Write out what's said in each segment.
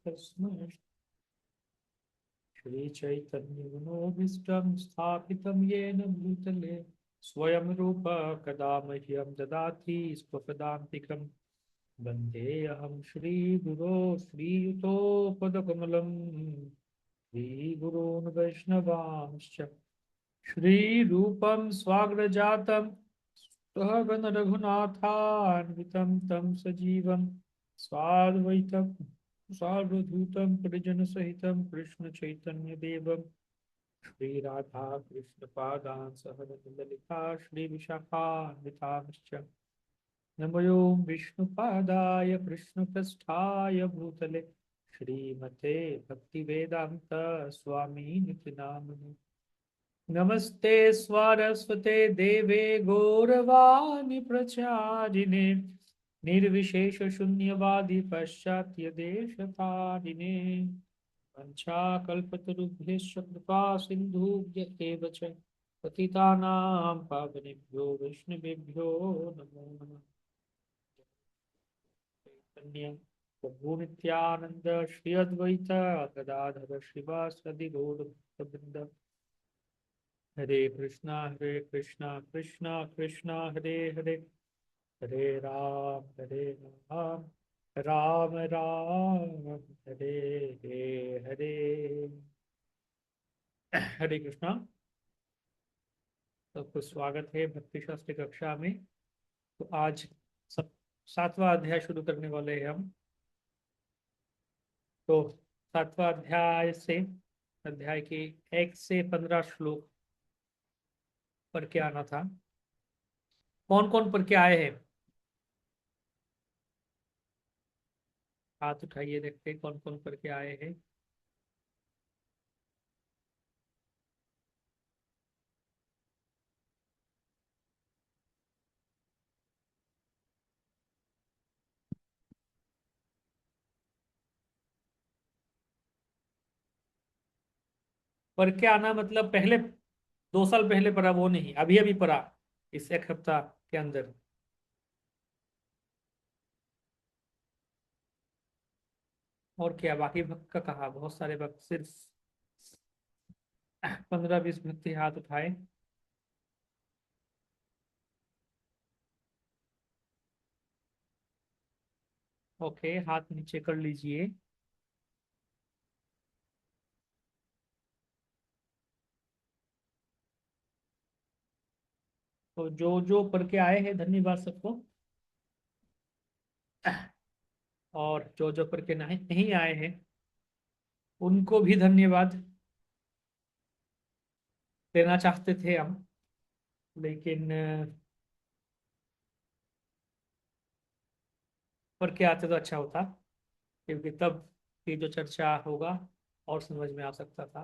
तस्मै श्रीचैतन्यमनोभीष्टं स्थापितं येन भूतले स्वयं रूप कदा मह्यं ददाति स्वपदान्तिकं वन्देऽहं श्रीगुरो श्रीयुतोपदकमलं श्रीगुरून् वैष्णवांश्च श्रीरूपं स्वाग्रजातं सहगण रघुनाथान्वितं तं सजीवं स्वाद्वैतं सार्वभूतं परिजनसहितं कृष्ण चैतन्य देवं श्री राधा कृष्ण पादान् सह ललिता श्री विशाखान्वितांश्च नमो विष्णुपादाय कृष्णपृष्ठाय भूतले श्रीमते भक्तिवेदांत स्वामी निति नामिने नमस्ते स्वारस्वते देवे गौरवाणी प्रचारिणे निर्विशेष शून्यवादी पाश्चात्य देशतारिणे वंशाकल्पतरुभ्यश्च कृपा सिन्धुभ्य एव च पतितानां पावनेभ्यो वैष्णवेभ्यो नमो नमः। चैतन्य प्रभु नित्यानंद श्री अद्वैत गदाधर श्रीवासदि गौर भक्तवृंद हरे कृष्णा कृष्णा कृष्णा हरे हरे हरे राम राम राम हरे हरे। हरे कृष्णा। सबको स्वागत है भक्ति शास्त्र कक्षा में। तो आज सब 7वां अध्याय शुरू करने वाले हैं हम। तो 7वां अध्याय से अध्याय के 1 से 15 श्लोक पढ़ के आना था। कौन कौन पढ़ के आए हैं? हाथ उठाइए, देखते हैं कौन कौन पढ़ के आए हैं। पढ़ के आना मतलब पहले 2 साल पहले पढ़ा वो नहीं, अभी अभी पढ़ा इस एक हफ्ता के अंदर। और क्या बाकी भक्त का कहा? बहुत सारे भक्त, सिर्फ 15-20 भक्त हाथ उठाए। ओके, हाथ नीचे कर लीजिए। तो जो जो पढ़ के आए हैं धन्यवाद सबको, और जो जो पढ़ के नहीं नहीं आए हैं उनको भी धन्यवाद देना चाहते थे हम, लेकिन पढ़ के आते तो अच्छा होता, क्योंकि तब की जो चर्चा होगा और समझ में आ सकता था।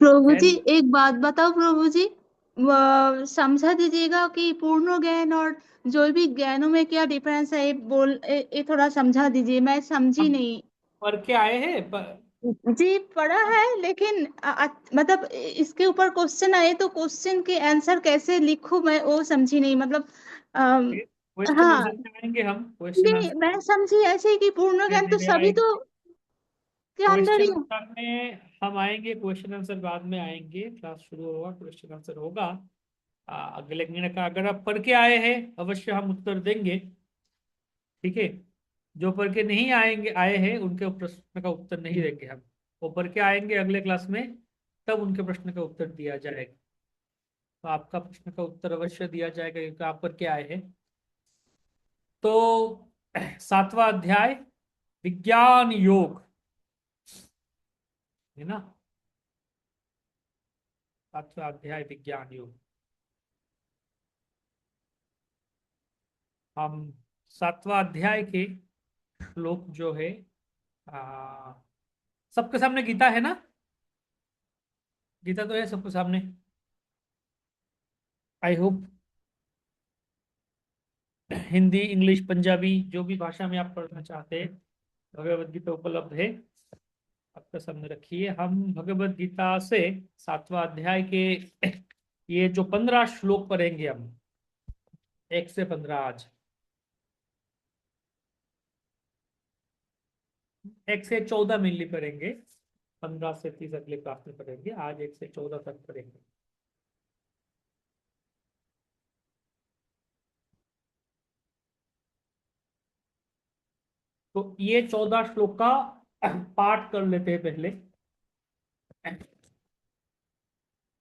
प्रभु जी खैर, एक बात बताओ प्रभु जी, समझा दीजिएगा कि पूर्ण ज्ञान और जो भी ज्ञानों में क्या डिफरेंस है, ये थोड़ा समझा दीजिए, मैं समझी हम नहीं। पढ़ के आए हैं जी पढ़ा है, लेकिन मतलब इसके ऊपर क्वेश्चन आए तो क्वेश्चन के आंसर कैसे लिखूं मैं वो समझी नहीं, मतलब क्वेश्चन हाँ। आंसर में आएंगे हम। क्वेश्चन नहीं आंसर मैं समझी ऐसे ही कि पूर्ण ज्ञान तो में सभी आएंगे। तो के अंदर क्वेश्चन ही। आंसर में हम आएंगे, क्वेश्चन आंसर बाद में आएंगे। क्लास शुरू होगा, क्वेश्चन आंसर होगा अगले महीने का। अगर आप पढ़ के आए हैं अवश्य हम उत्तर देंगे, ठीक है। जो पढ़ के नहीं आएंगे आए हैं उनके प्रश्न का उत्तर नहीं देंगे हम। वो पढ़ के आएंगे अगले क्लास में, तब उनके प्रश्न का उत्तर दिया जाएगा। तो आपका प्रश्न का उत्तर अवश्य दिया जाएगा क्योंकि आप पढ़ के आए हैं। तो 7वां अध्याय विज्ञान योग है ना। 7वां अध्याय विज्ञान योग। हम 7वां अध्याय के श्लोक जो है, आ, सबके सामने गीता है ना? गीता तो है सबके सामने, I hope. Hindi, English, Punjabi, जो भी भाषा में आप पढ़ना चाहते हैं भगवत गीता उपलब्ध है। आपके सामने रखिए। हम भगवत गीता से 7वां अध्याय के ये जो 15 श्लोक पढ़ेंगे हम, 1 से 15 आज। 1 से 14 मेनली करेंगे, 15 से 30 अगले क्लास में करेंगे, आज 1 से 14 तक करेंगे। तो ये 14 श्लोक का पाठ कर लेते हैं पहले,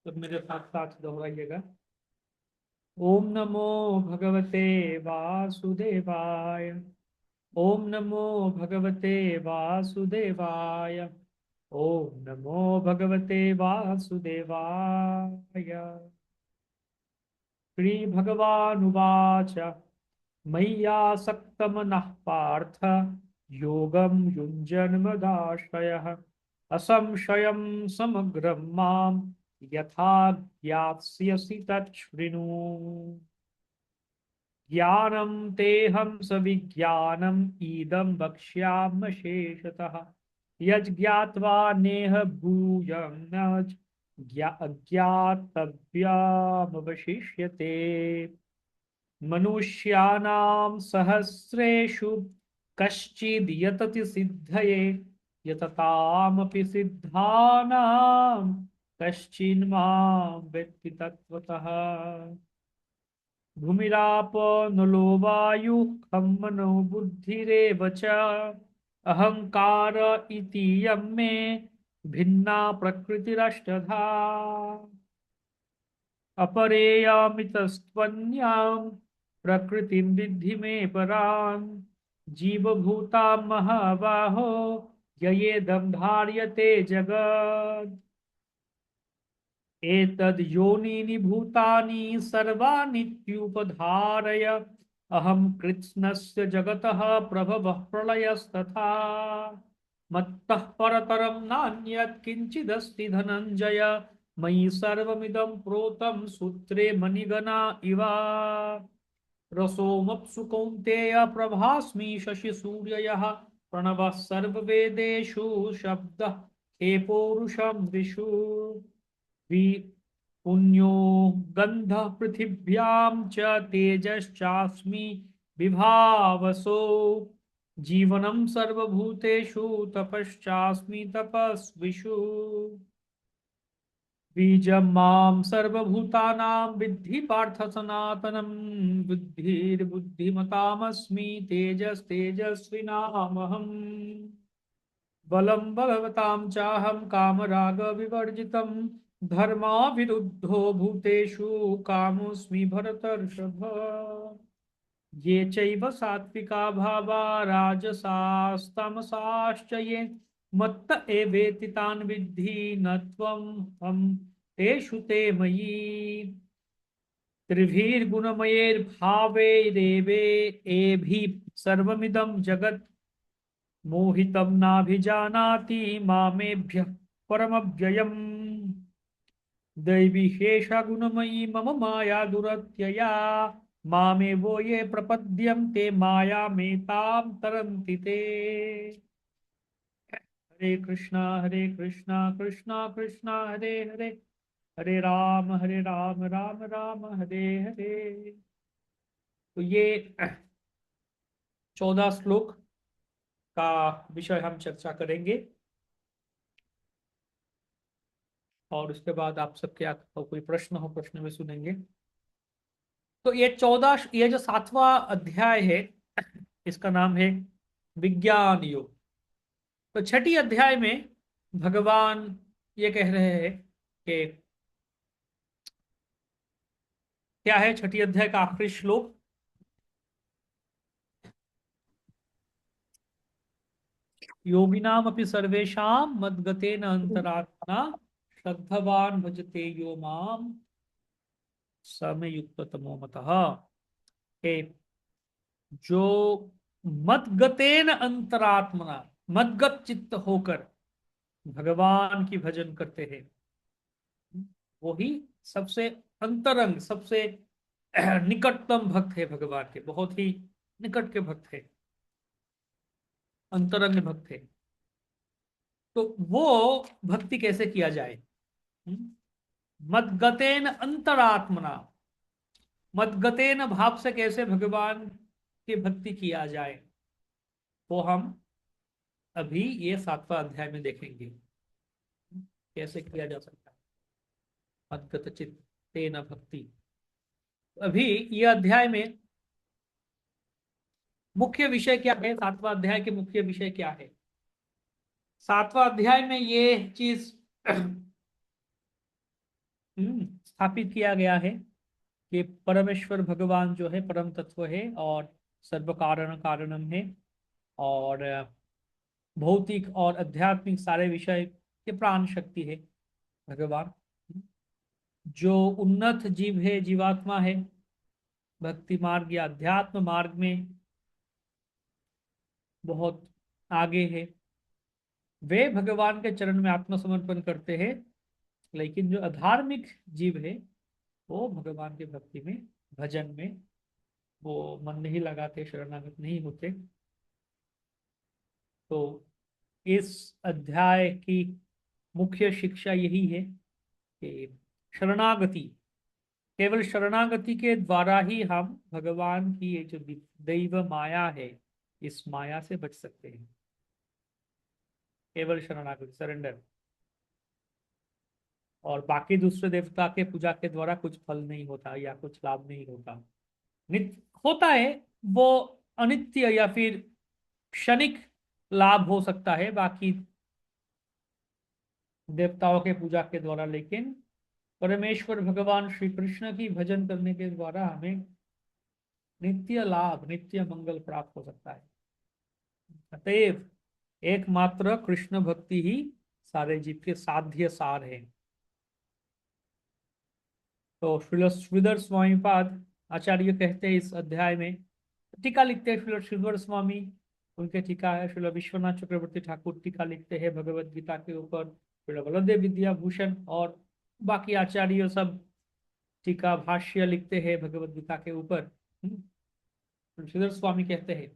तो मेरे साथ साथ दोहराइएगा। ओम नमो भगवते वासुदेवाय। ओम नमो भगवते वासुदेवाय। ओम नमो भगवते वासुदेवाय। श्री भगवानुवाच मय्यासक्तमनः पार्थ योगं युञ्जन्मदाश्रयः असंशयं समग्रं मां यथा ज्ञास्यसि तच्छृणु। ज्ञानं तेहं सविज्ञानम् इदं वक्ष्याम्यशेषतः यज्ञात्वा नेह भूयं न अज्ञातव्यमवशिष्यते। मनुष्याणां सहस्रेषु कश्चिद् यतति सिद्धये यततामपि सिद्धानां कश्चिन्मां वेत्ति तत्त्वतः। भूमिरापो नलो वायुः खं मनो बुद्धिरेव च अहंकार इति यं मे भिन्ना प्रकृतिरष्टधा। अपरेयामितस्त्वन्यां प्रकृतिं विद्धि मे परां जीवभूतां महाबाहो ययेदं धार्यते जगत्। एतद् योनीनि भूतानि सर्वानित्युपधारय अहं कृत्स्नस्य जगतः प्रभवः प्रलयस्तथा मत्तः परतरं नान्यत् किञ्चिदस्ति धनञ्जय मयि सर्वमिदं प्रोतं सूत्रे मणिगणा इव। रसोमप्सु कौन्तेय प्रभास्मि शशिसूर्ययः प्रणवः सर्ववेदेषु शब्दः हे पौरुषं विषु। पुण्यो गन्धः पृथिव्यां च तेजश्चास्मि विभावसो जीवनं सर्वभूतेषु तपश्चास्मि तपस्विषु। बीजं मां सर्वभूतानां विद्धि पार्थ सनातनं बुद्धिर्बुद्धिमतामस्मि तेजस्तेजस्विनामहम्। बलं बलवतां चाहं कामरागविवर्जितं धर्माविरुद्धो भूतेषु कामोऽस्मि भरतर्षभ। ये चैव सात्विका भावा राजसास्तमसाश्च ये मत्त एवेति तान् विद्धि न त्वं हम तेषु ते मयि। त्रिभिर्गुणमयैर्भावैरेवे एभिः सर्वमिदं जगत् मोहितं नाभिजानाति मामेभ्यः परमव्ययम्। दैवीशेषा गुणमयी मम माया दुरत्यया मामेवो ये प्रपद्यन्ते मायामेतां तरन्ति ते। हरे कृष्णा कृष्णा कृष्णा हरे हरे हरे राम राम राम हरे हरे। तो ये 14 श्लोक का विषय हम चर्चा करेंगे और उसके बाद आप सबके कोई प्रश्न हो, प्रश्न में सुनेंगे। तो ये जो 7वां अध्याय है इसका नाम है विज्ञान योग। तो छठी अध्याय में भगवान ये कह रहे हैं कि क्या है छठी अध्याय का आखिरी श्लोक, योगिनामपि सर्वेषां मद्गतेन अंतरात्मना श्रद्धवान भजते यो माम समे युक्ततमो मतः। कि जो मद्गतेन अंतरात्मना, मद्गत चित्त होकर भगवान की भजन करते हैं, वही सबसे अंतरंग, सबसे निकटतम भक्त है भगवान के, बहुत ही निकट के भक्त है, अंतरंग भक्त है। तो वो भक्ति कैसे किया जाए? मद्गतेन अंतरात्मना, मद्गतेन भाव से कैसे भगवान की भक्ति किया जाए, वो हम अभी ये 7वां अध्याय में देखेंगे कैसे किया जा सकता है अद्गत चित्तेन भक्ति। अभी ये अध्याय में मुख्य विषय क्या है, 7वां अध्याय के मुख्य विषय क्या है। 7वां अध्याय में ये चीज स्थापित किया गया है कि परमेश्वर भगवान जो है परम तत्व है और सर्व कारण कारणम है, और भौतिक और आध्यात्मिक सारे विषय के प्राण शक्ति है भगवान। जो उन्नत जीव है, जीवात्मा है, भक्ति मार्ग या अध्यात्म मार्ग में बहुत आगे है, वे भगवान के चरण में आत्मसमर्पण करते हैं। लेकिन जो अधार्मिक जीव है वो भगवान की भक्ति में, भजन में वो मन नहीं लगाते, शरणागत नहीं होते। तो इस अध्याय की मुख्य शिक्षा यही है कि शरणागति, केवल शरणागति के द्वारा ही हम भगवान की ये जो दैव माया है इस माया से बच सकते हैं। केवल शरणागति, सरेंडर, और बाकी दूसरे देवता के पूजा के द्वारा कुछ फल नहीं होता या कुछ लाभ नहीं होता। नित्य होता है वो, अनित्य या फिर क्षणिक लाभ हो सकता है बाकी देवताओं के पूजा के द्वारा, लेकिन परमेश्वर भगवान श्री कृष्ण की भजन करने के द्वारा हमें नित्य लाभ, नित्य मंगल प्राप्त हो सकता है। अतएव एकमात्र कृष्ण भक्ति ही सारे जीव के साध्य सार है। तो श्रीधर स्वामीपाद आचार्य कहते हैं इस अध्याय में, टीका लिखते हैं श्रीधर स्वामी, उनके टीका है। श्रील विश्वनाथ चक्रवर्ती ठाकुर टीका लिखते हैं भगवत गीता के ऊपर। श्रील बलदेव विद्याभूषण और बाकी आचार्य सब टीका भाष्य लिखते हैं भगवत गीता के ऊपर। श्रीधर स्वामी कहते हैं,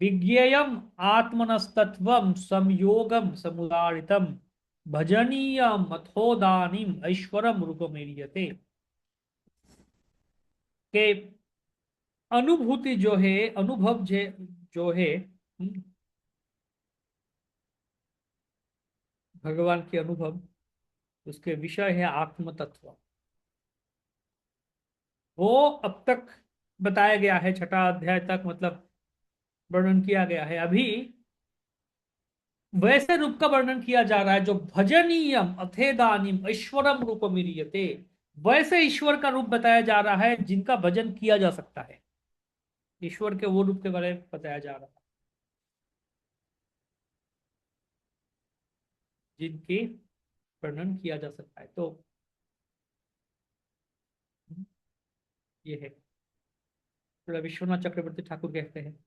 विज्ञेयम आत्मनस्तत्वम संयोगम समुदारितम भजनीयम अथोदानीम ऐश्वरम रूपमेरियते। के अनुभूति जो है, अनुभव जो है, भगवान के अनुभव, उसके विषय है आत्म तत्व। वो अब तक बताया गया है, 6ठा अध्याय तक मतलब वर्णन किया गया है। अभी वैसे रूप का वर्णन किया जा रहा है जो भजनीयम अथेदानीम ईश्वरम रूपमिरियते, वैसे ईश्वर का रूप बताया जा रहा है जिनका भजन किया जा सकता है। ईश्वर के वो रूप के बारे में बताया जा रहा है जिनके वर्णन किया जा सकता है। तो ये है, विश्वनाथ चक्रवर्ती ठाकुर कहते हैं,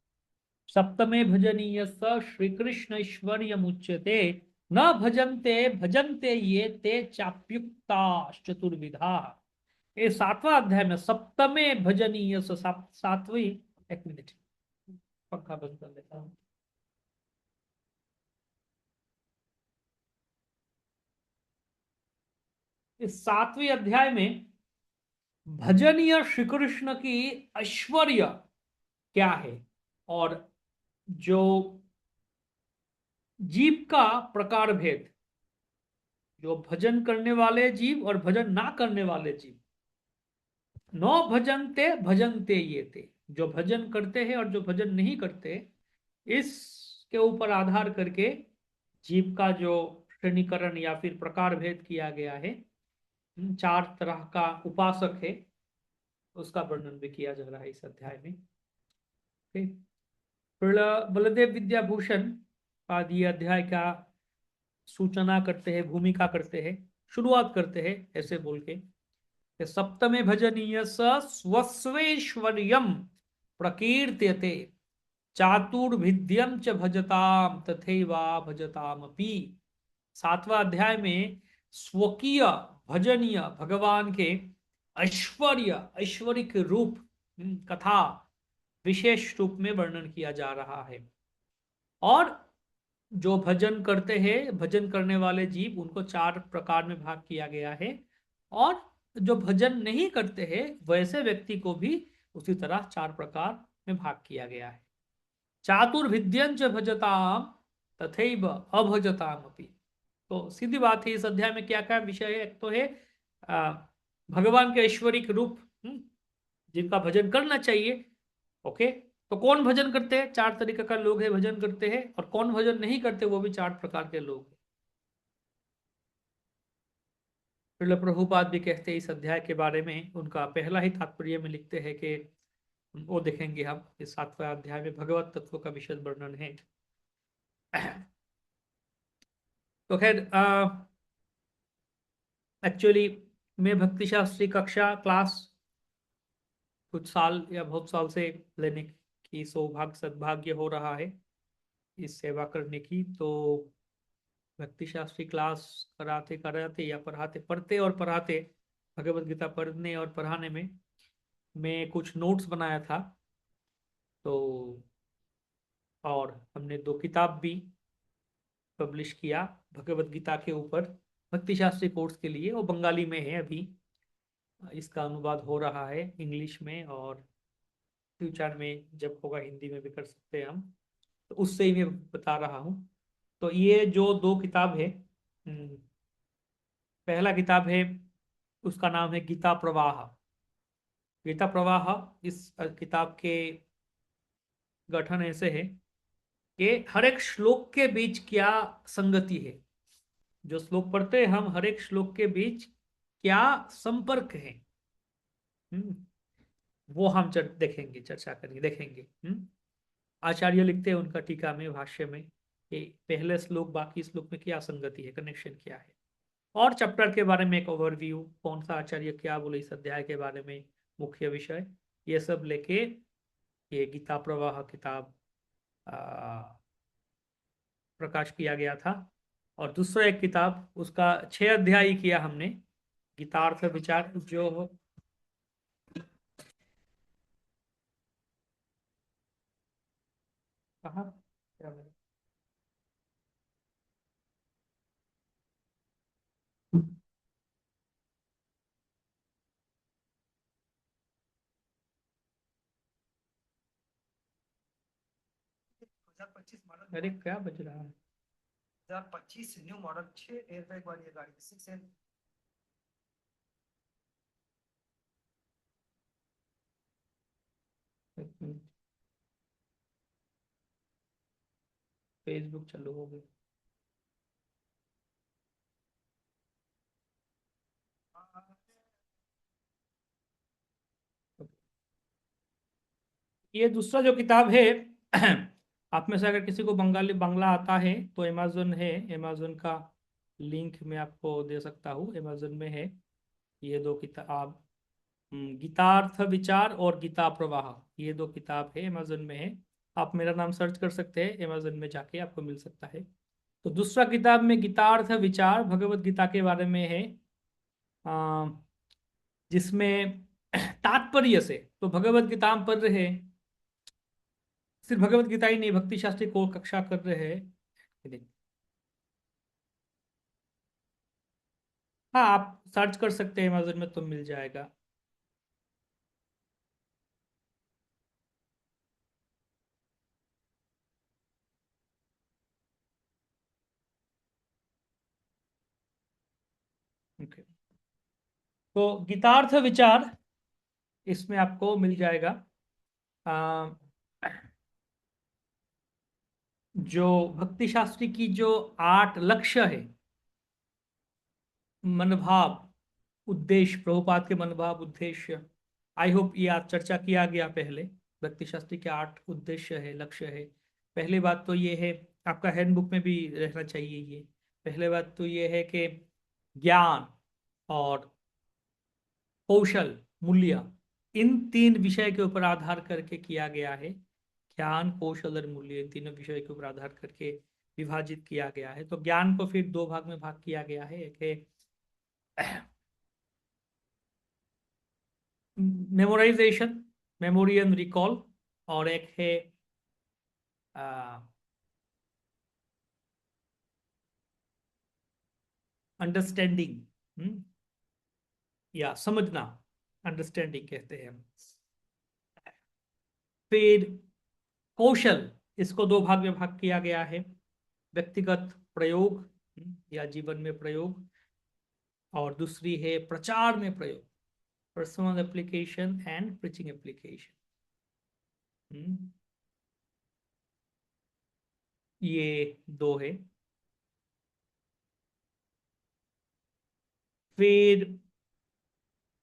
सप्तमे भजनीय स श्री कृष्ण ऐश्वर्य मुच्यते न भजन्ते भजन्ते ये ते चाप्युक्ता चतुर्विधा। ये 7वां अध्याय में सप्तमे भजनीय स, 7वीं, एक मिनट पंखा बंद कर लेता हूं। इस 7वीं अध्याय में भजनीय श्री कृष्ण की ऐश्वर्य क्या है, और जो जीव का प्रकार भेद, जो भजन करने वाले जीव और भजन ना करने वाले जीव, नो भजनते भजनते ये थे, जो भजन करते हैं और जो भजन नहीं करते, इसके ऊपर आधार करके जीव का जो श्रेणीकरण या फिर प्रकार भेद किया गया है। 4 तरह का उपासक है, उसका वर्णन भी किया जा रहा है इस अध्याय में। फिर बलदेव विद्याभूषण आदि अध्याय का सूचना करते हैं, भूमिका करते हैं, शुरुआत करते हैं ऐसे बोल के, सप्तमे भजनीय स्वस्वेश्वर्यम प्रकीर्त्यते चातुर्भिद्यम च भजताम तथैवा भजतामपि। 7वां अध्याय में स्वकीय भजनीय भगवान के ऐश्वर्य, ऐश्वरिक रूप कथा विशेष रूप में वर्णन किया जा रहा है। और जो भजन करते हैं, भजन करने वाले जीव, उनको 4 प्रकार में भाग किया गया है। और जो भजन नहीं करते हैं वैसे व्यक्ति को भी उसी तरह 4 प्रकार में भाग किया गया है। चातुर्भिद्यं च भजताम तथैव अभजतामपि। तो सीधी बात है, इस अध्याय में क्या क्या विषय है? एक तो है आ, भगवान के ऐश्वरिक रूप, जिनका भजन करना चाहिए। ओके, तो कौन भजन करते हैं? चार तरीके का लोग है भजन करते हैं, और कौन भजन नहीं करते, वो भी चार प्रकार के लोग हैं। श्रील प्रभुपाद भी कहते हैं इस अध्याय के बारे में, उनका पहला ही तात्पर्य में लिखते हैं कि वो देखेंगे हम इस 7वां अध्याय में भगवत तत्व का विशद वर्णन है। तो खैर, एक्चुअली मैं भक्ति शास्त्री कक्षा क्लास कुछ साल या बहुत साल से लेने की सौभाग्य सद्भाग्य हो रहा है इस सेवा करने की। तो भक्ति शास्त्री क्लास कराते कराते या पढ़ाते पढ़ते और पढ़ाते, भगवत गीता पढ़ने और पढ़ाने में मैं कुछ नोट्स बनाया था। तो और हमने 2 किताब भी पब्लिश किया भगवत गीता के ऊपर, भक्ति शास्त्री कोर्स के लिए। वो बंगाली में है अभी, इसका अनुवाद हो रहा है इंग्लिश में, और फ्यूचर में जब होगा हिंदी में भी कर सकते हैं हम। तो उससे ही मैं बता रहा हूँ। तो ये जो 2 किताब है, पहला किताब है, उसका नाम है गीता प्रवाह। गीता प्रवाह, इस किताब के गठन ऐसे है कि हर एक श्लोक के बीच क्या संगति है। जो श्लोक पढ़ते हैं हम, हर एक श्लोक के बीच क्या संपर्क है, हम्म, वो हम देखेंगे, चर्चा करेंगे, देखेंगे। आचार्य लिखते हैं उनका टीका में, भाष्य में, कि पहले श्लोक बाकी श्लोक में क्या संगति है, कनेक्शन क्या है। और चैप्टर के बारे में एक ओवरव्यू, कौन सा आचार्य क्या बोले इस अध्याय के बारे में, मुख्य विषय, ये सब लेके ये गीता प्रवाह किताब प्रकाश किया गया था। और दूसरा एक किताब, उसका 6 अध्याय किया हमने, गीतार्थ विचार, जो कहाँ क्या बोले? 2025 मॉडल, अरे क्या बज रहा है? 2025 न्यू मॉडल 6 एयरबैग वाली है गाड़ी, 6 एयर। एक मिनट, फेसबुक चालू हो गया। ये दूसरा जो किताब है, आप में से अगर किसी को बंगाली बांग्ला आता है तो अमेजोन है, अमेजोन का लिंक मैं आपको दे सकता हूँ, अमेजोन में है ये 2 किताब, गीतार्थ विचार और गीता प्रवाह, ये 2 किताब है, अमेजोन में है। आप मेरा नाम सर्च कर सकते हैं, अमेजोन में जाके आपको मिल सकता है। तो दूसरा किताब में गीतार्थ विचार भगवत गीता के बारे में है, अ, जिसमें तात्पर्य से तो भगवत गीता हम पढ़ रहे हैं, सिर्फ भगवत गीता ही नहीं, भक्ति शास्त्री को कक्षा कर रहे हैं। हाँ, आप सर्च कर सकते हैं अमेजोन में, तो मिल जाएगा। ओके, तो गीतार्थ विचार इसमें आपको मिल जाएगा। आ, जो भक्ति शास्त्री की जो 8 लक्ष्य है, मनोभाव, उद्देश्य, प्रभुपाद के मनोभाव उद्देश्य, आई होप ये आज चर्चा किया गया पहले। भक्ति शास्त्री के 8 उद्देश्य है, लक्ष्य है। पहली बात तो ये है, आपका हैंडबुक में भी रहना चाहिए ये। पहले बात तो ये है कि ज्ञान और कौशल, मूल्य, इन 3 विषय के ऊपर आधार करके किया गया है। ज्ञान, कौशल और मूल्य, इन तीनों विषय के ऊपर आधार करके विभाजित किया गया है। तो ज्ञान को फिर 2 भाग में भाग किया गया है, एक है मेमोराइजेशन, मेमोरी एंड रिकॉल, और एक है अंडरस्टैंडिंग, या समझना, अंडरस्टैंडिंग कहते हैं हम। फिर कौशल, इसको 2 भाग में भाग किया गया है। व्यक्तिगत प्रयोग या जीवन में प्रयोग, और दूसरी है प्रचार में प्रयोग, personal application and preaching application. ये दो है। फिर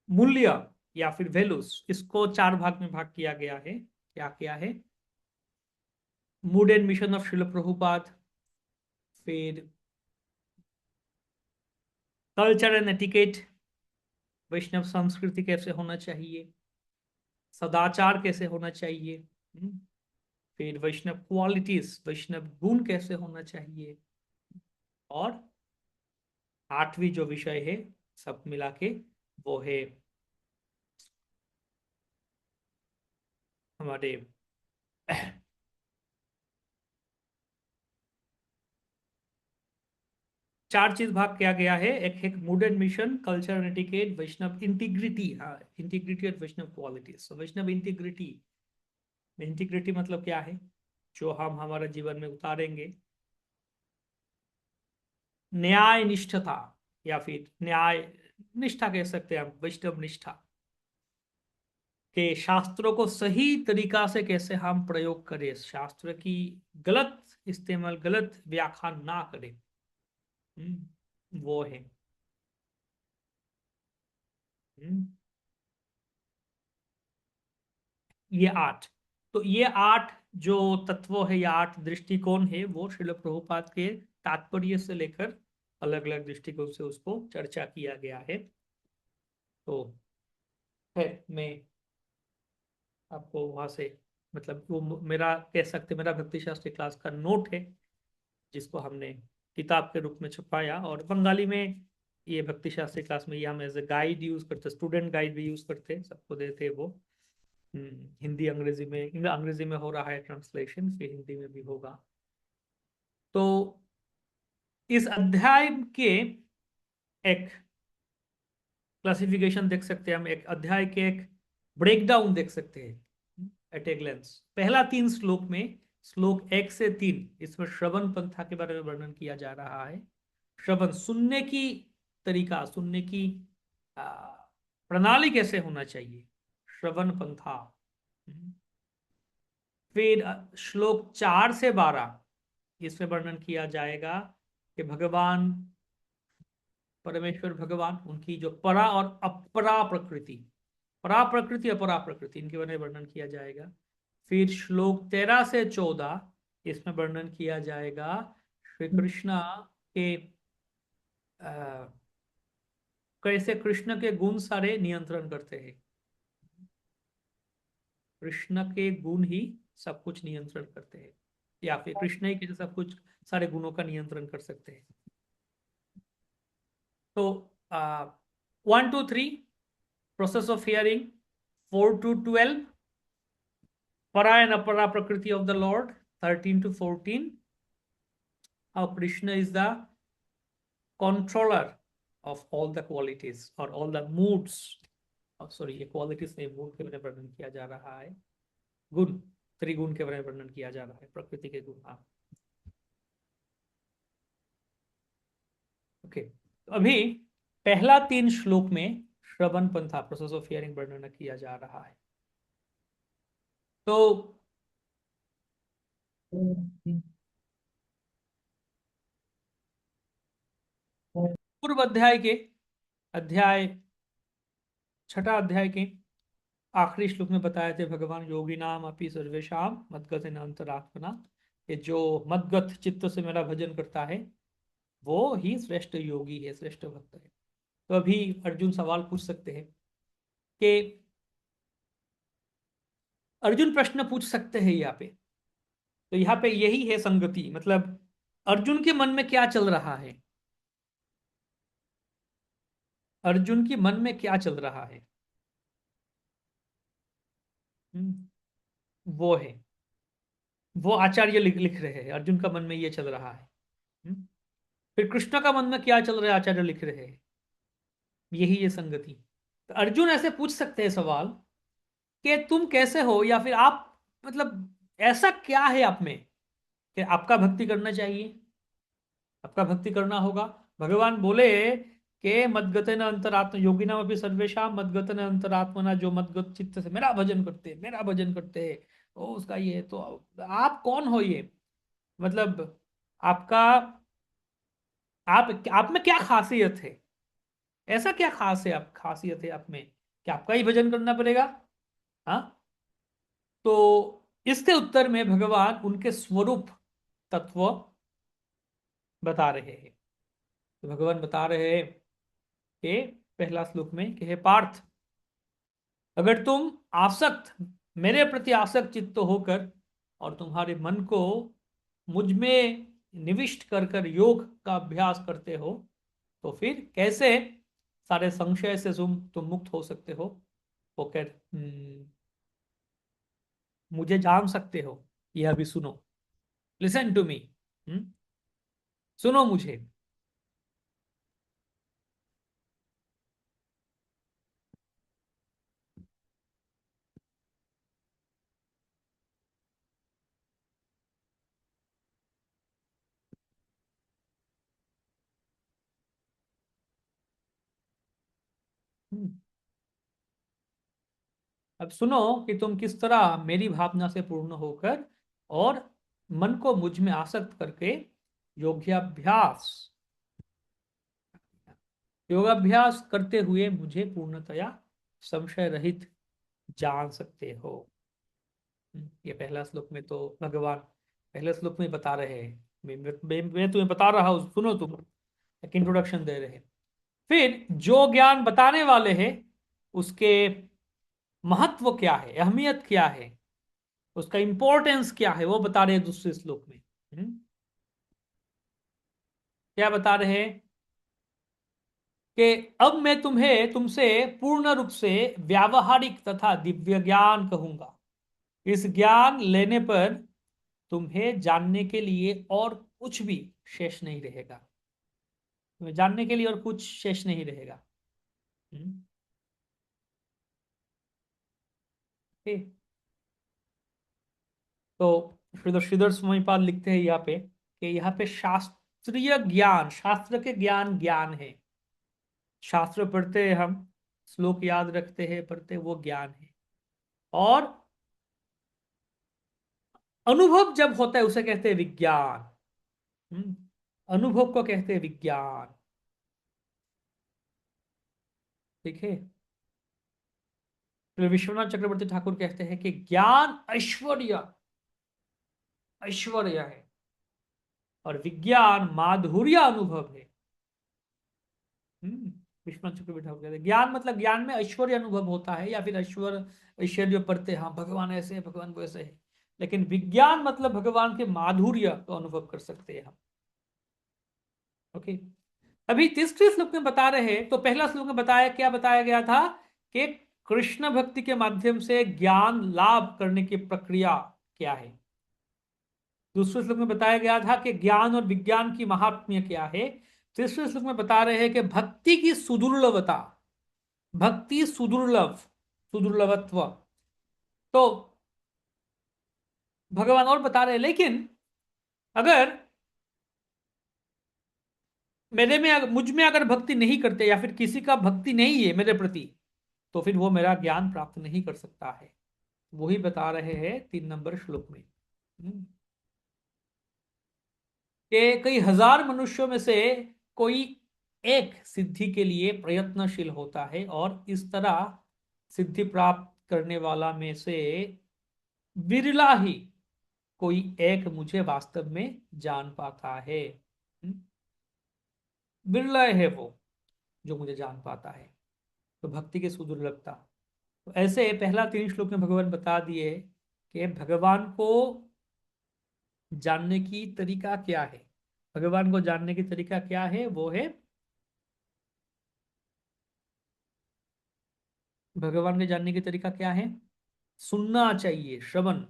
मूल्य या फिर वैल्यूज, इसको 4 भाग में भाग किया गया है। क्या किया है? Mood and mission of Srila Prabhupada, फिर कल्चर एंड एटिकेट, वैष्णव संस्कृति कैसे होना चाहिए, सदाचार कैसे होना चाहिए, फिर वैष्णव क्वालिटीज, वैष्णव गुण कैसे होना चाहिए, और 8वीं जो विषय है सब मिला के वो है हमारे 4 चीज भाग किया गया है। एक है mood and mission, culture and etiquette, Vaishnav integrity, हाँ इंटीग्रिटी और Vaishnav qualities. Vaishnav integrity, integrity मतलब क्या है? जो हम हमारे जीवन में उतारेंगे, न्याय निष्ठता, या फिर न्याय निष्ठा कह सकते हैं हम, वैष्णव निष्ठा के शास्त्रों को सही तरीका से कैसे हम प्रयोग करें, शास्त्र की गलत इस्तेमाल, गलत व्याख्या ना करें, वो है। ये 8, तो ये 8 जो तत्व है या 8 दृष्टिकोण है, वो श्रील प्रभुपाद के तात्पर्य से लेकर अलग अलग दृष्टिकोण से उसको चर्चा किया गया है। तो है मैं आपको वहां से, मतलब वो मेरा कह सकते मेरा भक्ति शास्त्री क्लास का नोट है, जिसको हमने किताब के रूप में छपाया, और बंगाली में ये भक्ति शास्त्री क्लास में ये हम एज ए गाइड यूज करते, स्टूडेंट गाइड भी यूज करते, सबको देते वो। हिंदी अंग्रेजी में, अंग्रेजी में हो रहा है ट्रांसलेशन, फिर हिंदी में भी होगा। तो इस अध्याय के एक क्लासिफिकेशन देख सकते हैं हम, एक अध्याय के एक ब्रेकडाउन देख सकते हैं एट ए ग्लेंस। पहला 3 श्लोक में, श्लोक 1 से 3, इसमें श्रवण पंथा के बारे में वर्णन किया जा रहा है। श्रवण, सुनने की तरीका, सुनने की प्रणाली कैसे होना चाहिए, श्रवण पंथा। फिर श्लोक 4 से 12, इसमें वर्णन किया जाएगा कि भगवान परमेश्वर भगवान, उनकी जो परा और अपरा प्रकृति, परा प्रकृति अपरा प्रकृति, इनके बारे में वर्णन किया जाएगा। फिर श्लोक 13 से 14, इसमें वर्णन किया जाएगा श्री कृष्ण के कैसे कृष्ण के गुण सारे नियंत्रण करते हैं। कृष्ण के गुण ही सब कुछ नियंत्रण करते हैं, या फिर कृष्ण ही कैसे सब कुछ सारे गुणों का नियंत्रण कर सकते हैं। तो 1 to 3 process of hearing, 4 to 12 para and apara prakriti of the Lord, 13 to 14 how Krishna is the controller of all the qualities or all the moods, sorry ये qualities नहीं, mood के बारे में वर्णन किया जा रहा है, गुण, त्रिगुण के बारे में वर्णन किया जा रहा है, प्रकृति के गुण। हाँ ओके, तो अभी पहला 3 श्लोक में श्रवण पंथा, प्रोसेस ऑफ हियरिंग वर्णन किया जा रहा है। तो पूर्व अध्याय के छठा अध्याय के आखिरी श्लोक में बताए थे भगवान योगी नाम अपि सर्वेशाम मदगत अंतरात्मना, ये जो मदगत चित्त से मेरा भजन करता है वो ही श्रेष्ठ योगी है, श्रेष्ठ भक्त है। तो अभी अर्जुन सवाल पूछ सकते हैं कि अर्जुन प्रश्न पूछ सकते हैं यहाँ पे, तो यहाँ पे यही है संगति, मतलब अर्जुन के मन में क्या चल रहा है, अर्जुन के मन में क्या चल रहा है, वो है, वो आचार्य लिख रहे हैं अर्जुन का मन में ये चल रहा है। फिर कृष्ण का मन में क्या चल रहा है, आचार्य लिख रहे हैं, यही ये संगति। तो अर्जुन ऐसे पूछ सकते हैं सवाल कि तुम कैसे हो, या फिर आप, मतलब ऐसा क्या है आप में कि आपका भक्ति करना चाहिए, आपका भक्ति करना होगा। भगवान बोले कि मद्गतेन अंतरात्म योगिनाम अपि सर्वेषां मद्गतेन अंतरात्मना, जो मद्गत चित्त से मेरा भजन करते हैं, ओ उसका ये तो। आप कौन हो ये? मतलब आपका, आप में क्या खासियत है? ऐसा क्या खासियत है आप में कि आपका ही भजन करना पड़ेगा? हाँ। तो इसके उत्तर में भगवान उनके स्वरूप तत्व बता रहे हैं। तो भगवान बता रहे हैं कि पहला श्लोक में कि हे पार्थ, अगर तुम आसक्त, मेरे प्रति आसक्त चित्त होकर और तुम्हारे मन को मुझ में निविष्ट कर कर योग का अभ्यास करते हो, तो फिर कैसे सारे संशय से तुम मुक्त हो सकते हो, होकर मुझे जान सकते हो? यह भी सुनो, लिसन टू मी, सुनो मुझे। हम्म, अब सुनो कि तुम किस तरह मेरी भावना से पूर्ण होकर और मन को मुझ में आसक्त करके योगाभ्यास योगाभ्यास करते हुए मुझे पूर्णतया संशय रहित जान सकते हो। ये पहला श्लोक में तो भगवान पहले श्लोक में बता रहे हैं। मैं तुम्हें बता रहा हूं, सुनो तुम, एक इंट्रोडक्शन दे रहे हैं। फिर जो ज्ञान बताने वाले हैं उसके महत्व क्या है, अहमियत क्या है, उसका इंपॉर्टेंस क्या है, वो बता रहे हैं दूसरे श्लोक में। क्या बता रहे हैं? कि अब मैं तुम्हें तुमसे पूर्ण रूप से व्यावहारिक तथा दिव्य ज्ञान कहूंगा। इस ज्ञान लेने पर तुम्हें जानने के लिए और कुछ भी शेष नहीं रहेगा। तुम्हें जानने के लिए और कुछ शेष नहीं रहेगा। हम्म, ठीक। तो श्रीधर श्रीधर स्वामीपाद लिखते हैं यहाँ पे कि यहाँ पे शास्त्रीय ज्ञान, शास्त्र के ज्ञान ज्ञान है। शास्त्र पढ़ते हैं हम, श्लोक याद रखते हैं, पढ़ते हैं, वो ज्ञान है। और अनुभव जब होता है उसे कहते हैं विज्ञान। हम्म, अनुभव को कहते हैं विज्ञान। ठीक है। तो विश्वनाथ चक्रवर्ती ठाकुर कहते हैं कि ज्ञान ऐश्वर्य ऐश्वर्य है और विज्ञान माधुर्य अनुभव है। हम्म, विश्वनाथ चक्रवर्ती ठाकुर कहते हैं ज्ञान मतलब ज्ञान में ऐश्वर्य अनुभव होता है, या फिर ऐश्वर्य पढ़ते हैं, हाँ भगवान ऐसे है, भगवान को ऐसे है। लेकिन विज्ञान मतलब भगवान के माधुर्य को अनुभव कर सकते हैं हम। ओके। अभी तीसरे श्लोक में बता रहे हैं, तो पहला श्लोक में बताया, क्या बताया गया था कि कृष्ण भक्ति के माध्यम से ज्ञान लाभ करने की प्रक्रिया क्या है। दूसरे श्लोक में बताया गया था कि ज्ञान और विज्ञान की महात्म्य क्या है। तीसरे श्लोक में बता रहे हैं कि भक्ति की सुदुर्लभता, भक्ति सुदुर्लभत्व। तो भगवान और बता रहे हैं, लेकिन अगर मुझ में अगर भक्ति नहीं करते, या फिर किसी का भक्ति नहीं है मेरे प्रति, तो फिर वो मेरा ज्ञान प्राप्त नहीं कर सकता है। वही बता रहे हैं 3 नंबर श्लोक में। कि कई हजार मनुष्यों में से कोई एक सिद्धि के लिए प्रयत्नशील होता है, और इस तरह सिद्धि प्राप्त करने वाला में से विरला ही कोई एक मुझे वास्तव में जान पाता है। बिरला है वो जो मुझे जान पाता है। तो भक्ति की सुदुर्लभता, तो ऐसे पहला 3 श्लोक में भगवान बता दिए कि भगवान को जानने की तरीका क्या है। भगवान को जानने की तरीका क्या है? वो है, भगवान के जानने की तरीका क्या है? सुनना चाहिए, श्रवण।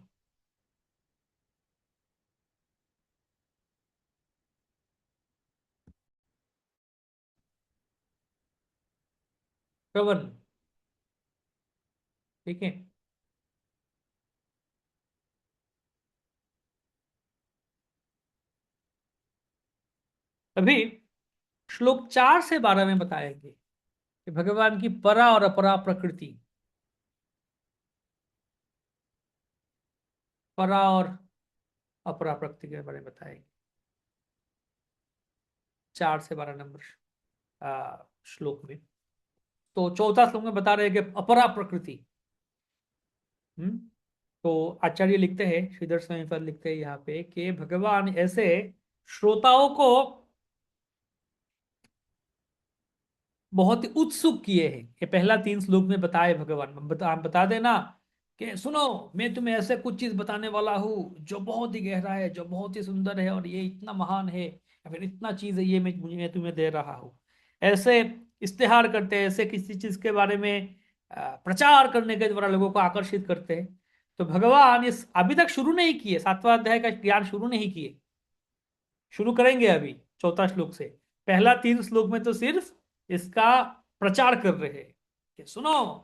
श्रवण। ठीक है। अभी श्लोक 4 से 12 में बताएंगे कि भगवान की परा और अपरा प्रकृति, परा और अपरा प्रकृति के बारे में बताएंगे। 4 से 12 नंबर श्लोक में। तो चौथा श्लोक में बता रहे हैं कि अपरा प्रकृति। हम्म तो आचार्य लिखते हैं, श्रीधर स्वामी पद लिखते हैं यहाँ पे कि भगवान ऐसे श्रोताओं को बहुत ही उत्सुक किए हैं। ये पहला 3 श्लोक में बताए भगवान, आप बता देना कि सुनो, मैं तुम्हें ऐसे कुछ चीज बताने वाला हूँ जो बहुत ही गहरा है, जो बहुत ही सुंदर है, और ये इतना महान है, या फिर इतना चीज है, ये मैं तुम्हें दे रहा हूँ। ऐसे इस्तेहार करते हैं, ऐसे किसी चीज के बारे में प्रचार करने के द्वारा लोगों को आकर्षित करते हैं। तो भगवान इस अभी तक शुरू नहीं किए, 7वां अध्याय का ज्ञान शुरू नहीं किए, शुरू करेंगे अभी चौथा श्लोक से। पहला 3 श्लोक में तो सिर्फ इसका प्रचार कर रहे हैं कि सुनो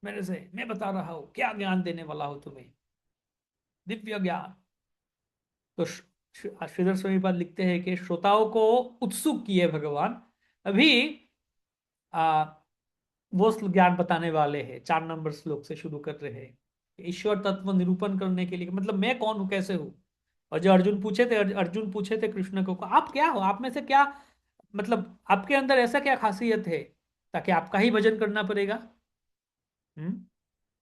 मेरे से, मैं बता रहा हूं क्या ज्ञान देने वाला हूं तुम्हें, दिव्य ज्ञान। तो श्रीधर स्वामी पाद लिखते हैं कि श्रोताओं को उत्सुक किए भगवान। अभी आ, वो ज्ञान बताने वाले हैं, 4 नंबर श्लोक से शुरू कर रहे हैं। ईश्वर तत्व निरूपण करने के लिए, मतलब मैं कौन हूं, कैसे हूं। और जो अर्जुन पूछे थे कृष्ण को, आप क्या हो, आप में से क्या, मतलब आपके अंदर ऐसा क्या खासियत है ताकि आपका ही भजन करना पड़ेगा। हम्म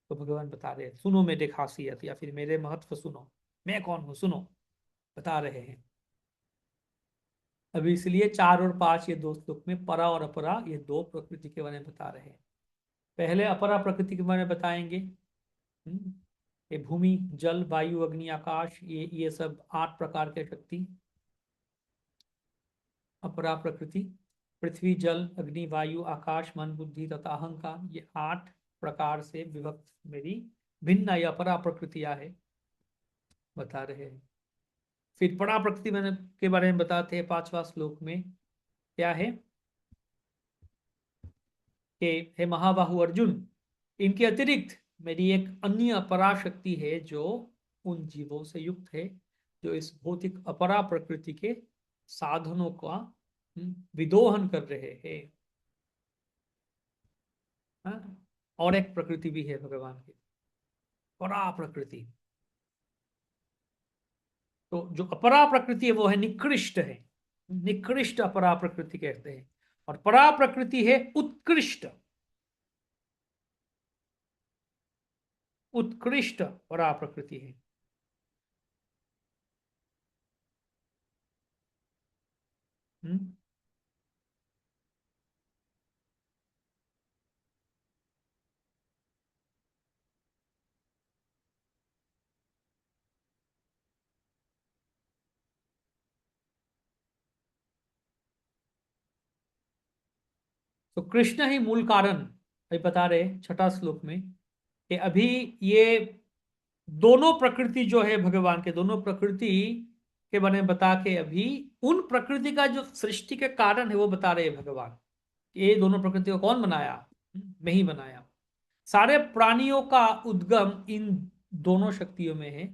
तो भगवान बता रहे हैं, सुनो मेरे खासियत, या फिर मेरे महत्व सुनो, मैं कौन हूं सुनो, बता रहे हैं। अभी इसलिए 4 और 5 ये 2 श्लोक में परा और अपरा, ये 2 प्रकृति के बारे में बता रहे हैं। पहले अपरा प्रकृति के बारे में बताएंगे। ये भूमि, जल, वायु, अग्नि, आकाश, ये सब 8 प्रकार के शक्ति। अपरा प्रकृति, पृथ्वी, जल, अग्नि, वायु, आकाश, मन, बुद्धि तथा अहंकार, ये 8 प्रकार से विभक्त मेरी भिन्न या अपरा प्रकृतियां है, बता रहे हैं। फिर परा प्रकृति मैंने के बारे में बताते हैं 5वां श्लोक में, क्या है कि हे महाबाहु अर्जुन, इनके अतिरिक्त मेरी एक अन्य अपरा शक्ति है जो उन जीवों से युक्त है जो इस भौतिक अपरा प्रकृति के साधनों का विदोहन कर रहे हैं। हाँ? और एक प्रकृति भी है भगवान की, परा प्रकृति। तो जो अपरा प्रकृति है वो है निकृष्ट है, निकृष्ट अपरा प्रकृति कहते हैं। और परा प्रकृति है उत्कृष्ट, उत्कृष्ट परा प्रकृति है। हम्म तो कृष्ण ही मूल कारण, अभी बता रहे 6ठा श्लोक में कि अभी ये दोनों प्रकृति जो है भगवान के, दोनों प्रकृति के बारे में बता के अभी उन प्रकृति का जो सृष्टि के कारण है वो बता रहे हैं भगवान। ये दोनों प्रकृति को कौन बनाया, मैं ही बनाया। सारे प्राणियों का उद्गम इन दोनों शक्तियों में है।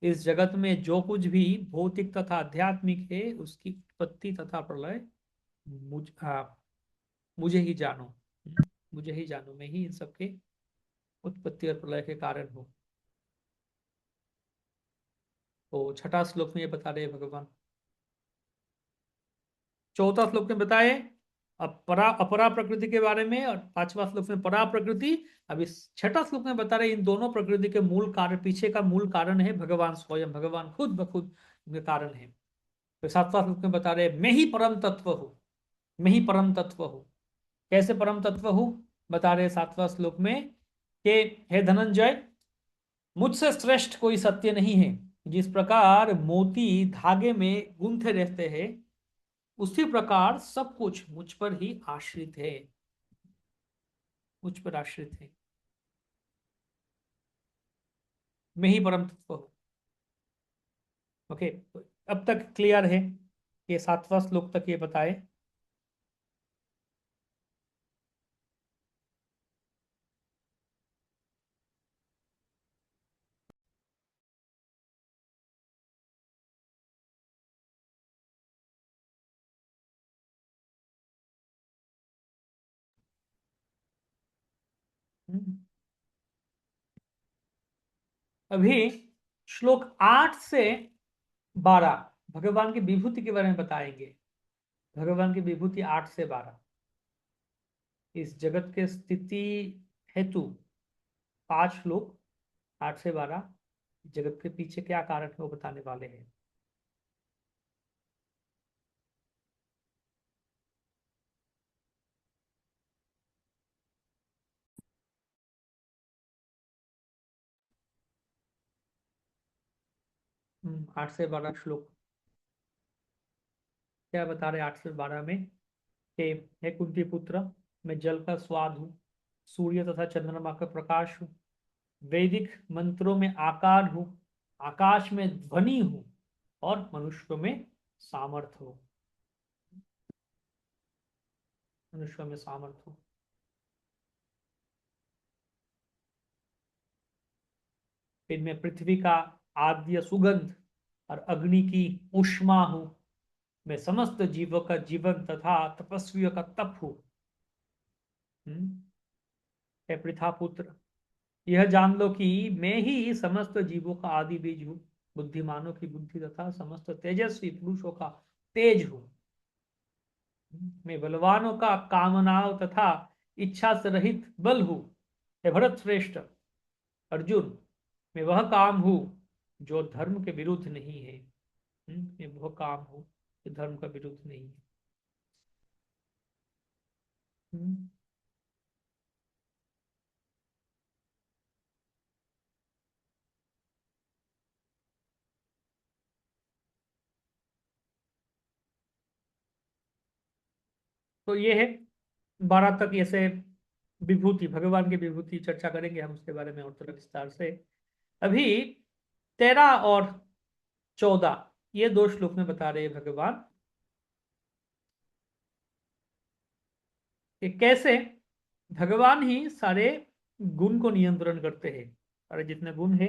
इस जगत में जो कुछ भी भौतिक तथा आध्यात्मिक है उसकी उत्पत्ति तथा प्रलय मुझे ही जानो, मुझे ही जानो, मैं ही इन सबके उत्पत्ति और प्रलय के कारण हूँ। तो 6ठा श्लोक में ये बता रहे हैं भगवान। चौथा श्लोक में बताए अपरा अपरा प्रकृति के बारे में, और 5वां श्लोक में परा प्रकृति। अब इस 6ठा श्लोक में बता रहे इन दोनों प्रकृति के मूल कारण, पीछे का मूल कारण है भगवान स्वयं, भगवान खुद ब खुद उनके कारण है। तो 7वां श्लोक में बता रहे मैं ही परम तत्व हूँ, मैं ही परम तत्व हूँ। कैसे परम तत्व हूँ, बता रहे 7वां श्लोक में कि हे धनंजय, मुझसे श्रेष्ठ कोई सत्य नहीं है। जिस प्रकार मोती धागे में गूंथे रहते हैं उसी प्रकार सब कुछ मुझ पर ही आश्रित है, मुझ पर आश्रित है, मैं ही परम तत्व हूं। ओके, तो अब तक क्लियर है, ये 7वां श्लोक तक ये बताए। अभी श्लोक 8 से 12 भगवान की विभूति के बारे में बताएंगे। भगवान की विभूति 8 से 12 इस जगत के स्थिति हेतु 5 श्लोक 8 से 12 जगत के पीछे क्या कारण है वो बताने वाले हैं। आठ से 12 श्लोक क्या बता रहे 8 से 12 में कि हे कुंती पुत्र, मैं जल का स्वाद हूँ, सूर्य तथा चंद्रमा का प्रकाश हूँ, वैदिक मंत्रों में आकार हूँ, आकाश में ध्वनि हूँ और मनुष्यों में सामर्थ्य हूँ। मनुष्यों में सामर्थ्य हूँ। इनमें पृथ्वी का आद्य सुगंध और अग्नि की ऊष्मा हूँ। मैं समस्त जीवों का जीवन तथा तपस्वियों का तप हूँ। हे पृथा पुत्र, यह जान लो कि मैं ही समस्त जीवों का आदि बीज हूँ, बुद्धिमानों की बुद्धि तथा समस्त तेजस्वी पुरुषों का तेज हूँ। मैं बलवानों का कामनाओं तथा इच्छा से रहित बल हूँ। हे भरत श्रेष्ठ अर्जुन, मैं वह काम हूँ जो धर्म के विरुद्ध नहीं है। मैं वह काम हूँ जो धर्म का विरुद्ध नहीं है। हम्म, तो ये है 12 तक ऐसे विभूति, भगवान की विभूति चर्चा करेंगे हम उसके बारे में और थोड़ा विस्तार से। अभी 13 और 14 ये 2 श्लोक में बता रहे हैं भगवान कि कैसे भगवान ही सारे गुण को नियंत्रण करते हैं। सारे जितने गुण है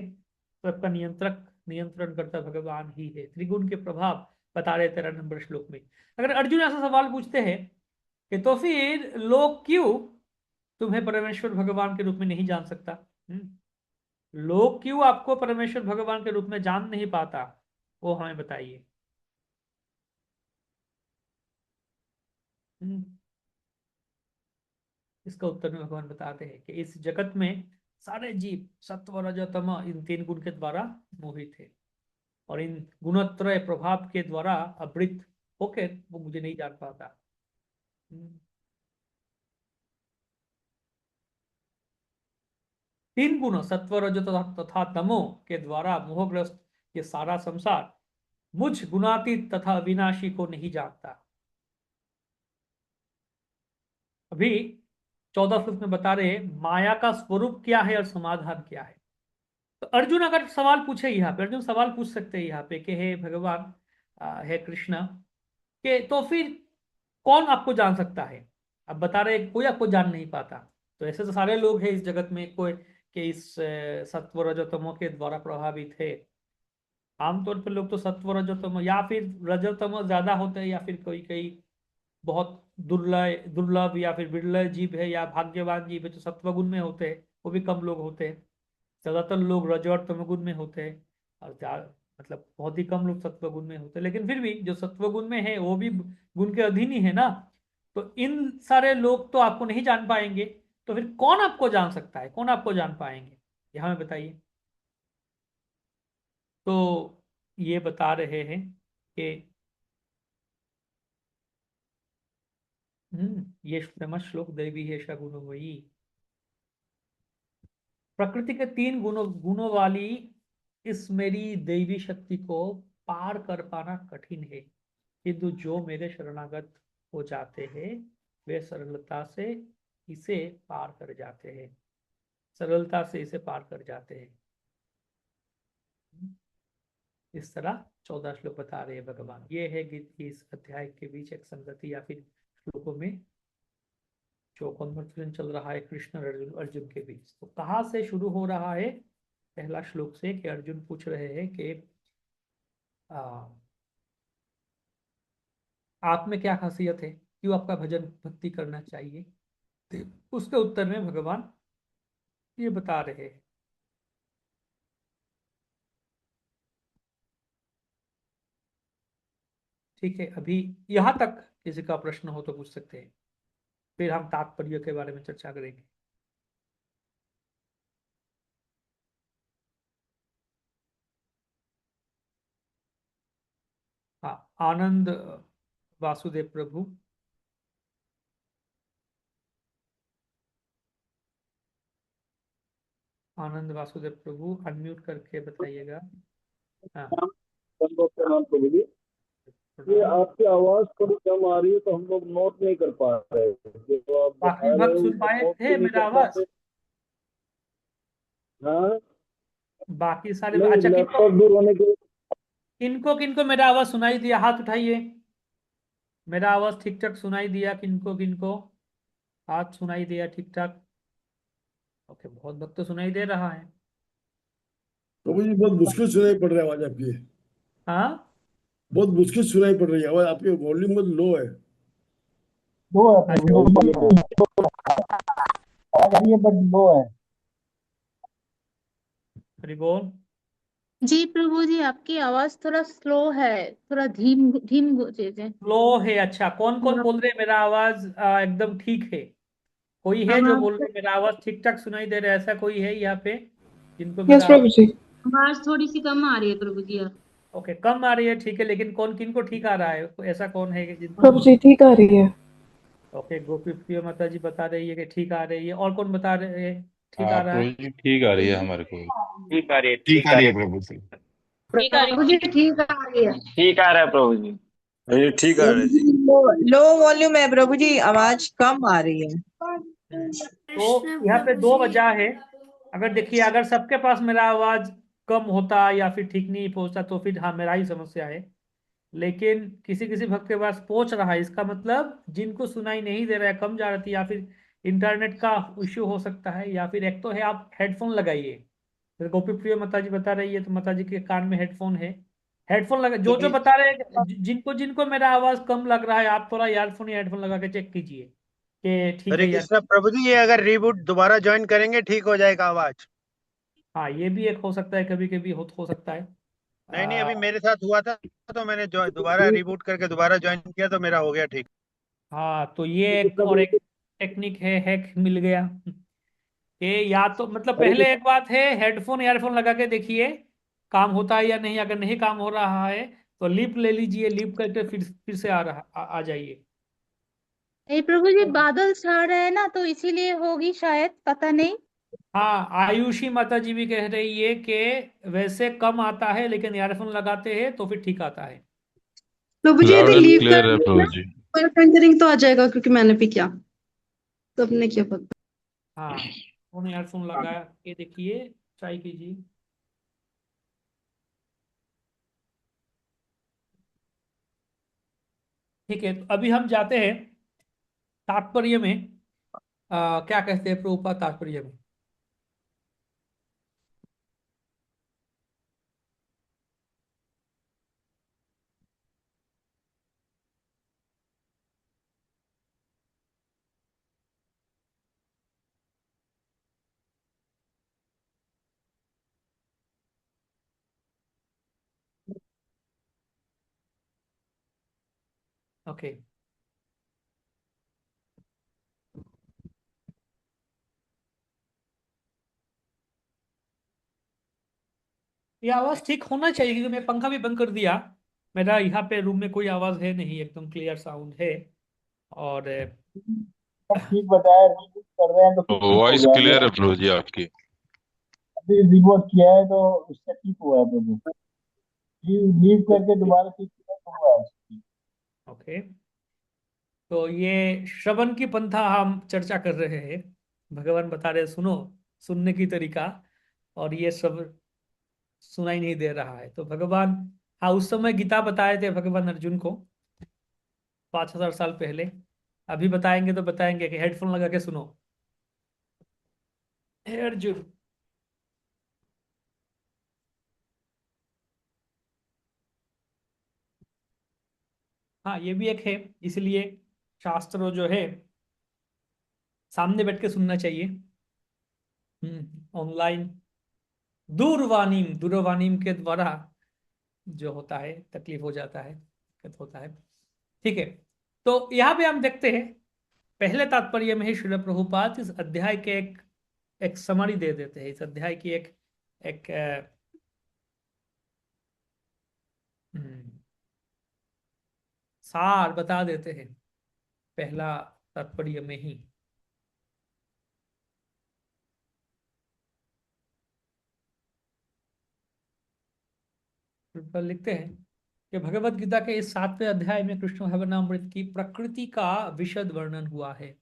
सबका नियंत्रण करता भगवान ही है। त्रिगुण के प्रभाव बता रहे 13 नंबर श्लोक में। अगर अर्जुन ऐसा सवाल पूछते हैं कि तो फिर लोग क्यों तुम्हें परमेश्वर भगवान के रूप में नहीं जान सकता, लोग क्यों आपको परमेश्वर भगवान के रूप में जान नहीं पाता, वो हमें बताइए। हम्म, इसका उत्तर में भगवान बताते हैं कि इस जगत में सारे जीव सत्व रज तम इन 3 गुण के द्वारा मोहित है और इन गुणत्रय प्रभाव के द्वारा आवृत होकर वो मुझे नहीं जान पाता। हम्म, 3 गुण सत्व रज तथा तमो के द्वारा मोहग्रस्त ये सारा संसार मुझ गुणातीत तथा अविनाशी को नहीं जानता। अभी 14 श्लोक में बता रहे माया का स्वरूप क्या है और समाधान क्या है। तो अर्जुन अगर सवाल पूछे यहाँ पे, अर्जुन सवाल पूछ सकते हैं यहाँ पे कि हे भगवान, हे कृष्ण, कि तो फिर कौन आपको जान सकता है। अब बता रहे कोई आपको जान नहीं पाता। तो ऐसे तो सारे लोग हैं इस जगत में कोई कि इस सत्व रजतमो के द्वारा प्रभावित है। आमतौर पर लोग तो सत्व रजतमो या फिर रजतमो ज्यादा होते हैं या फिर कोई कोई बहुत दुर्लभ दुर्लभ या फिर विरल जीव है या भाग्यवान जीव है तो सत्वगुण में होते हैं, वो भी कम लोग होते हैं। ज्यादातर लोग रज और तमगुण में होते हैं और मतलब बहुत ही कम लोग सत्वगुण में होते हैं। लेकिन फिर भी जो सत्वगुण में है वो भी गुण के अधीन ही है ना। तो इन सारे लोग तो आपको नहीं जान पाएंगे। तो फिर कौन आपको जान सकता है, कौन आपको जान पाएंगे, ये हमें बताइए। तो ये बता रहे हैं कि ये फेमस श्लोक देवी है शगुनमयी। प्रकृति के 3 गुणों वाली इस मेरी दैवी शक्ति को पार कर पाना कठिन है, किंतु जो मेरे शरणागत हो जाते हैं वे सरलता से इसे पार कर जाते हैं, सरलता से इसे पार कर जाते हैं। इस तरह 14 श्लोक बता रहे हैं भगवान। ये है गीत की इस अध्याय के बीच एक संगति या फिर श्लोकों में जो कन्वर्सेशन चल रहा है कृष्ण और अर्जुन के बीच। तो कहाँ से शुरू हो रहा है, पहला श्लोक से कि अर्जुन पूछ रहे हैं कि आ, आप में क्या खासियत है, क्यों आपका भजन भक्ति करना चाहिए। तो उसके उत्तर में भगवान ये बता रहे हैं। ठीक है, अभी यहाँ तक किसी का प्रश्न हो तो पूछ सकते हैं, फिर हम तात्पर्य के बारे में चर्चा करेंगे। हाँ, आनंद वासुदेव प्रभु। आनंद वासुदेव प्रभु अनम्यूट करके बताइएगा। हाँ, प्रणाम प्रभु जी। ये प्रणाम। आपकी आवाज थोड़ी कम आ रही है, तो हम लोग नोट नहीं कर पा रहे हैं। जो आप बाकी बता रहे भक्त हो सुन वो पाए नोट थे भी नहीं मेरा कर पा आवाज? रहे। हाँ, बाकी सारे नहीं, अच्छा, किनको लैपटॉप दूर होने के। किनको किनको मेरा आवाज सुनाई दिया, हाथ उठाइए। मेरा आवाज ठीक ठाक सुनाई दिया किनको किनको? हाथ सुनाई दिया ठीक ठाक? ओके, बहुत भक्त तो सुनाई दे रहा है। प्रभु जी बहुत मुश्किल सुनाई पड़ रहा है आवाज आपकी। हाँ, बहुत मुश्किल सुनाई पड़ रही है आवाज आपकी, वॉल्यूम बहुत लो है। लो है अच्छा, प्रभु जी, आवाज आ रही है बट लो है। हरि बोल। जी प्रभु जी, आपकी आवाज थोड़ा स्लो है, थोड़ा धीम धीम तेज लो है? अच्छा, कौन कौन बोल रहे हैं मेरा आवाज एकदम ठीक है? कोई है जो हाँ, बोल रहे मेरा आवाज ठीक ठाक सुनाई दे रहा है? ऐसा कोई है यहाँ पे जिनको यस मेरा प्रभु जी। आवाज थोड़ी सी कम आ रही है प्रभु जी। ओके, कम आ रही है? ठीक है, लेकिन कौन किनको ठीक आ रहा है? ऐसा कौन है कि जिनको? प्रभु जी ठीक आ रही है। ओके, गोपी प्रिय माता जी बता रही है कि ठीक आ रही है। और कौन बता रहे हैं ठीक आ हाँ रहा है? प्रभु जी ठीक आ रही है हमारे को। ठीक आ रही है, ठीक आ रही है प्रभु जी। ठीक आ रही है, ठीक आ रही है। ठीक आ रहा है प्रभु जी। ये ठीक आ रहा है जी। लो लो वॉल्यूम है प्रभु जी, आवाज कम आ रही है। तो यहाँ पे दो वजह है। अगर देखिए, अगर सबके पास मेरा आवाज कम होता या फिर ठीक नहीं पहुंचता तो फिर हाँ, मेरा ही समस्या है। लेकिन किसी किसी भक्त के पास पहुंच रहा है, इसका मतलब जिनको सुनाई नहीं दे रहा है, कम जा रही थी, या फिर इंटरनेट का इश्यू हो सकता है, या फिर एक तो है आप हेडफोन लगाइए। जैसे गोपी प्रिय माता जी बता रही है तो माता जी के कान में हेडफोन है। हेडफोन लगा, जो जो बता रहे हैं, जिनको जिनको मेरा आवाज कम लग रहा है, आप थोड़ा ईयरफोन या हेडफोन लगा के चेक कीजिए कि ठीक हरे है यार। कृष्णा प्रभु जी, ये अगर रीबूट दोबारा ज्वाइन करेंगे ठीक हो जाएगा आवाज? हाँ, ये भी एक हो सकता है, कभी कभी हो सकता है। नहीं नहीं, आ, अभी मेरे साथ हुआ था तो मैंने दोबारा रीबूट करके दोबारा ज्वाइन किया तो मेरा हो गया ठीक। हाँ, तो ये एक और एक टेक्निक है, हैक मिल गया। ये या तो मतलब पहले एक बात है, हेडफोन ईयरफोन लगा के देखिए काम होता है या नहीं। अगर नहीं काम हो रहा है तो लिप ले लीजिए, लिप करके फिर से आ जाइए। ये प्रभु जी बादल छा रहे हैं ना, तो इसीलिए होगी शायद, पता नहीं। हाँ, आयुषी माता जी भी कह रही है कि वैसे कम आता है, लेकिन ईयरफोन लगाते हैं तो फिर ठीक आता है। प्रभु जी लाउड यदि एंड लीव क्लियर है कर प्रभु ना जी। करेंगे तो आ जाएगा, क्योंकि मैंने भी किया, सबने किया पता। हाँ, उन्हें ईयरफोन लगा के देखिए, ट्राई कीजिए। ठीक है, तो अभी हम जाते हैं तात्पर्य में। क्या कहते हैं प्रभुपाद तात्पर्य में? ओके, ये आवाज ठीक होना चाहिए, क्योंकि मैं पंखा भी बंद कर दिया। मेरा यहाँ पे रूम में कोई आवाज है नहीं, एकदम क्लियर साउंड है। और सब ठीक बताया, रीबूट कर रहे हैं तो फिर ठीक हो वॉइस गया। क्लियर है प्रभु जी आपकी। अभी रिबूट किया है तो उससे ठीक हुआ है प्रभु। लीव करके दोबारा ठीक किया तो हुआ है। ओके, तो ये श्रवण की पंथा हम चर्चा कर रहे हैं। भगवान बता रहे सुनो, सुनने की तरीका। और ये सब सुनाई नहीं दे रहा है तो भगवान, हाँ, उस समय गीता बताए थे भगवान अर्जुन को 5,000 साल पहले। अभी बताएंगे तो बताएंगे कि हेडफोन लगा के सुनो। हे अर्जुन, हाँ, ये भी एक है। इसलिए शास्त्र जो है सामने बैठ के सुनना चाहिए। ऑनलाइन दूरवाणी के द्वारा जो होता है तकलीफ हो जाता है, दिक्कत होता है। ठीक है, तो यहाँ पे हम देखते हैं पहले तात्पर्य में ही श्रील प्रभुपाद इस अध्याय के एक समरी दे देते हैं, इस अध्याय की एक सार बता देते हैं पहला तात्पर्य में ही। पर लिखते हैं कि भगवत गीता के इस 7वें अध्याय में कृष्ण भवनामृत की प्रकृति का विशद वर्णन हुआ है।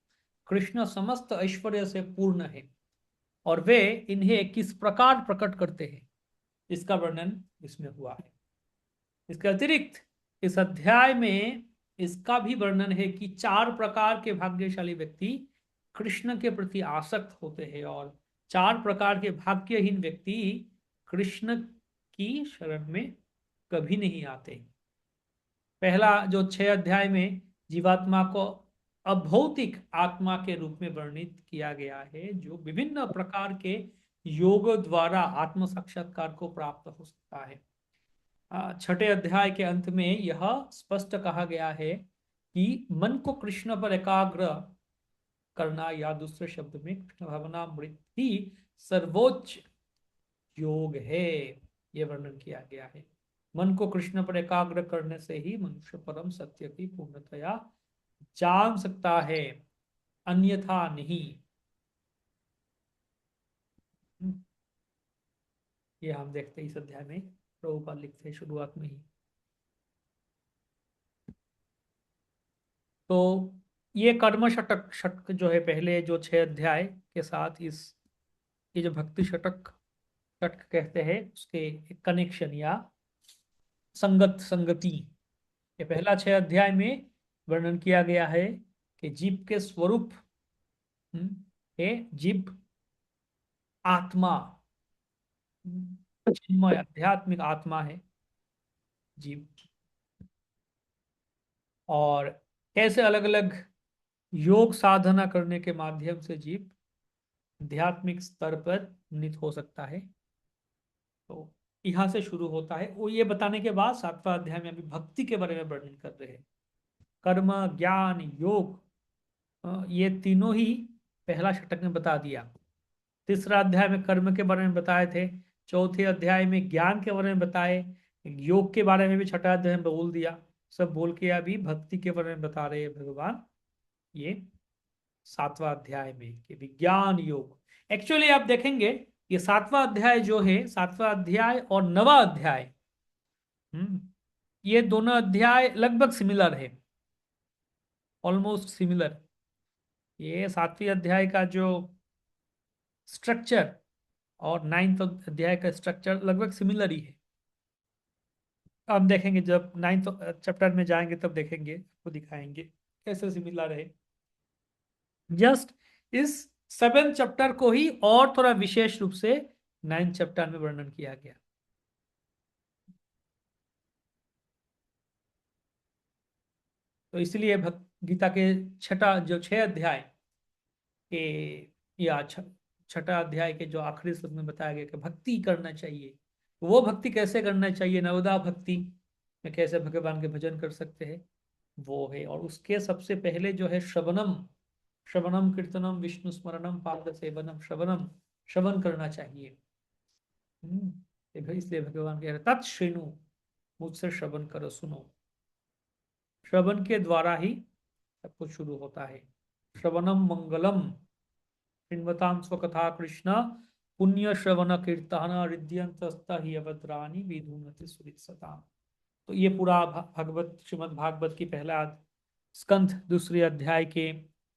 कृष्ण समस्त ऐश्वर्य से पूर्ण है और वे इन्हें किस प्रकार प्रकट करते हैं, इसका वर्णन इसमें हुआ है। इसके अतिरिक्त इस अध्याय में इसका भी वर्णन है कि 4 प्रकार के भाग्यशाली व्यक्ति कृष्ण के प्रति आसक्त होते हैं और 4 प्रकार के भाग्यहीन व्यक्ति कृष्ण की शरण में कभी नहीं आते। पहला जो 6 अध्याय में जीवात्मा को अभौतिक आत्मा के रूप में वर्णित किया गया है, जो विभिन्न प्रकार के योग द्वारा आत्म साक्षात्कार को प्राप्त हो सकता है। 6ठे अध्याय के अंत में यह स्पष्ट कहा गया है कि मन को कृष्ण पर एकाग्र करना, या दूसरे शब्द में कृष्ण भावनामृत ही सर्वोच्च योग है, यह वर्णन किया गया है। मन को कृष्ण पर एकाग्र करने से ही मनुष्य परम सत्य की पूर्णतया जान सकता है, अन्यथा नहीं। ये हम देखते हैं इस अध्याय में प्रभुपाद लिखते हैं शुरुआत में ही। तो ये कर्म षटक जो है पहले जो 6 अध्याय के साथ ये जो भक्ति षटक कहते हैं उसके कनेक्शन या संगति, ये पहला 6 अध्याय में वर्णन किया गया है कि जीव के स्वरूप है, जीव आत्मा, चिन्मय आध्यात्मिक आत्मा है जीव, और कैसे अलग अलग योग साधना करने के माध्यम से जीव आध्यात्मिक स्तर पर उन्नीत हो सकता है। तो यहाँ से शुरू होता है। वो ये बताने के बाद 7वां अध्याय में अभी भक्ति के बारे में वर्णन कर रहे हैं। कर्म, ज्ञान, योग, ये तीनों ही पहला षटक में बता दिया। तीसरा अध्याय में कर्म के बारे में बताए थे, चौथे अध्याय में ज्ञान के बारे में बताए, योग के बारे में भी 6ठा अध्याय में बोल दिया। सब बोल के अभी भक्ति के बारे में बता रहे हैं भगवान ये 7वां अध्याय में कि विज्ञान योग। एक्चुअली आप देखेंगे ये 7वां अध्याय जो है, 7वां अध्याय और 9वां अध्याय, ये दोनों अध्याय लगभग सिमिलर है, ऑलमोस्ट सिमिलर। ये 7वें अध्याय का जो स्ट्रक्चर और 9th अध्याय का स्ट्रक्चर लगभग सिमिलर ही है। हम देखेंगे जब 9th चैप्टर में जाएंगे तब देखेंगे, आपको दिखाएंगे कैसे सिमिलर है। जस्ट इस 7th चैप्टर को ही और थोड़ा विशेष रूप से 9th चैप्टर में वर्णन किया गया। तो इसलिए गीता के 6 अध्याय के या 6ठा अध्याय के जो आखिरी श्लोक में बताया गया कि भक्ति करना चाहिए। वो भक्ति कैसे करना चाहिए, नवदा भक्ति में कैसे भगवान के भजन कर सकते हैं वो है। और उसके सबसे पहले जो है श्रवणम कीर्तनम विष्णु स्मरणम पाद सेवनम, श्रवण करना चाहिए। इसलिए भगवान कह रहे तत् श्रेणु, मुझसे श्रवण करो, सुनो। श्रवण के द्वारा ही सब कुछ शुरू होता है। श्रवणम मंगलम श्रृण्वतां स्वकथा कृष्ण पुण्य श्रवण कीर्तन हृदयंतस्ता ही अवद्राणी विधुनति सुरित्सताम्। तो ये पूरा भगवत श्रीमद् भागवत की पहला स्कंध 2 अध्याय के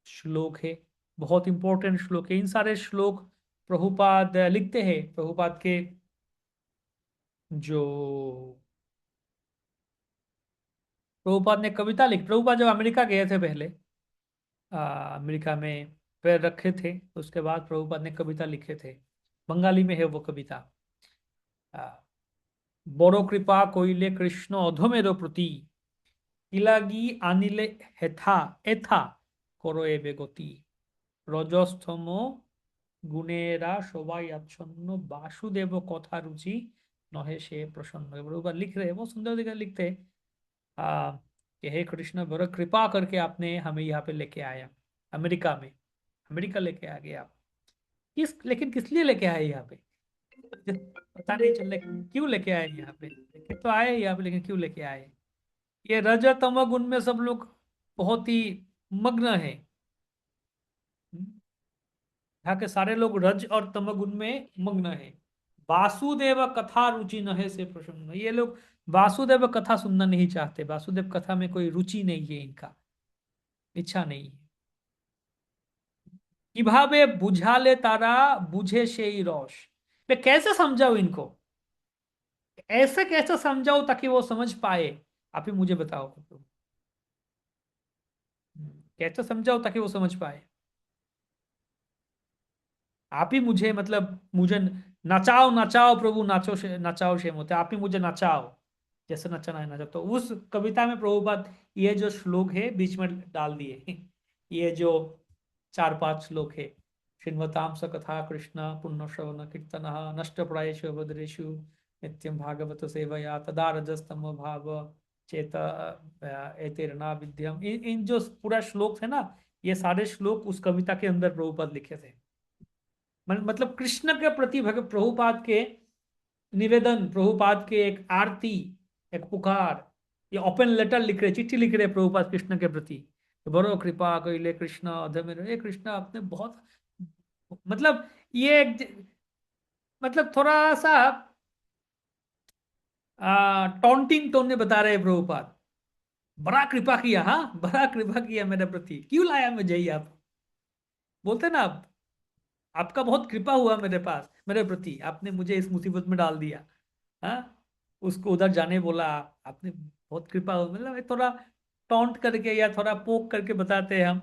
श्लोक है। बहुत इंपॉर्टेंट श्लोक है। इन सारे श्लोक प्रभुपाद लिखते हैं। प्रभुपाद के जो प्रभुपाद ने कविता लिखी, प्रभुपाद जब अमेरिका गए थे पहले, अमेरिका में पैर रखे थे, तो उसके बाद प्रभुपाद ने कविता लिखे थे। बंगाली में है वो कविता। बड़ो कृपा कोइले कृष्ण अधमेरो प्रति इलागी आनिले हेथा एथा करो एबे गति रजस्थमो गुणेरा शोभा याच्छन्न वासुदेव कथा रुचि नहे से प्रसन्न। बरोबर लिख रहे हैं, बहुत सुंदर दिखा लिखते हैं कि हे कृष्ण बड़ा कृपा करके आपने हमें यहाँ पे लेके आया, अमेरिका में, अमेरिका लेके आ गए आप। लेकिन किस लिए लेके आए यहाँ पे पता नहीं चल क्यों लेके आए यहाँ पे, लेके तो आए यहाँ पे, लेकिन क्यों लेके आए। ये रज तम गुण में सब लोग बहुत ही मग्न है। यहाँ के सारे लोग रज और तम गुण में मग्न है। वासुदेव कथा रुचि नहे से प्रसन्न, ये लोग वासुदेव कथा सुनना नहीं चाहते, वासुदेव कथा में कोई रुचि नहीं है, इनका इच्छा नहीं है। किभाबे बुझा ले तारा बुझे से ही रोश, मैं कैसे समझाऊं इनको, ऐसे कैसे समझाऊं ताकि वो समझ पाए, आप ही मुझे बताओ। कैसे समझाओ ताकि वो समझ पाए, आप ही मुझे मतलब मुझे नचाओ नचाओ प्रभु नाचो से नचाओ शेम होते, आप ही मुझे नचाओ, जैसे नचना है नचाओ। तो उस कविता में प्रभुपाद ये जो श्लोक है बीच में डाल दिए ये जो 4-5 श्लोक है, श्रृण्वतां स कथा कृष्ण पुण्य श्रवण कीर्तन नष्ट प्रायेषु भद्रेषु नित्यं भागवत सेवया तदा रजस्तम भाव चेत एतेरना विद्यम। इन जो पूरा श्लोक है ना, ये सारे श्लोक उस कविता के अंदर प्रभुपाद लिखे थे। मतलब कृष्ण के प्रति भगत प्रभुपाद के निवेदन, प्रभुपाद के एक आरती, एक पुकार, ये ओपन लेटर लिख रहे, चिट्ठी लिख रहे प्रभुपाद कृष्ण के प्रति, बड़ो कृपा कइले कृष्ण अधमेर, हे कृष्ण आपने बहुत मतलब ये मतलब थोड़ा सा टॉन्टिंग टोन में बता रहे प्रभुपाद, बड़ा कृपा किया, हाँ बड़ा कृपा किया मेरे प्रति, क्यों लाया मुझे ये आप, बोलते ना आप, आपका बहुत कृपा हुआ मेरे पास, मेरे प्रति, आपने मुझे इस मुसीबत में डाल दिया। हाँ, उसको उधर जाने बोला, आपने बहुत कृपा हुआ, मतलब थोड़ा टॉन्ट करके या थोड़ा पोक करके बताते हैं हम।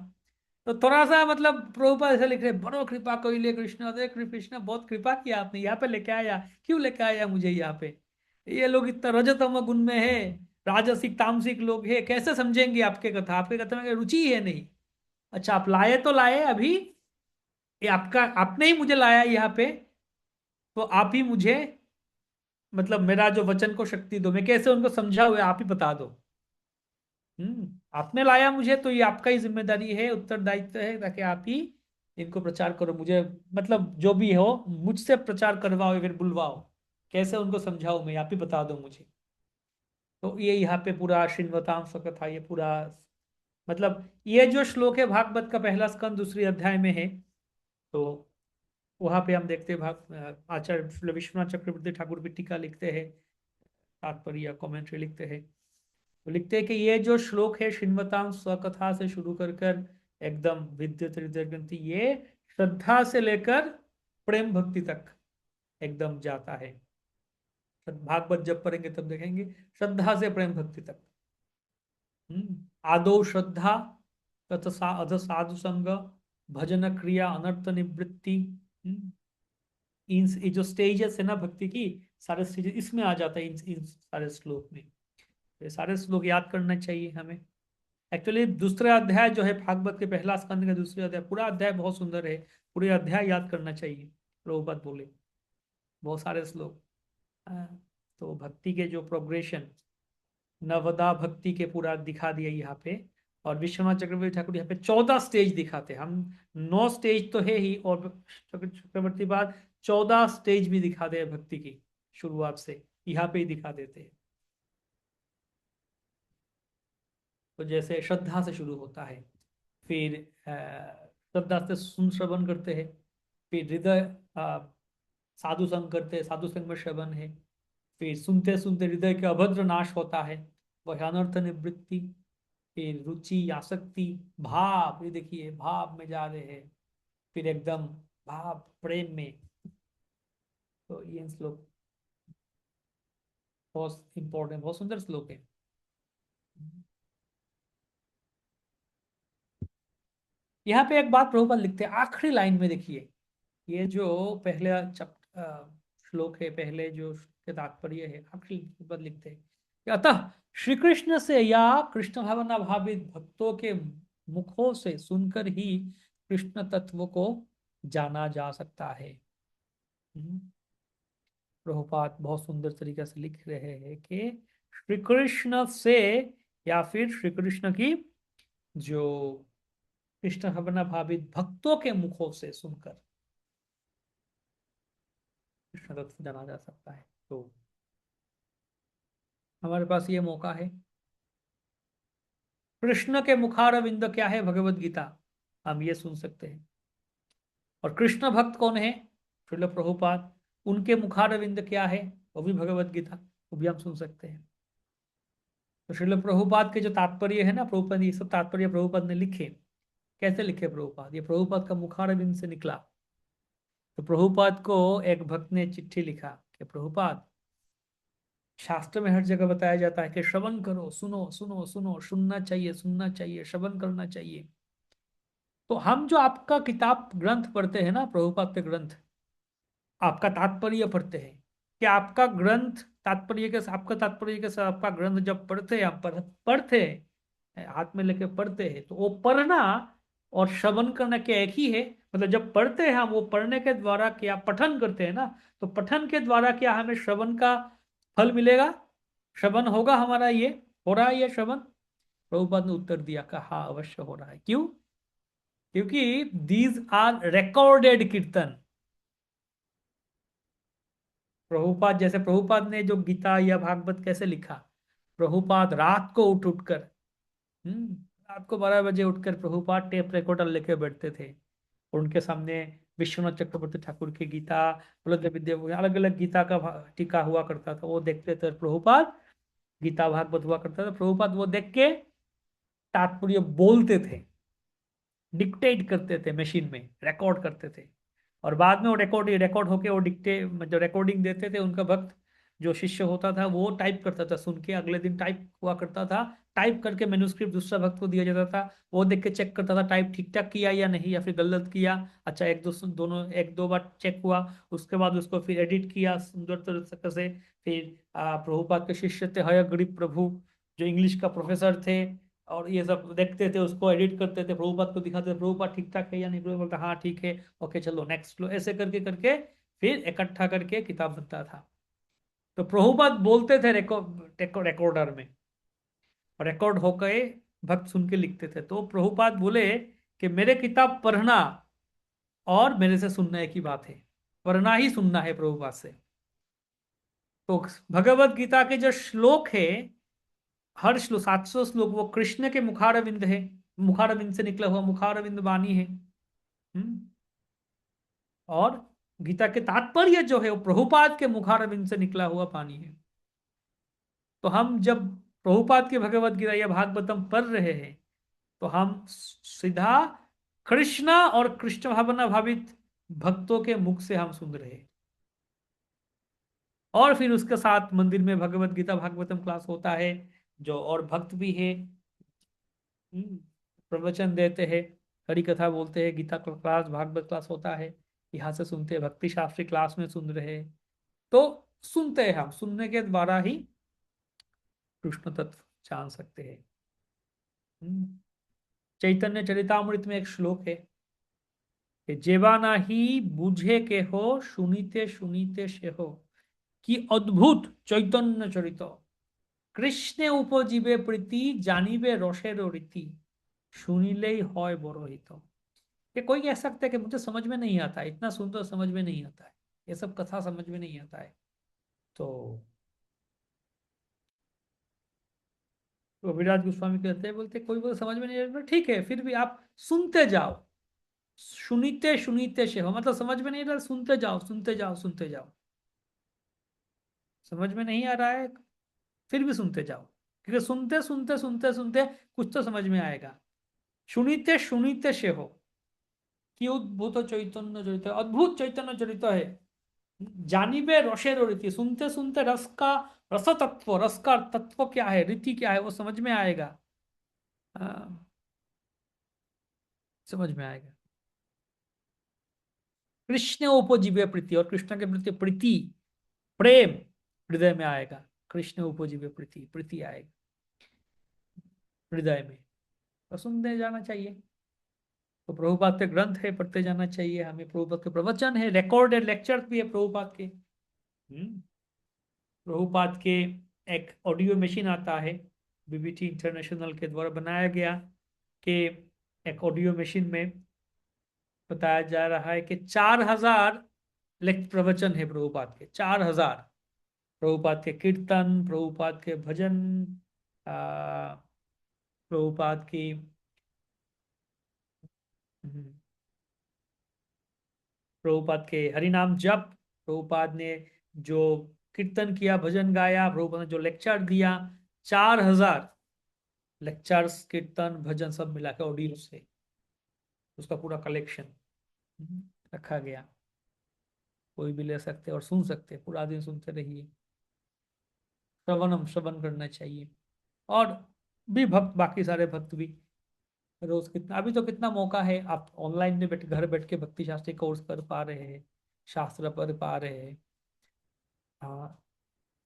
तो थोड़ा सा मतलब प्रभुपाद ऐसे लिख रहे, बड़ो कृपा कइले कृष्ण, अरे कृष्ण बहुत कृपा किया आपने, यहाँ पे लेके आया, क्यों लेके आया मुझे यहाँ पे, ये लोग इतना रजतम गुण में है, राजसिक तामसिक लोग है, कैसे समझेंगे आपके कथा, आपके कथा में रुचि ही है नहीं। अच्छा आप लाए तो लाए, अभी ये आपका, आपने ही मुझे लाया यहाँ पे, तो आप ही मुझे मतलब मेरा जो वचन को शक्ति दो, मैं कैसे उनको समझाऊँ आप ही बता दो। आपने लाया मुझे तो ये आपका ही जिम्मेदारी है, उत्तरदायित्व है, ताकि आप ही इनको प्रचार करो, मुझे मतलब जो भी हो मुझसे प्रचार करवाओ या फिर बुलवाओ, कैसे उनको समझाओ मैं, आप ही बता दो मुझे। तो ये यहाँ पे पूरा श्रृण्वतां स कथा, ये पूरा मतलब ये जो श्लोक है भागवत का पहला स्कंद दूसरी अध्याय में है, तो वहां पे हम देखते हैं आचार्य विश्वनाथ चक्रवर्ती ठाकुर भी टीका लिखते हैं, तात्पर्य या कमेंट्री लिखते हैं, तो लिखते हैं कि ये जो श्लोक है श्रृण्वतां स्वकथा से शुरू कर कर एकदम विद्युत हृदय ग्रंथि, ये श्रद्धा से लेकर प्रेम भक्ति तक एकदम जाता है। भागवत जब पढ़ेंगे तब देखेंगे, श्रद्धा से प्रेम भक्ति तक। आदौ श्रद्धा तथ अध साधु संग भजन क्रिया अनर्थ निवृत्ति, इन ये जो स्टेजेस है ना भक्ति की, सारे स्टेजेस इसमें आ जाता है, इन सारे श्लोक में। ये सारे श्लोक याद करना चाहिए हमें। एक्चुअली दूसरा अध्याय जो है भागवत के पहला स्कंद का दूसरा अध्याय, पूरा अध्याय बहुत सुंदर है, पूरे अध्याय याद करना चाहिए, प्रभुपाद बोले बहुत सारे श्लोक। तो भक्ति के जो प्रोग्रेशन, नवदा भक्ति के पूरा दिखा दिया यहाँ पे, और विश्वनाथ चक्रवर्ती ठाकुर यहाँ पे 14 स्टेज दिखाते हैं, हम 9 स्टेज तो है ही, और चक्रवर्ती बाद 14 स्टेज भी दिखा दे भक्ति की, शुरुआत से यहाँ पे ही दिखा देते हैं। तो जैसे श्रद्धा से शुरू होता है, फिर श्रद्धा से सुन श्रवण करते हैं, फिर हृदय साधु संग करते हैं, साधु संग में श्रवण है, फिर सुनते सुनते हृदय के अभद्र नाश होता है, वह अनर्थ निवृत्ति, फिर रुचि आसक्ति भाव, ये देखिए भाव में जा रहे हैं, फिर एकदम भाव प्रेम में। तो ये श्लोक बहुत इंपॉर्टेंट, बहुत सुंदर श्लोक है। यहाँ पे एक बात प्रभुपाद लिखते हैं आखिरी लाइन में, देखिए ये जो पहले श्लोक है, पहले जो तात्पर्य है, आखिरी प्रभुपाद लिखते हैं कि अतः श्री कृष्ण से या कृष्ण भावना भावित भक्तों के मुखों से सुनकर ही कृष्ण तत्व को जाना जा सकता है। प्रभुपाद बहुत सुंदर तरीके से लिख रहे हैं कि श्री कृष्ण से या फिर श्री कृष्ण की जो कृष्ण भावना भावित भक्तों के मुखों से सुनकर कृष्ण तत्व जाना जा सकता है। तो हमारे पास ये मौका है। कृष्ण के मुखारविंद क्या है? भगवत गीता, हम ये सुन सकते हैं। और कृष्ण भक्त कौन है? श्रील प्रभुपाद, उनके मुखारविंद क्या है? वो भी भगवत गीता, वो भी हम सुन सकते हैं। तो श्रील प्रभुपाद के जो तात्पर्य है ना, प्रभुपाद ये सब तात्पर्य प्रभुपाद ने लिखे। कैसे लिखे प्रभुपाद? ये प्रभुपाद का मुखारविंद से निकला। तो प्रभुपाद को एक भक्त ने चिट्ठी लिखा कि प्रभुपाद, शास्त्र में हर जगह बताया जाता है कि श्रवण करो, सुनो सुनो सुनो, सुनना चाहिए, सुनना चाहिए, श्रवण करना चाहिए। तो हम जो आपका किताब ग्रंथ पढ़ते हैं ना, प्रभुपाद के ग्रंथ, आपका तात्पर्य पढ़ते हैं कि आपका ग्रंथ तात्पर्य के आपका तात्पर्य के साथ आपका ग्रंथ जब पढ़ते हैं, आप पढ़ते हैं, हाथ में लेके पढ़ते हैं, तो वो पढ़ना और श्रवण करना क्या एक ही है? मतलब जब पढ़ते हैं हम, वो पढ़ने के द्वारा क्या पठन करते हैं ना, तो पठन के द्वारा क्या हमें श्रवण का फल मिलेगा? श्रवण होगा हमारा? ये हो रहा है ये श्रवण? प्रभुपाद ने उत्तर दिया कि हाँ, अवश्य हो रहा है। क्यों? क्योंकि दीज आर रिकॉर्डेड कीर्तन। प्रभुपाद, जैसे प्रभुपाद ने जो गीता या भागवत कैसे लिखा, प्रभुपाद रात को उठकर हम्म रात को 12 बजे उठकर प्रभुपाद टेप रिकॉर्डर लेके बैठते थे, और उनके सामने विश्वनाथ चक्रवर्ती ठाकुर की गीता, बलदेव विद्या, अलग अलग गीता का टीका हुआ करता था, वो देखते थे प्रभुपाद। गीता भागवत हुआ करता था, प्रभुपाद वो देख के तात्पर्य बोलते थे, डिक्टेट करते थे, मशीन में रिकॉर्ड करते थे, और बाद में वो रिकॉर्ड होके वो जो रिकॉर्डिंग देते थे, उनका भक्त जो शिष्य होता था वो टाइप करता था, सुन के अगले दिन टाइप हुआ करता था, टाइप करके मेन्यूस्क्रिप्ट दूसरा भक्त को दिया जाता था, वो देख के चेक करता था टाइप ठीक ठाक किया या नहीं, या फिर गलत किया। अच्छा, एक दो बार चेक हुआ, उसके बाद उसको फिर एडिट किया सुंदर तरीके से। फिर प्रभुपाद के शिष्य थे हयग्रीव प्रभु, जो इंग्लिश का प्रोफेसर थे, और ये सब देखते थे, उसको एडिट करते थे, प्रभुपाद को दिखाते थे, प्रभुपाद ठीक ठाक है या नहीं, प्रभुपाद बोलता हाँ ठीक है, ओके चलो नेक्स्ट लो, ऐसे करके करके फिर इकट्ठा करके किताब बनता था। तो प्रभुपाद बोलते थे रिकॉर्डर में, रिकॉर्ड होकर भक्त सुन के लिखते थे। तो प्रभुपाद बोले कि मेरे किताब पढ़ना और मेरे से सुनना एक ही बात है, पढ़ना ही सुनना है प्रभुपाद से। तो भगवत गीता के जो श्लोक है, हर श्लोक 700 श्लोक, वो कृष्ण के मुखारविंद है, मुखारविंद से निकला हुआ मुखारविंद वाणी है। और गीता के तात्पर्य जो है वो प्रभुपाद के मुखारविंद से निकला हुआ वाणी है। तो हम जब प्रभुपाद के भगवत गीता या भागवतम पढ़ रहे हैं, तो हम सीधा कृष्ण और कृष्ण भावना भावित भक्तों के मुख से हम सुन रहे हैं। और फिर उसके साथ मंदिर में भगवत गीता भागवतम क्लास होता है, जो और भक्त भी है, प्रवचन देते हैं, हरि कथा बोलते हैं, गीता क्लास भागवत क्लास होता है, यहाँ से सुनते हैं, भक्ति शास्त्री क्लास में सुन रहे हैं। तो सुनते हैं, हम सुनने के द्वारा ही कृष्ण तत्व जान सकते हैं। चैतन्य चरितामृत में एक श्लोक है कि जेवा नाही बुझे के हो, सुनीते सुनीते से हो, कि अद्भुत चैतन्य चरित, कृष्णे उपजीवे प्रीति, जानिबे रसेर रीति, सुनिलेई হয় बड़ हित। कि कोई कह सकता है कि मुझे समझ में नहीं आता है, इतना सुंदर समझ में नहीं आता है, ये सब कथा समझ में नहीं आता है। तो कविराज गोस्वामी कहते हैं, बोलते कोई बोले समझ में नहीं आता, ठीक है, फिर भी आप सुनते जाओ, सुनीते सुनीते से हो, मतलब समझ में नहीं आ रहा, सुनते जाओ सुनते जाओ सुनते जाओ। समझ में नहीं आ रहा है, फिर भी सुनते जाओ, क्योंकि सुनते सुनते सुनते सुनते कुछ तो समझ में आएगा। सुनीते सुनीते से हो, कि अद्भुत चैतन्य चरित, अद्भुत चैतन्य चरित है, जानिबे रसेर रीति, सुनते सुनते रस का, रस तत्व, रस का तत्व क्या है, रीति क्या है, वो समझ में आएगा। समझ में आएगा। कृष्ण उपजीव्य प्रीति, और कृष्ण के प्रति प्रीति, प्रेम हृदय में आएगा। कृष्ण उपजीव्य प्रीति, प्रीति आएगा हृदय में, तो सुनते जाना चाहिए। तो प्रभुपाद के ग्रंथ है, पढ़ते जाना चाहिए हमें। प्रभुपाद के प्रवचन है, रिकॉर्डेड लेक्चर्स भी है प्रभुपाद के। प्रभुपाद के एक ऑडियो मशीन आता है, बीबीटी इंटरनेशनल के द्वारा बनाया गया, कि एक ऑडियो मशीन में बताया जा रहा है कि 4000 प्रवचन है प्रभुपाद के। 4000 प्रभुपाद के कीर्तन, प्रभुपाद के भजन, आ, प्रभुपाद की प्रभुपाद के हरिनाम जप, प्रभुपाद ने जो कीर्तन किया, भजन गाया, प्रभुपाद ने जो लेक्चर दिया, 4000 लेक्चर्स, कीर्तन, भजन सब मिला के ऑडियो से उसका पूरा कलेक्शन रखा गया। कोई भी ले सकते और सुन सकते, पूरा दिन सुनते रहिए। श्रवण करना चाहिए। और भी भक्त, बाकी सारे भक्त भी रोज कितना, अभी तो कितना मौका है, आप ऑनलाइन में घर बैठ के भक्ति शास्त्री कोर्स कर पा रहे हैं, शास्त्र पढ़ पा रहे हैं। हाँ,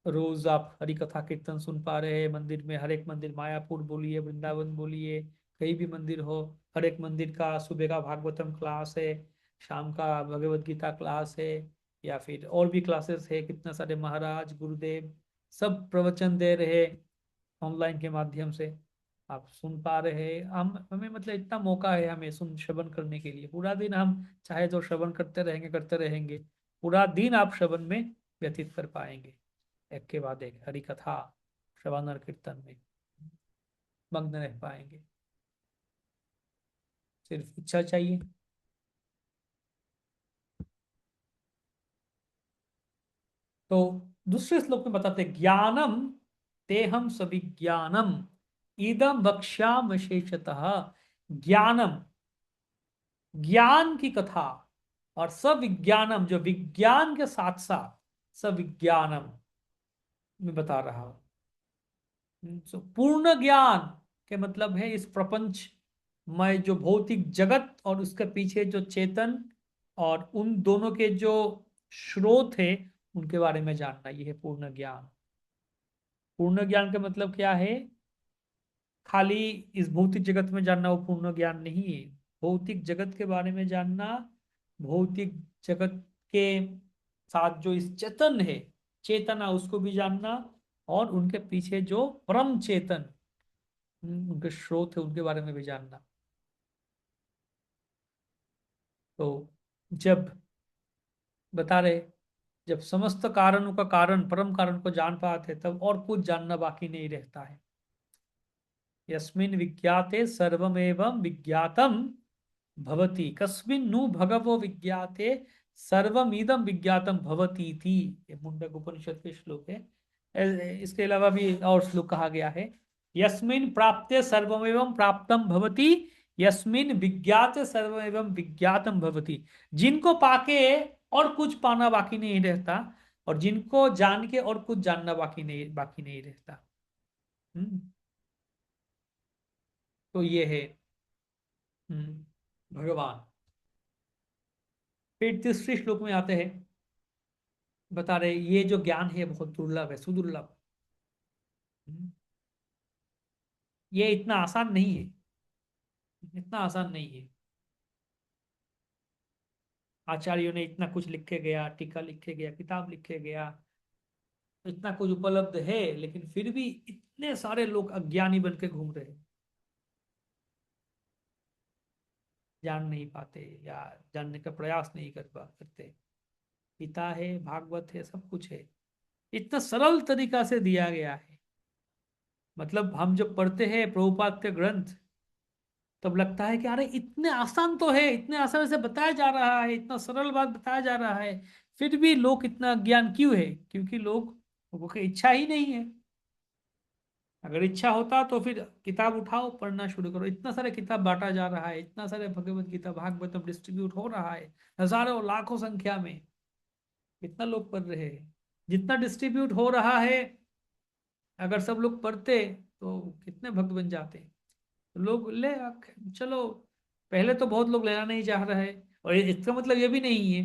रोज आप हरि कथा कीर्तन सुन पा रहे हैं मंदिर में। हर एक मंदिर, मायापुर बोलिए, वृंदावन बोलिए, कहीं भी मंदिर हो, हर एक मंदिर का सुबह का भागवतम क्लास है, शाम का भगवत गीता क्लास है, या फिर और भी क्लासेस है। कितना सारे महाराज, गुरुदेव सब प्रवचन दे रहे ऑनलाइन के माध्यम से, आप सुन पा रहे हैं। हमें मतलब इतना मौका है हमें श्रवण करने के लिए। पूरा दिन हम चाहे तो श्रवण करते रहेंगे। पूरा दिन आप श्रवण में व्यतीत कर पाएंगे, एक के बाद एक हरि कथा, श्रवण और कीर्तन में मग्न रह पाएंगे। सिर्फ इच्छा चाहिए। तो दूसरे श्लोक में बताते, ज्ञानम तेहम सविज्ञानम इदम वक्ष्याम शेषतः। ज्ञानम, ज्ञान की कथा, और सविज्ञानम, जो विज्ञान के साथ साथ सविज्ञानम में बता रहा हूं। पूर्ण ज्ञान के मतलब है इस प्रपंच में जो भौतिक जगत और उसके पीछे जो चेतन, और उन दोनों के जो स्रोत है उनके बारे में जानना, यह है पूर्ण ज्ञान। पूर्ण ज्ञान का मतलब क्या है? खाली इस भौतिक जगत में जानना वो पूर्ण ज्ञान नहीं है। भौतिक जगत के बारे में जानना, भौतिक जगत के साथ जो इस चेतन है, चेतना, उसको भी जानना, और उनके पीछे जो परम चेतन, उनके स्रोत है, उनके बारे में भी जानना। तो जब बता रहे, जब समस्त कारणों का कारण, परम कारण को जान पाते, तब और कुछ जानना बाकी नहीं रहता है। यस्मिन् विज्ञाते सर्वमेवं विज्ञातम भवति, कस्मिन् नु भगवो विज्ञाते सर्वमिदं विज्ञातम भवति थी। ये मुंडक उपनिषद के श्लोक है। इसके अलावा भी और श्लोक कहा गया है, यस्मिन् प्राप्ते सर्वमेवं प्राप्तम भवति, यस्मिन् विज्ञाते सर्वमेवं विज्ञातम भवति। जिनको पाके और कुछ पाना बाकी नहीं रहता, और जिनको जान के और कुछ जानना बाकी नहीं रहता। तो ये है भगवान। फिर तीसरे श्लोक में आते हैं, बता रहे ये जो ज्ञान है बहुत दुर्लभ है, सुदुर्लभ। ये इतना आसान नहीं है, इतना आसान नहीं है। आचार्यों ने इतना कुछ लिखे गया, टीका लिखे गया, किताब लिखे गया, इतना कुछ उपलब्ध है, लेकिन फिर भी इतने सारे लोग अज्ञानी बन के घूम रहे हैं, जान नहीं पाते या जानने का प्रयास नहीं करते। गीता है, भागवत है, सब कुछ है, इतना सरल तरीका से दिया गया है। मतलब हम जब पढ़ते हैं प्रभुपाद के ग्रंथ, तब लगता है कि अरे इतने आसान तो है, इतने आसान से बताया जा रहा है, इतना सरल बात बताया जा रहा है, फिर भी लोग इतना अज्ञान क्यों है? क्योंकि लोगों की इच्छा ही नहीं है। अगर इच्छा होता तो फिर किताब उठाओ, पढ़ना शुरू करो। इतना सारे किताब बांटा जा रहा है, इतना सारे भगवत गीता, भागवतम डिस्ट्रीब्यूट हो रहा है, हजारों लाखों संख्या में, कितना लोग पढ़ रहे हैं। जितना डिस्ट्रीब्यूट हो रहा है, अगर सब लोग पढ़ते तो कितने भक्त बन जाते। तो लोग चलो, पहले तो बहुत लोग लेना नहीं चाह रहे हैं, और इसका मतलब ये भी नहीं है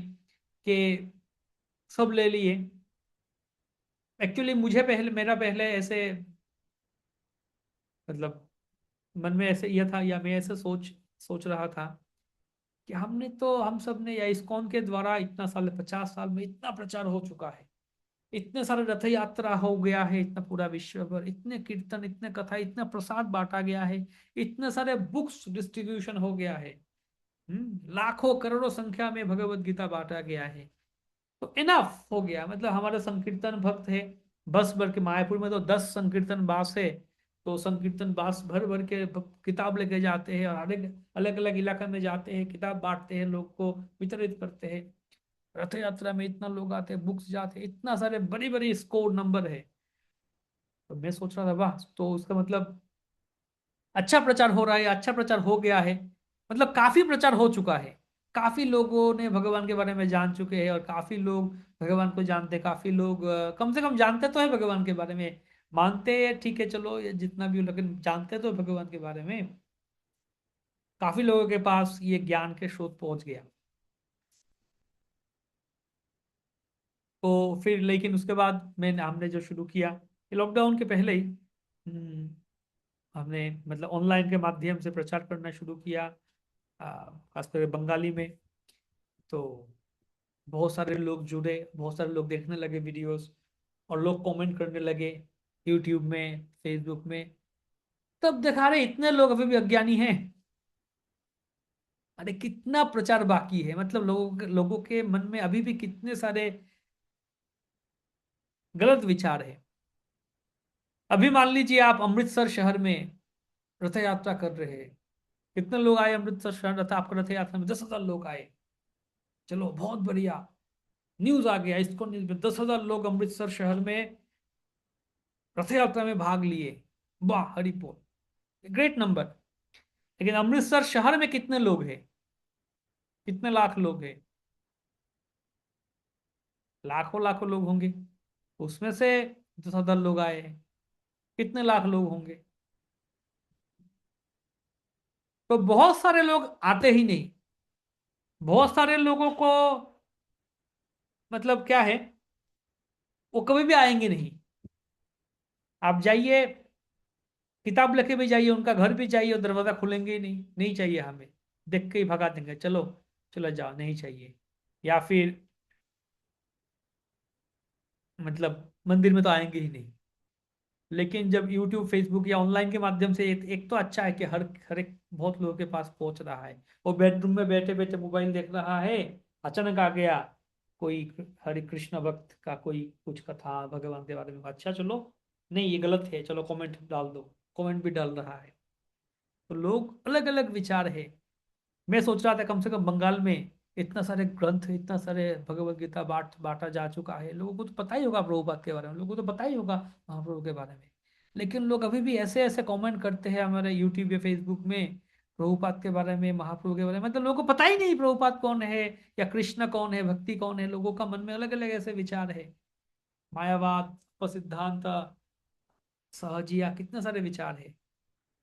कि सब ले लिए। एक्चुअली मुझे मेरा पहले ऐसे, मतलब मन में ऐसे यह था, या मैं ऐसे सोच रहा था कि हम सब ने या इस्कॉन के द्वारा इतना साल 50 साल में इतना प्रचार हो चुका है, इतने सारे रथ यात्रा हो गया है, इतना पूरा विश्व भर, इतने कीर्तन, इतने कथा, इतना प्रसाद बांटा गया है, इतने सारे बुक्स डिस्ट्रीब्यूशन हो गया है, लाखों करोड़ों संख्या में भगवत गीता बांटा गया है, तो इनफ हो गया। मतलब हमारे संकीर्तन भक्त है, बस भर के मायापुर में तो 10 संकीर्तन बास है, तो संकीर्तन बास भर भर के किताब लेके जाते हैं और अलग अलग इलाके में जाते हैं, किताब बांटते हैं, लोग को वितरित करते हैं। रथ यात्रा में इतना लोग आते हैं, बुक्स जाते हैं, इतना सारे बड़ी बड़ी स्कोर नंबर है। तो मैं सोच रहा था वाह, तो उसका मतलब अच्छा प्रचार हो रहा है, अच्छा प्रचार हो गया है, मतलब काफी प्रचार हो चुका है, काफी लोगों ने भगवान के बारे में जान चुके हैं, और काफी लोग भगवान को जानते हैं, काफी लोग कम से कम जानते तो है भगवान के बारे में, मानते हैं ठीक है चलो ये जितना भी हो, लेकिन जानते तो है भगवान के बारे में। काफी लोगों के पास ये ज्ञान के स्रोत पहुंच गया। तो फिर लेकिन उसके बाद हमने जो शुरू किया, लॉकडाउन के पहले ही हमने मतलब ऑनलाइन के माध्यम से प्रचार करना शुरू किया, खासकर बंगाली में। तो बहुत सारे लोग जुड़े, बहुत सारे लोग देखने लगे वीडियोस, और लोग कमेंट करने लगे यूट्यूब में, फेसबुक में। तब देखा रहे इतने लोग अभी भी अज्ञानी हैं, अरे कितना प्रचार बाकी है, मतलब लोगों के मन में अभी भी कितने सारे गलत विचार है। अभी मान लीजिए आप अमृतसर शहर में रथ यात्रा कर रहे हैं, कितने लोग आए अमृतसर शहर, आपका रथ यात्रा में 10,000 लोग आए, चलो बहुत बढ़िया, न्यूज आ गया इसको, न्यूज में 10,000 लोग अमृतसर शहर में रथ यात्रा में भाग लिए, वाह हरि बोल, ग्रेट नंबर। लेकिन अमृतसर शहर में कितने लोग हैं, कितने लाख लोग हैं, लाखों लाखों लोग होंगे, उसमें से 10,000 लोग आए हैं, कितने लाख लोग होंगे। तो बहुत सारे लोग आते ही नहीं, बहुत सारे लोगों को मतलब क्या है, वो कभी भी आएंगे नहीं। आप जाइए, किताब लेके भी जाइए, उनका घर भी जाइए, और दरवाजा खुलेंगे ही नहीं, नहीं चाहिए हमें, देख के ही भगा देंगे, चलो चलो जाओ, नहीं चाहिए। या फिर मतलब मंदिर में तो आएंगे ही नहीं। लेकिन जब यूट्यूब फेसबुक या ऑनलाइन के माध्यम से एक तो अच्छा है कि हर हर एक बहुत लोगों के पास पहुंच रहा है, वो बेडरूम में बैठे बैठे मोबाइल देख रहा है, अचानक आ गया कोई हरे कृष्ण भक्त का कोई कुछ कथा भगवान के बारे में, अच्छा चलो, नहीं ये गलत है, चलो कमेंट डाल दो, कमेंट भी डाल रहा है। तो लोग अलग अलग विचार है। मैं सोच रहा था कम से कम बंगाल में इतना सारे ग्रंथ, इतना सारे भगवत गीता बांटा जा चुका है, लोगों को तो पता ही होगा प्रभुपाद के बारे में, लोगों को तो पता ही होगा महाप्रभु के बारे में, लेकिन लोग अभी भी ऐसे ऐसे कमेंट करते हैं हमारे यूट्यूब या फेसबुक में प्रभुपाद के बारे में, महाप्रभु के बारे में, मतलब लोगों को पता ही नहीं प्रभुपाद कौन है, या कृष्ण कौन है, भक्ति कौन है। लोगों का मन में अलग अलग ऐसे विचार है, मायावाद, सिद्धांत, सहजिया, कितने सारे विचार है।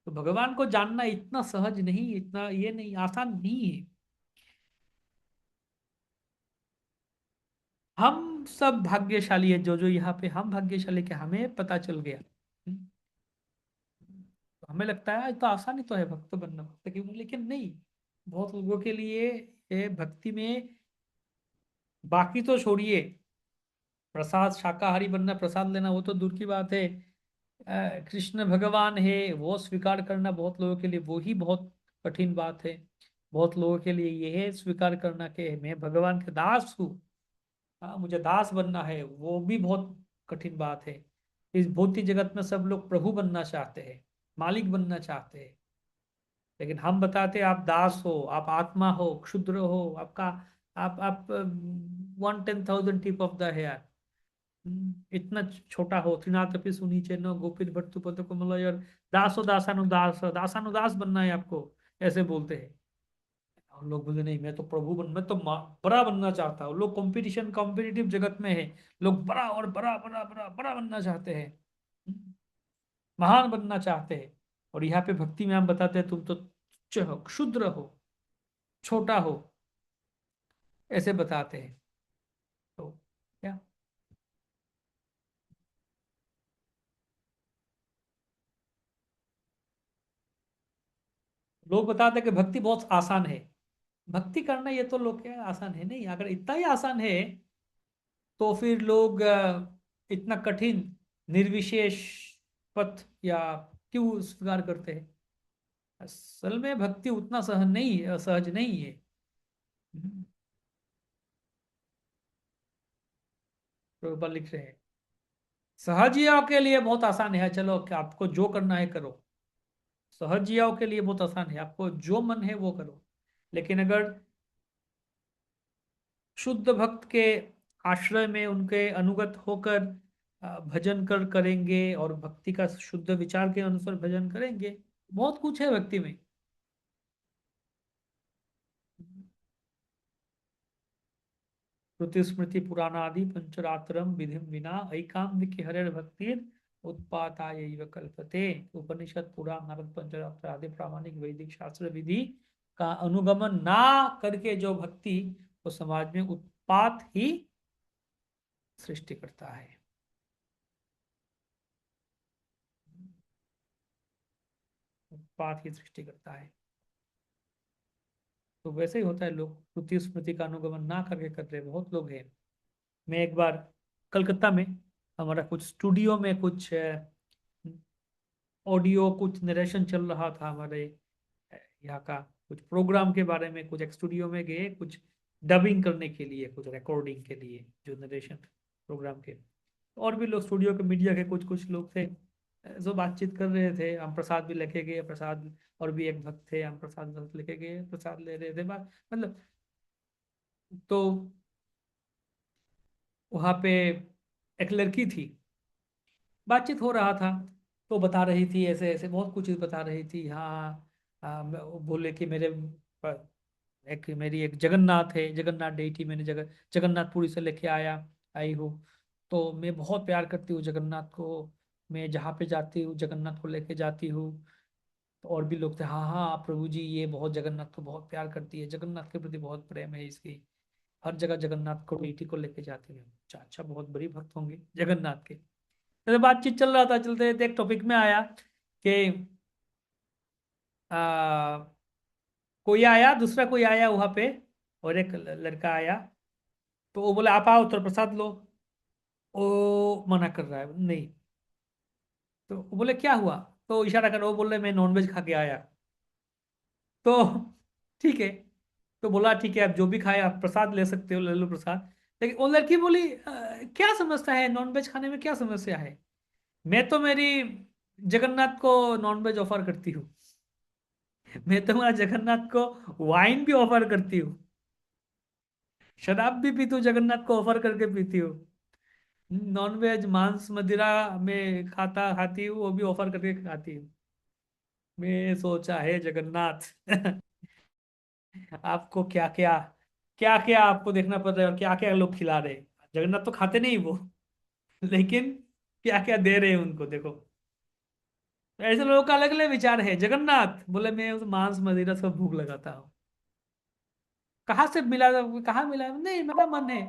तो भगवान को जानना इतना सहज नहीं, इतना ये नहीं, आसान नहीं है। हम सब भाग्यशाली है, जो जो यहाँ पे, हम भाग्यशाली कि हमें पता चल गया। तो हमें लगता है तो आसानी तो है भक्त बनना, भक्त क्यों, लेकिन नहीं, बहुत लोगों के लिए ये भक्ति में, बाकी तो छोड़िए, प्रसाद शाकाहारी बनना, प्रसाद लेना वो तो दूर की बात है, कृष्ण भगवान है वो स्वीकार करना बहुत लोगों के लिए वो ही बहुत कठिन बात है। बहुत लोगों के लिए यह स्वीकार करना कि मैं भगवान के दास हूँ, हाँ मुझे दास बनना है, वो भी बहुत कठिन बात है। इस भौतिक जगत में सब लोग प्रभु बनना चाहते हैं, मालिक बनना चाहते हैं, लेकिन हम बताते हैं आप दास हो, आप आत्मा हो, क्षुद्र हो, आपका आप 1/10,000 टिप ऑफ द हेयर, इतना छोटा हो, त्रिनाथपि सुनीचे न गोपित भट्टु पद कमल, और दासो दासानुदास, दासानुदास बनना है आपको, ऐसे बोलते हैं। और लोग बोलते नहीं मैं तो प्रभु बन, मैं तो बड़ा बनना चाहता हूँ। लोग कंपटीशन, कॉम्पिटिटिव जगत में है, लोग बड़ा और बड़ा बड़ा बड़ा बड़ा बनना चाहते हैं, महान बनना चाहते हैं। और यहाँ पे भक्ति में हम बताते हैं तुम तो तुच्छ हो, क्षुद्र हो, छोटा हो, ऐसे बताते हैं। तो क्या लोग बताते हैं कि भक्ति बहुत आसान है, भक्ति करना ये तो लोग क्या आसान है नहीं। अगर इतना ही आसान है तो फिर लोग इतना कठिन निर्विशेष पथ या क्यों स्वीकार करते हैं। असल में भक्ति उतना सहन नहीं है, सहज नहीं है। प्रभुपाद लिख रहे हैं सहजियों के लिए बहुत आसान है, चलो कि आपको जो करना है करो। सहजियों के लिए बहुत आसान है, आपको जो मन है वो करो। लेकिन अगर शुद्ध भक्त के आश्रय में उनके अनुगत होकर भजन करेंगे और भक्ति का शुद्ध विचार के अनुसार भजन करेंगे, बहुत कुछ है भक्ति में। श्रुति स्मृति पुराणादि पंचरात्रम विधिम विना ऐकांतिक हरेर भक्तिर उत्पातायैव कल्पते। उपनिषद पुराण नारद पंचरात्र आदि प्रामाणिक वैदिक शास्त्र विधि का अनुगमन ना करके जो भक्ति वो समाज में उत्पात ही सृष्टि करता है। उत्पात ही सृष्टि करता है। तो वैसे ही होता है, लोग श्रुति स्मृति का अनुगमन ना करके कर रहे बहुत लोग हैं। मैं एक बार कलकत्ता में हमारा कुछ स्टूडियो में कुछ ऑडियो कुछ नरेशन चल रहा था हमारे यहाँ का कुछ प्रोग्राम के बारे में। कुछ एक स्टूडियो में गए कुछ डबिंग करने के लिए, कुछ रिकॉर्डिंग के लिए जो नरेशन प्रोग्राम के। और भी लोग स्टूडियो के मीडिया के कुछ कुछ लोग थे जो बातचीत कर रहे थे। हम प्रसाद भी लेके गए, प्रसाद और भी एक भक्त थे, हम प्रसाद लेके गए, प्रसाद ले रहे थे मतलब। तो वहाँ पे एक लड़की थी, बातचीत हो रहा था तो बता रही थी ऐसे ऐसे बहुत कुछ बता रही थी। हाँ वो बोले कि मेरे मेरी एक जगन्नाथ है, जगन्नाथ डेटी मैंने जगन्नाथपुरी से लेके आई हूँ। तो मैं बहुत प्यार करती हूँ जगन्नाथ को, मैं जहाँ पे जाती हूँ जगन्नाथ को लेके जाती हूँ। तो और भी लोग थे, हाँ हाँ प्रभु जी ये बहुत जगन्नाथ को बहुत प्यार करती है, जगन्नाथ के प्रति बहुत प्रेम है इसकी, हर जगह जगन्नाथ को बेटी को लेके जाती है। अच्छा अच्छा, बहुत बड़ी भक्त होंगे जगन्नाथ के। तो बातचीत चल रहा था, चलते एक टॉपिक में आया कि कोई आया, दूसरा कोई आया वहां पे और एक लड़का आया। तो वो बोले आप आओ तो प्रसाद लो। वो मना कर रहा है नहीं। तो वो बोले क्या हुआ, तो इशारा कर, वो बोले मैं नॉनवेज खा के आया। तो ठीक है, तो बोला ठीक है आप जो भी खाए आप प्रसाद ले सकते हो, ले लो प्रसाद। लेकिन वो लड़की बोली क्या समस्या है नॉनवेज खाने में, क्या समस्या है, मैं तो मेरी जगन्नाथ को नॉनवेज ऑफर करती हूँ, मैं तुम्हारा जगन्नाथ को वाइन भी ऑफर करती हूँ, शराब भी पीती हूँ, जगन्नाथ को ऑफर करके पीती हूँ, नॉनवेज मांस मदिरा में खाती हूँ, वो भी ऑफर करके खाती हूँ। मैं सोचा है जगन्नाथ आपको क्या क्या क्या क्या आपको देखना पड़ रहा है और क्या क्या लोग खिला रहे हैं। जगन्नाथ तो खाते नहीं वो लेकिन क्या क्या दे रहे हैं उनको देखो। तो ऐसे लोगों का अलग अलग विचार है। जगन्नाथ बोले मैं उस मांस मदिरा सब भूख लगाता हूँ, कहाँ से मिला, कहाँ मिला, नहीं मेरा मन है।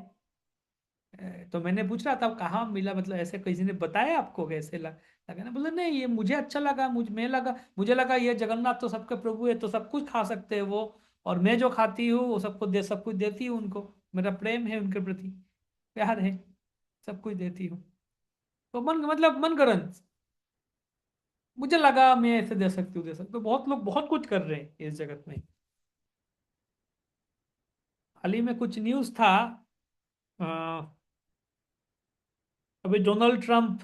तो मैंने पूछ रहा था कहाँ मिला, मतलब ऐसे किसी ने बताया आपको, कैसे लगा ना, बोले नहीं ये मुझे अच्छा लगा, मुझे लगा ये जगन्नाथ तो सबके प्रभु है तो सब कुछ खा सकते हैं वो, और मैं जो खाती हूँ वो सब कुछ देती हूँ उनको, मेरा प्रेम है उनके प्रति, प्यार है, सब कुछ देती हूँ। तो मतलब मन गढ़ंत, मुझे लगा मैं ऐसे दे सकती हूँ। तो बहुत लोग बहुत कुछ कर रहे हैं इस जगत में। हाल ही में कुछ न्यूज़ था, अ, अभी डोनाल्ड ट्रंप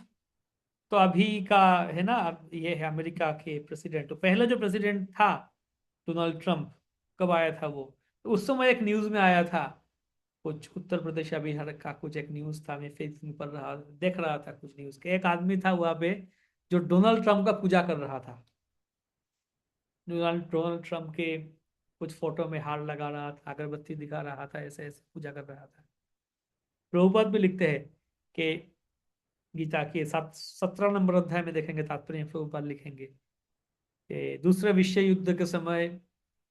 तो अभी का है ना, अब ये है अमेरिका के प्रेसिडेंट। तो पहले जो प्रेसिडेंट था डोनाल्ड ट्रंप, कब आया था वो, तो उस समय एक न्यूज़ में आया था, कुछ उत्तर प्रदेश या बिहार का कुछ एक न्यूज़ था, मैं फेसबुक पर देख रहा था कुछ न्यूज़ के, एक आदमी था वहाँ पे जो डोनाल्ड ट्रंप का पूजा कर रहा था। डोनाल्ड ट्रंप के कुछ फोटो में हार लगा रहा था, अगरबत्ती दिखा रहा था, ऐसे ऐसे पूजा कर रहा था। प्रभुपाद भी लिखते हैं कि गीता के 17 नंबर अध्याय में देखेंगे, तात्पर्य प्रभुपाद लिखेंगे कि दूसरे विश्व युद्ध के समय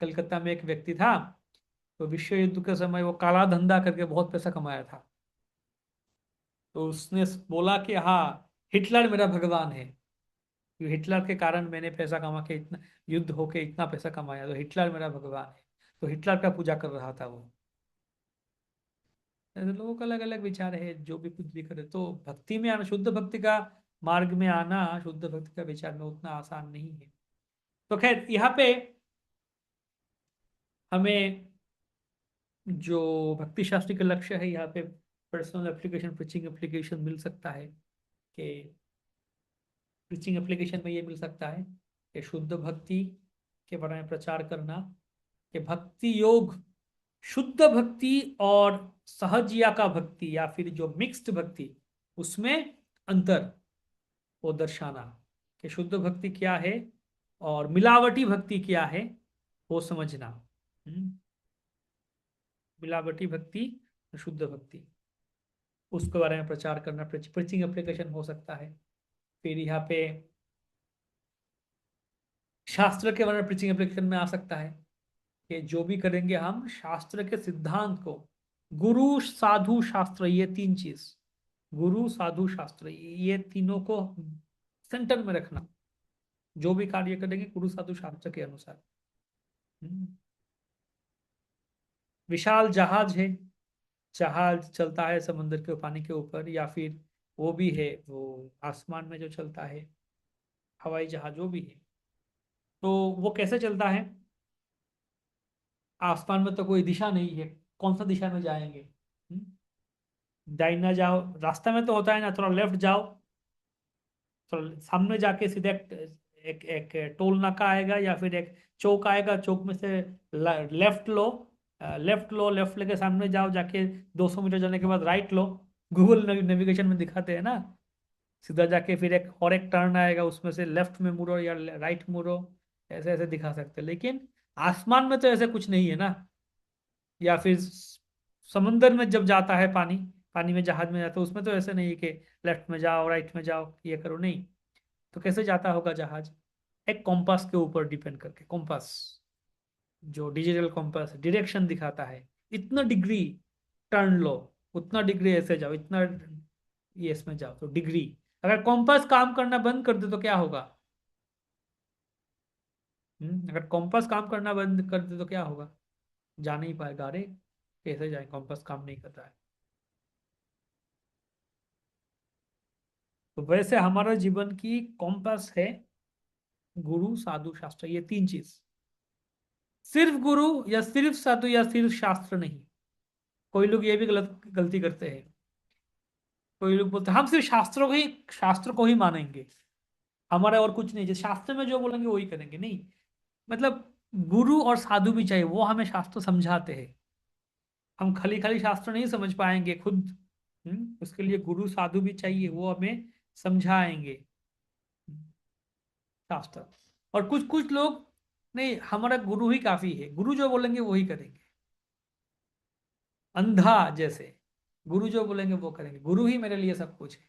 कलकत्ता में एक व्यक्ति था, तो विश्व युद्ध के समय वो काला धंधा करके बहुत पैसा कमाया था। तो उसने बोला कि हाँ हिटलर मेरा भगवान है, क्योंकि हिटलर के कारण मैंने पैसा कमा के इतना युद्ध होके इतना पैसा कमाया, तो हिटलर मेरा भगवान है। तो हिटलर का पूजा कर रहा था वो। ऐसे लोगों का अलग अलग विचार है, जो भी कुछ भी करे। तो भक्ति में आना, शुद्ध भक्ति का मार्ग में आना, शुद्ध भक्ति का विचार में उतना आसान नहीं है। तो खैर यहाँ पे हमें जो भक्ति शास्त्री का लक्ष्य है, यहाँ पे पर्सनल एप्लीकेशन, प्रीचिंग एप्लीकेशन मिल सकता है कि प्रीचिंग एप्लीकेशन में ये मिल सकता है कि शुद्ध भक्ति के बारे में प्रचार करना, कि भक्ति योग, शुद्ध भक्ति और सहजिया का भक्ति या फिर जो मिक्स्ड भक्ति, उसमें अंतर वो दर्शाना, कि शुद्ध भक्ति क्या है और मिलावटी भक्ति क्या है वो समझना। मिलावटी भक्ति, शुद्ध भक्ति, उसके बारे में प्रचार करना प्रीचिंग एप्लीकेशन हो सकता है। फिर यहाँ पे शास्त्र के बारे में प्रीचिंग एप्लीकेशन में आ सकता है कि जो भी करेंगे हम शास्त्र के सिद्धांत को, गुरु साधु शास्त्र, ये तीन चीज, गुरु साधु शास्त्र, ये तीनों को सेंटर में रखना। जो भी कार्य करेंगे गुरु साधु शास्त्र के अनुसार। विशाल जहाज है, जहाज चलता है समुद्र के पानी के ऊपर, या फिर वो भी है वो आसमान में जो चलता है, हवाई जहाज वो भी है। तो वो कैसे चलता है? आसमान में तो कोई दिशा नहीं है, कौन सा दिशा में जाएंगे? दाहिना जाओ, रास्ता में तो होता है ना, थोड़ा लेफ्ट जाओ, थोड़ा सामने जाके सीधे एक टोल नाका आएगा या फिर एक चौक आएगा, चौक में से लेफ्ट लो, लेफ्ट लेके सामने जाओ, जाके 200 मीटर जाने के बाद राइट लो। गूगल नेविगेशन में दिखाते हैं ना, सीधा जाके फिर एक टर्न आएगा, उसमें से लेफ्ट में मुड़ो या राइट मुड़ो, ऐसे ऐसे दिखा सकते हैं। लेकिन आसमान में तो ऐसे कुछ नहीं है ना। या फिर समुंदर में जब जाता है पानी, पानी में जहाज में जाता है, उसमें तो ऐसे नहीं है कि लेफ्ट में जाओ राइट में जाओ ये करो, नहीं। तो कैसे जाता होगा जहाज? एक कॉम्पास के ऊपर डिपेंड करके। कॉम्पास जो डिजिटल कॉम्पास डायरेक्शन दिखाता है, इतना डिग्री टर्न लो, उतना डिग्री ऐसे जाओ, इतना ये इसमें जाओ, तो डिग्री। अगर कॉम्पास काम करना बंद कर दे तो क्या होगा? अगर कॉम्पास काम करना बंद कर दे तो क्या होगा? जा नहीं पाएगा। अरे कैसे जाए, कॉम्पास काम नहीं कर रहा है। तो वैसे हमारा जीवन की कॉम्पास है गुरु साधु शास्त्र, ये तीन चीज। सिर्फ गुरु या सिर्फ साधु या सिर्फ शास्त्र नहीं। कोई लोग ये भी गलती करते हैं। कोई लोग बोलते हैं हम सिर्फ शास्त्र को ही मानेंगे, हमारा और कुछ नहीं, जो शास्त्र में जो बोलेंगे वही करेंगे। नहीं, मतलब गुरु और साधु भी चाहिए, वो हमें शास्त्र समझाते हैं। हम खाली खाली शास्त्र नहीं समझ पाएंगे खुद। उसके लिए गुरु साधु भी चाहिए, वो हमें समझाएंगे शास्त्र। और कुछ कुछ लोग नहीं, हमारा गुरु ही काफी है, गुरु जो बोलेंगे वही करेंगे। अंधा जैसे, गुरु जो बोलेंगे वो करेंगे, गुरु ही मेरे लिए सब कुछ है।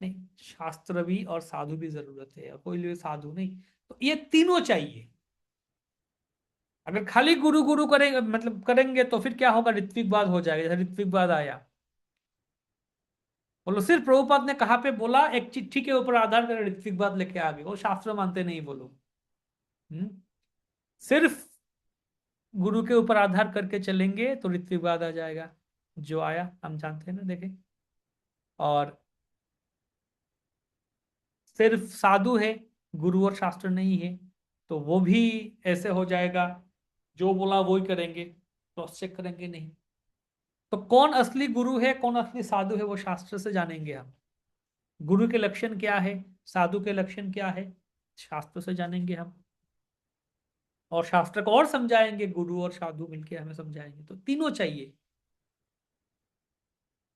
नहीं, शास्त्र भी और साधु भी जरूरत है, और कोई लिए साधु नहीं। तो ये तीनों चाहिए। अगर खाली गुरु गुरु करेंगे, मतलब करेंगे, तो फिर क्या होगा? ऋत्विकवाद हो जाएगा। जैसे ऋत्विकवाद आया, बोलो सिर्फ प्रभुपाद ने कहाँ पे बोला, एक चिट्ठी के ऊपर आधार कर ऋत्विकवाद लेके आ गए, वो शास्त्र मानते नहीं बोलो। सिर्फ गुरु के ऊपर आधार करके चलेंगे तो ऋत्विकवाद आ जाएगा, जो आया हम जानते हैं ना, देखें। और सिर्फ साधु है, गुरु और शास्त्र नहीं है, तो वो भी ऐसे हो जाएगा, जो बोला वो ही करेंगे, क्रॉस चेक करेंगे नहीं। तो कौन असली गुरु है, कौन असली साधु है, वो शास्त्र से जानेंगे हम। गुरु के लक्षण क्या है, साधु के लक्षण क्या है, शास्त्र से जानेंगे हम। और शास्त्र को और समझाएंगे, गुरु और साधु मिलके हमें समझाएंगे। तो तीनों चाहिए,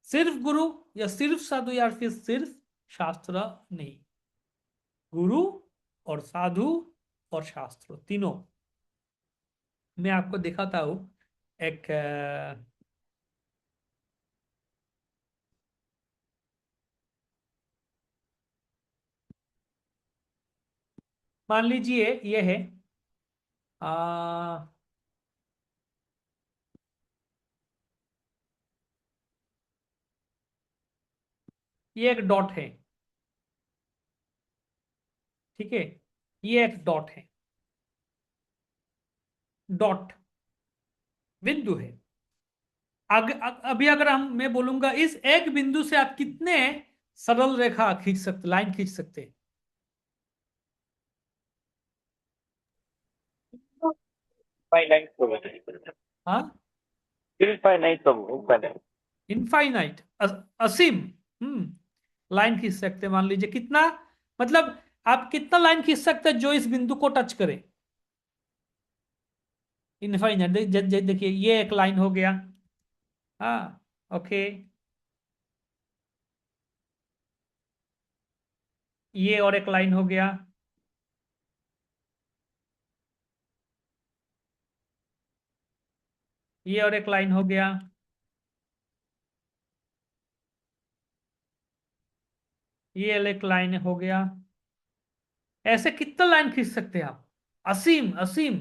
सिर्फ गुरु या सिर्फ साधु या फिर सिर्फ शास्त्र नहीं। गुरु और साधु और शास्त्र तीनों। मैं आपको दिखाता हूं एक मान लीजिए ये है आ, ये एक डॉट है, ठीक है, ये एक डॉट है। डॉट बिंदु है। अभी अगर मैं बोलूंगा इस एक बिंदु से आप कितने सरल रेखा खींच सकते, लाइन खींच सकते हैं? फाइनाइट प्रभु। हाँ, इनफाइनाइट प्रभु, इनफाइनाइट। इनफाइनाइट, असीम। लाइन खींच सकते हैं। मान लीजिए कितना, मतलब आप कितना लाइन खींच सकते हैं जो इस बिंदु को टच करे? इनफाइनाइट। देखिए ये एक लाइन हो गया। हाँ, ओके, ये और एक लाइन हो गया। ये और एक लाइन हो गया। ये एक लाइन हो गया। ऐसे कितना लाइन खींच सकते हैं आप? असीम, असीम।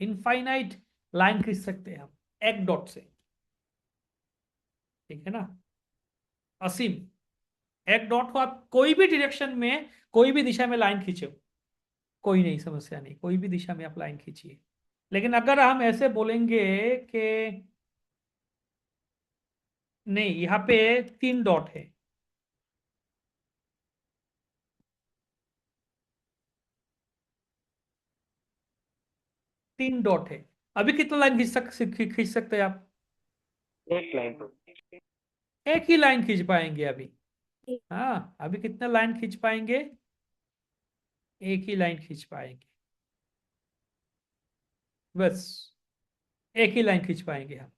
इनफाइनाइट लाइन खींच सकते हैं आप एक डॉट से। ठीक है ना? असीम। एक डॉट को आप कोई भी डायरेक्शन में, कोई भी दिशा में लाइन खींचो, कोई नहीं, समस्या नहीं, कोई भी दिशा में आप लाइन खींचिए। लेकिन अगर हम ऐसे बोलेंगे कि नहीं, यहाँ पे 3 डॉट है, तीन डॉट है, अभी कितना लाइन खींच सकते हैं आप? एक लाइन प्रभु। एक ही लाइन खींच पाएंगे अभी। हाँ, अभी कितना लाइन खींच पाएंगे? एक ही लाइन खींच पाएंगे, बस एक ही लाइन खींच पाएंगे हम।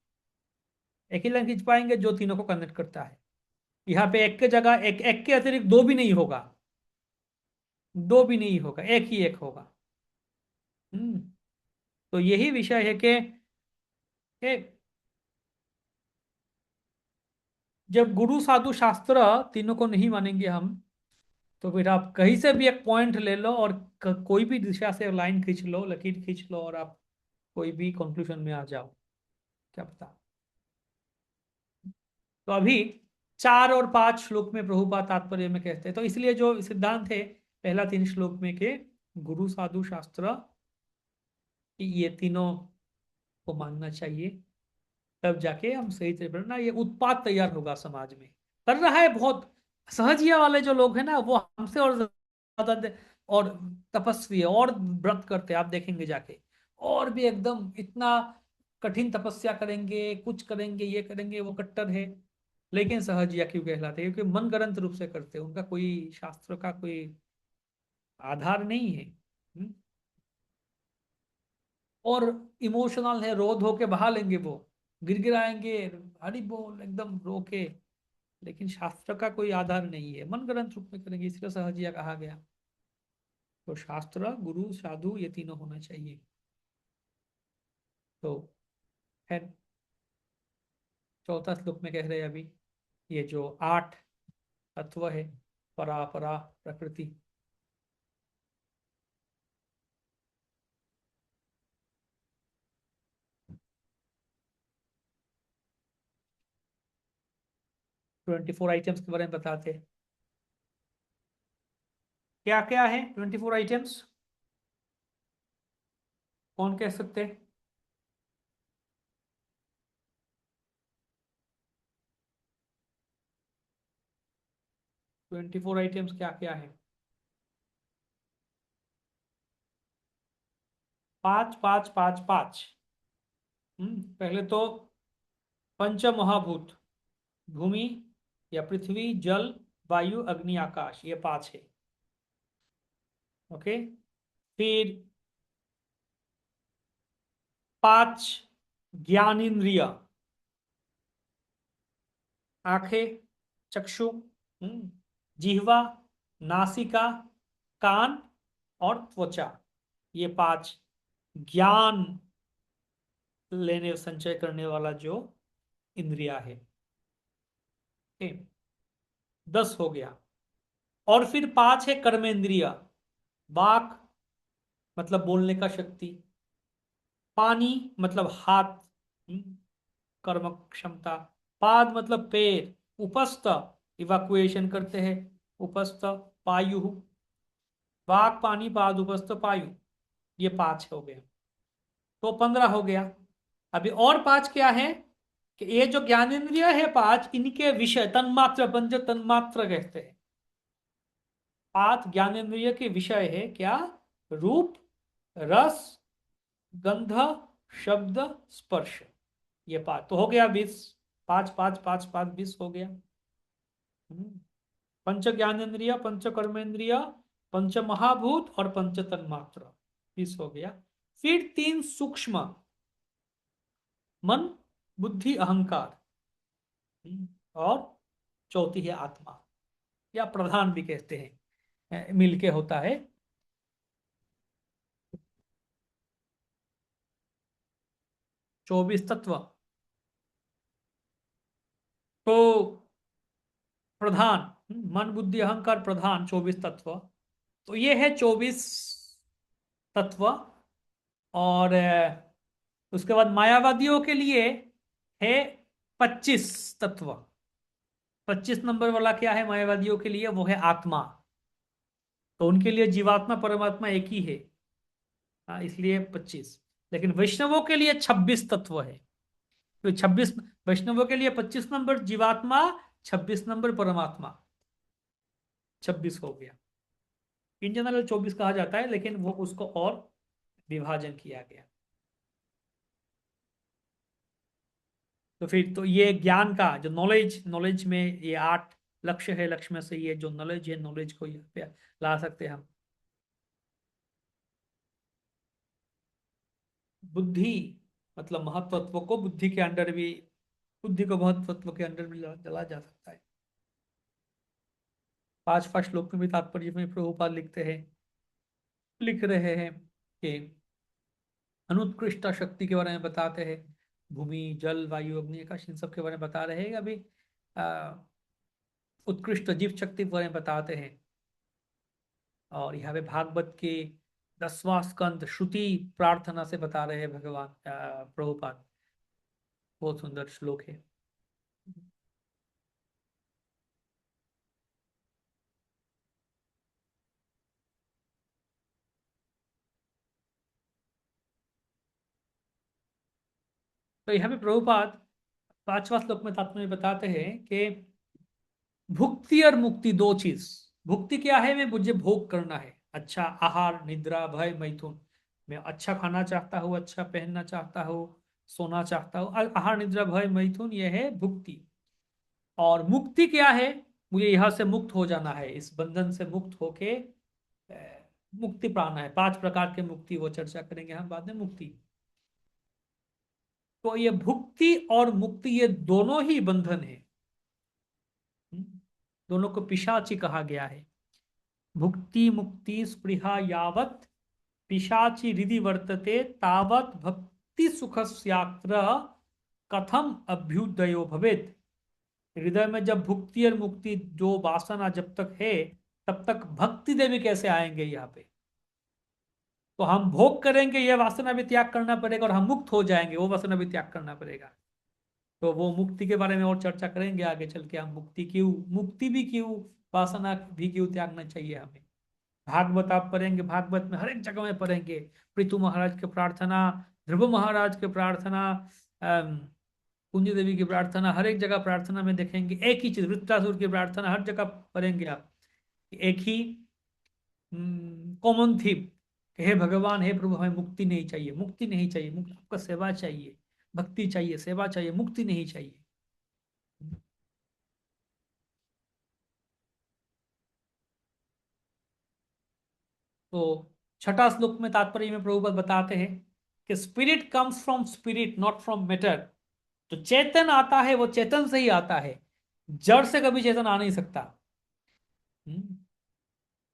एक ही लाइन खींच पाएंगे जो तीनों को कनेक्ट करता है। यहाँ पे एक के जगह एक, एक के अतिरिक्त दो भी नहीं होगा, दो भी नहीं होगा, एक ही एक होगा। हम्म तो यही विषय है कि जब गुरु साधु शास्त्र तीनों को नहीं मानेंगे हम, तो फिर आप कहीं से भी एक पॉइंट ले लो और कोई भी दिशा से लाइन खींच लो, लकीर खींच लो, और आप कोई भी कंक्लूजन में आ जाओ, क्या पता। तो अभी 4 और 5 श्लोक में प्रभुपाद तात्पर्य में कहते हैं, तो इसलिए जो सिद्धांत है पहला 3 श्लोक में के गुरु साधु शास्त्र, ये तीनों को मानना चाहिए, तब जाके हम सही तरीके ना, ये उत्पाद तैयार होगा समाज में। कर रहा है बहुत। सहजिया वाले जो लोग हैं ना, वो हमसे और ज्यादा और तपस्वी है, और व्रत करते हैं, आप देखेंगे जाके, और भी एकदम इतना कठिन तपस्या करेंगे, कुछ करेंगे, ये करेंगे, वो कट्टर है। लेकिन सहजिया क्यों कहलाते हैं? क्योंकि मनगढ़ंत रूप से करते हैं, उनका कोई शास्त्र का कोई आधार नहीं है। और इमोशनल है, रोध होके बहा लेंगे, वो गिड़गिड़ाएंगे, हरी बोल एकदम रो के, लेकिन शास्त्र का कोई आधार नहीं है, मन गढ़ंत रूप में करेंगे, इसलिए सहजिया कहा गया। तो शास्त्र, गुरु, साधु, ये तीनों होना चाहिए। तो खैर, चौथा श्लोक में कह रहे हैं अभी, ये जो 8 तत्व है, परा परा प्रकृति, तो 24 आइटम्स के बारे में बताते हैं। क्या क्या है 24 आइटम्स? कौन कह सकते हैं? 24 आइटम्स क्या क्या है? 5 5 5 5। पहले तो पंच महाभूत, भूमि या पृथ्वी, जल, वायु, अग्नि, आकाश, ये 5 है। ओके, फिर 5 ज्ञानेंद्रिय, आंखें, चक्षु, जिह्वा, नासिका, कान और त्वचा, ये 5 ज्ञान लेने, संचय करने वाला जो इंद्रिया है। ओके, 10 हो गया। और फिर 5 है कर्मेंद्रिय, वाक मतलब बोलने का शक्ति, पानी मतलब हाथ, कर्म क्षमता, पाद मतलब पैर, उपस्थ इवाकुएशन करते हैं, उपस्थ, पायु, वाक पानी, पाद उपस्थ पायु, ये 5 हो गए। तो 15 हो गया। अभी और 5 क्या है कि ये जो ज्ञानेंद्रिय है 5, इनके विषय तन्मात्र, पंच तन्मात्र कहते हैं। 5 ज्ञानेंद्रिय के विषय है क्या? रूप, रस, गंध, शब्द, स्पर्श। ये 5 तो हो गया 20। 5 5 5 5 20 हो गया। पंच ज्ञानेन्द्रिय, पंच कर्मेंद्रिय, पंच महाभूत और पंच तन्मात्र, 20 हो गया। फिर 3 सूक्ष्म, मन, बुद्धि, अहंकार, और चौथी है आत्मा, या प्रधान भी कहते हैं, मिलके होता है। चौबीस तत्व। तो प्रधान, मन बुद्धि अहंकार प्रधान, 24 तत्व। तो ये है 24 तत्व। और उसके बाद मायावादियों के लिए है 25 तत्व। 25 नंबर वाला क्या है मायावादियों के लिए? वो है आत्मा। तो उनके लिए जीवात्मा परमात्मा एक ही है, इसलिए 25। लेकिन वैष्णवों के लिए 26 तत्व है। तो 26 वैष्णवों के लिए 25 नंबर जीवात्मा, 26 नंबर परमात्मा, 26 हो गया। इन जनरल 24 कहा जाता है, लेकिन वो उसको और विभाजन किया गया। तो फिर तो ये ज्ञान का जो नॉलेज में ये 8 लक्ष्य है। लक्ष्य में से ये जो नॉलेज है, नॉलेज को यहाँ पे ला सकते हैं हम। बुद्धि मतलब महत्वत्व को बुद्धि के अंडर भी, बुद्धि को महत्वत्व के अंडर भी डाला जा सकता है। 5वां श्लोक में भी तात्पर्य में प्रभुपाद लिख रहे हैं कि अनुत्कृष्ट शक्ति के बारे में बताते हैं। भूमि, जल, वायु, अग्नि, आकाश, इन सब के बारे में बता रहे हैं। अभी उत्कृष्ट जीव शक्ति के बारे में बताते हैं। और यहाँ पे भागवत के 10वां स्कंद श्रुति प्रार्थना से बता रहे हैं भगवान प्रभुपाद। बहुत सुंदर श्लोक है। तो यहाँ पे प्रभुपाद 5वां श्लोक में तात्पर्य बताते हैं कि भुक्ति और मुक्ति 2 चीज। भुक्ति क्या है? मैं मुझे भोग करना है, अच्छा आहार, निद्रा, भय, मैथुन। मैं अच्छा खाना चाहता हूँ, अच्छा पहनना चाहता हूँ, सोना चाहता हूँ। आहार, निद्रा, भय, मैथुन, ये है भुक्ति। और मुक्ति क्या है? मुझे यहाँ से मुक्त हो जाना है, इस बंधन से मुक्त होके मुक्ति पाना है। 5 प्रकार के मुक्ति, वो चर्चा करेंगे हम बाद में। मुक्ति, तो ये भुक्ति और मुक्ति ये दोनों ही बंधन है। दोनों को पिशाची कहा गया है। भुक्ति मुक्ति स्पृहा यावत पिशाची हृदि वर्तते तावत भक्ति सुखस्यात्र कथम अभ्युदयो भवेत्। हृदय में जब भुक्ति और मुक्ति जो वासना जब तक है, तब तक भक्ति देवी कैसे आएंगे यहाँ पे? तो हम भोग करेंगे, यह वासना भी त्याग करना पड़ेगा, और हम मुक्त हो जाएंगे, वो वासना भी त्याग करना पड़ेगा। तो वो मुक्ति के बारे में और चर्चा करेंगे आगे चल के। हम मुक्ति भी क्यों, वासना भी क्यों त्यागना चाहिए हमें। भागवत आप पढ़ेंगे, भागवत में हर एक जगह में पढ़ेंगे पृथु महाराज की प्रार्थना, ध्रुव महाराज की प्रार्थना, कुंजी देवी की प्रार्थना, हर एक जगह प्रार्थना में देखेंगे एक ही चीज। वृत्रासुर की प्रार्थना हर जगह पढ़ेंगे आप, एक ही कॉमन थीम। हे भगवान, हे प्रभु, हमें मुक्ति नहीं चाहिए, मुक्ति नहीं चाहिए, मुक्ति आपका सेवा चाहिए, भक्ति चाहिए, सेवा चाहिए, मुक्ति नहीं चाहिए। तो 6वां श्लोक में तात्पर्य में प्रभुपाद बताते हैं कि spirit comes from spirit, not from matter. जो चेतन आता है वो चेतन से ही आता है, जड़ से कभी चेतन आ नहीं सकता।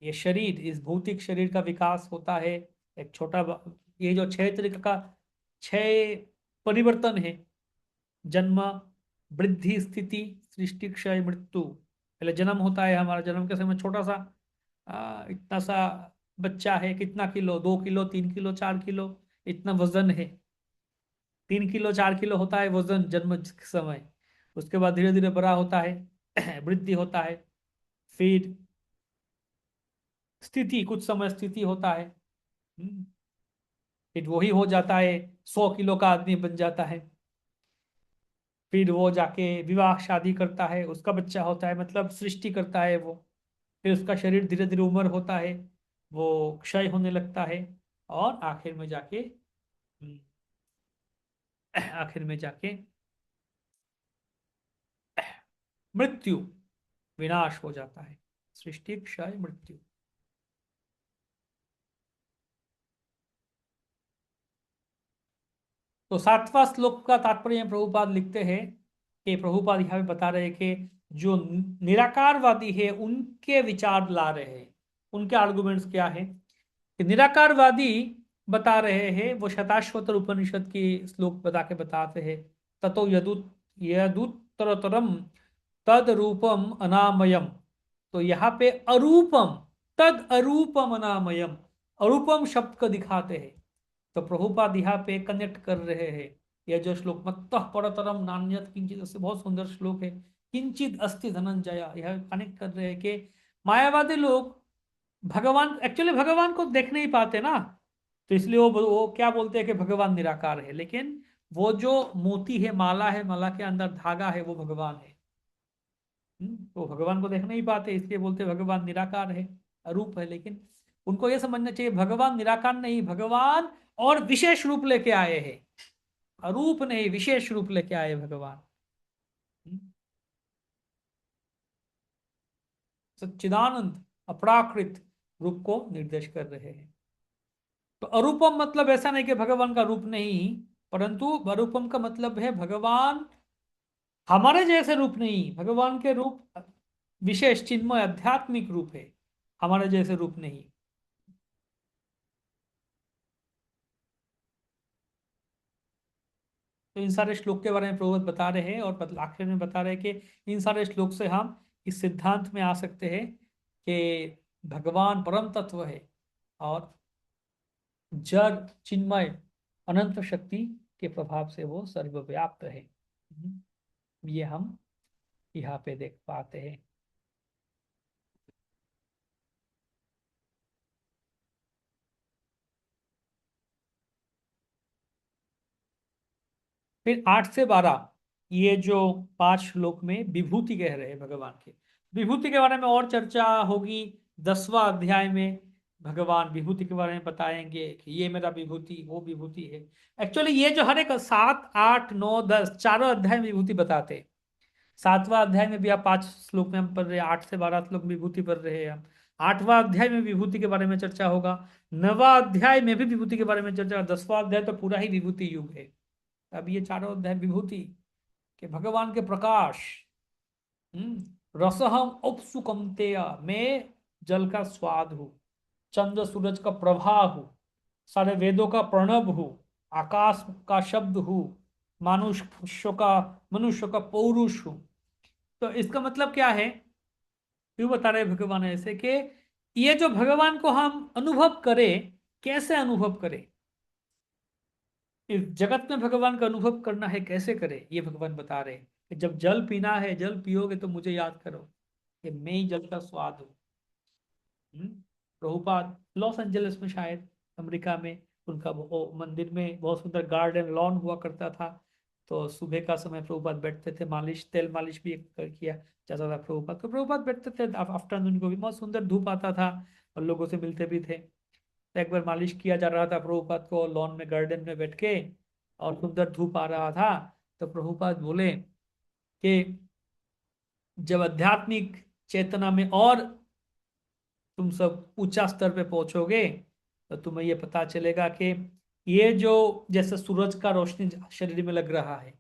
ये शरीर, इस भौतिक शरीर का विकास होता है एक छोटा, ये जो 6 तरीके का 6 परिवर्तन है, जन्म, वृद्धि, स्थिति, सृष्टि, क्षय, मृत्यु। पहले जन्म होता है, हमारा जन्म के समय छोटा सा इतना सा बच्चा है, कितना किलो, 2 किलो, 3 किलो, 4 किलो, इतना वजन है। 3 किलो 4 किलो होता है वजन जन्म के समय। उसके बाद धीरे धीरे बड़ा होता है, वृद्धि होता है। फिर स्थिति, कुछ समय स्थिति होता है। फिर वही हो जाता है, 100 किलो का आदमी बन जाता है। फिर वो जाके विवाह शादी करता है, उसका बच्चा होता है, मतलब सृष्टि करता है वो। फिर उसका शरीर धीरे धीरे उम्र होता है, वो क्षय होने लगता है, और आखिर में जाके मृत्यु, विनाश हो जाता है। सृष्टि, क्षय, मृत्यु। तो 7वां श्लोक का तात्पर्य प्रभुपाद लिखते हैं कि प्रभुपाद यहाँ पे बता रहे हैं कि जो निराकारवादी है उनके विचार ला रहे हैं। उनके आर्गुमेंट्स क्या है कि निराकारवादी बता रहे हैं, वो शताश्वतर उपनिषद की श्लोक बताते हैं, ततो यदुत्तरतरम तद रूपम अनामयम। तो यहाँ पे अरूपम, तद अरूपम अनामयम, अरूपम शब्द को दिखाते हैं। तो प्रभुपाद यहाँ पे कनेक्ट कर रहे हैं। यह जो श्लोक मत्तः परतरम नान्यत् किंचित, इससे बहुत सुंदर श्लोक है, किंचित अस्ति धनंजय, यह कनेक्ट कर रहे हैं कि मायावादी लोग एक्चुअली भगवान को देख नहीं पाते ना, तो इसलिए वो क्या बोलते हैं कि भगवान निराकार है। लेकिन वो जो मोती है, माला है, माला के अंदर धागा है, वो भगवान है। तो भगवान को देख नहीं पाते, इसलिए बोलते भगवान निराकार है, अरूप है। लेकिन उनको यह समझना चाहिए भगवान निराकार नहीं, भगवान और विशेष रूप लेके आए हैं, अरूप नहीं विशेष रूप लेके आए भगवान। सच्चिदानंद अपराकृत रूप को निर्देश कर रहे हैं। तो अरूपम मतलब ऐसा नहीं कि भगवान का रूप नहीं, परंतु अरूपम का मतलब है भगवान हमारे जैसे रूप नहीं, भगवान के रूप विशेष चिन्मय आध्यात्मिक रूप है, हमारे जैसे रूप नहीं। तो इन सारे श्लोक के बारे में प्रभुपाद बता रहे हैं, और आखिर में बता रहे हैं कि इन सारे श्लोक से हम इस सिद्धांत में आ सकते हैं कि भगवान परम तत्व है और जड़ चिन्मय अनंत शक्ति के प्रभाव से वो सर्वव्याप्त है। ये हम यहाँ पे देख पाते हैं। फिर 8 से 12 ये जो 5 श्लोक में विभूति कह रहे हैं भगवान के, विभूति के बारे में और चर्चा होगी 10वां अध्याय में। भगवान विभूति के बारे में बताएंगे कि ये मेरा विभूति, वो विभूति है। एक्चुअली ये जो हर एक 7, 8, 9, 10 चारों अध्याय में विभूति बताते हैं। 7वां अध्याय में भी आप 5 श्लोक में हम पढ़ रहे हैं, 8 से 12 श्लोक विभूति पढ़ रहे हैं हम। 8वां अध्याय में विभूति के बारे में चर्चा होगा, 9वां अध्याय में भी विभूति के बारे में चर्चा, 10वां अध्याय तो पूरा ही विभूति युग है। अब ये चारों अध्याय विभूति के भगवान के प्रकाश। रसहम उपसुकम तेय, मैं जल का स्वाद हूँ, चंद्र सूरज का प्रभा हूँ, सारे वेदों का प्रणव हूँ, आकाश का शब्द हूँ, मनुष्य का पौरुष हूँ। तो इसका मतलब क्या है, क्यों बता रहे भगवान ऐसे कि ये जो भगवान को हम अनुभव करें, कैसे अनुभव करें, इस जगत में भगवान का अनुभव करना है, कैसे करें, ये भगवान बता रहे हैं कि जब जल पीना है, जल पियोगे तो मुझे याद करो कि मैं ही जल का स्वाद हूँ। प्रभुपाद लॉस एंजलिस में, शायद अमेरिका में, उनका वो मंदिर में बहुत सुंदर गार्डन लॉन हुआ करता था। तो सुबह का समय प्रभुपाद बैठते थे, मालिश, तेल मालिश भी किया जाता था प्रभुपाद को। प्रभुपाद बैठते थे, आफ्टरनून को भी बहुत सुंदर धूप आता था और लोगों से मिलते भी थे। तो एक बार मालिश किया जा रहा था प्रभुपाद को लॉन में, गार्डन में बैठ के, और सुंदर धूप आ रहा था। तो प्रभुपाद बोले कि जब आध्यात्मिक चेतना में और तुम सब ऊंचा स्तर पे पहुंचोगे तो तुम्हें ये पता चलेगा कि ये जो जैसे सूरज का रोशनी शरीर में लग रहा है,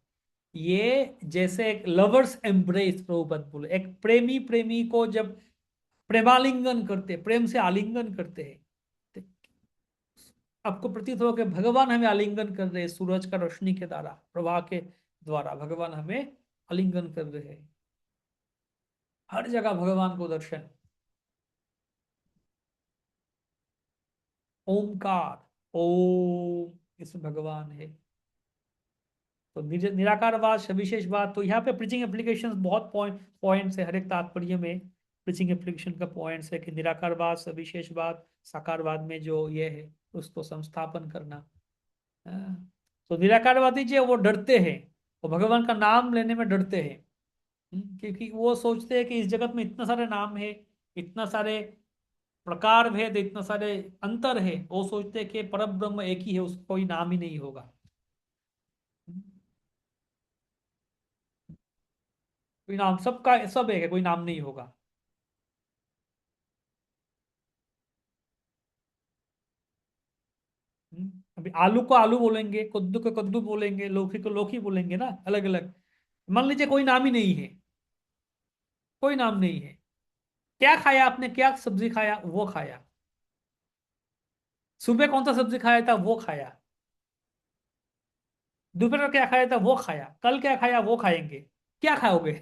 ये जैसे एक लवर्स एम्ब्रेस, प्रभुपाद बोले, एक प्रेमी प्रेमी को जब प्रेमालिंगन करते, प्रेम से आलिंगन करते हैं, आपको प्रतीत हो कि भगवान हमें आलिंगन कर रहे हैं, सूरज का रोशनी के द्वारा, प्रवाह के द्वारा भगवान हमें आलिंगन कर रहे हैं। हर जगह भगवान को दर्शन, ओमकार, ओम, इसमें भगवान है। तो निराकारवाद, सविशेष बात, तो यहाँ पे प्रीचिंग एप्लीकेशन बहुत पॉइंट्स है, हर एक तात्पर्य में प्रीचिंग एप्लीकेशन का पॉइंट्स है कि निराकारवाद, सविशेषवाद, साकारवाद में जो ये है उसको संस्थापन करना, तो निराकारवादी जो है वो डरते हैं, वो भगवान का नाम लेने में डरते हैं। क्योंकि वो सोचते हैं कि इस जगत में इतना सारे नाम है, इतना सारे प्रकार भेद, इतना सारे अंतर है, वो सोचते हैं कि परब्रह्म एक ही है, उसका कोई नाम ही नहीं होगा। कोई नाम, सबका सब एक है, कोई नाम नहीं होगा। अभी आलू को आलू बोलेंगे, कद्दू को कद्दू बोलेंगे, लौकी को लौकी बोलेंगे ना, अलग अलग। मान लीजिए कोई नाम ही नहीं है, कोई नाम नहीं है। क्या खाया आपने, क्या सब्जी खाया, वो खाया। सुबह कौन सा सब्जी खाया था, वो खाया। दोपहर में क्या खाया था, वो खाया। कल क्या खाया, वो खाएंगे। क्या खाओगे?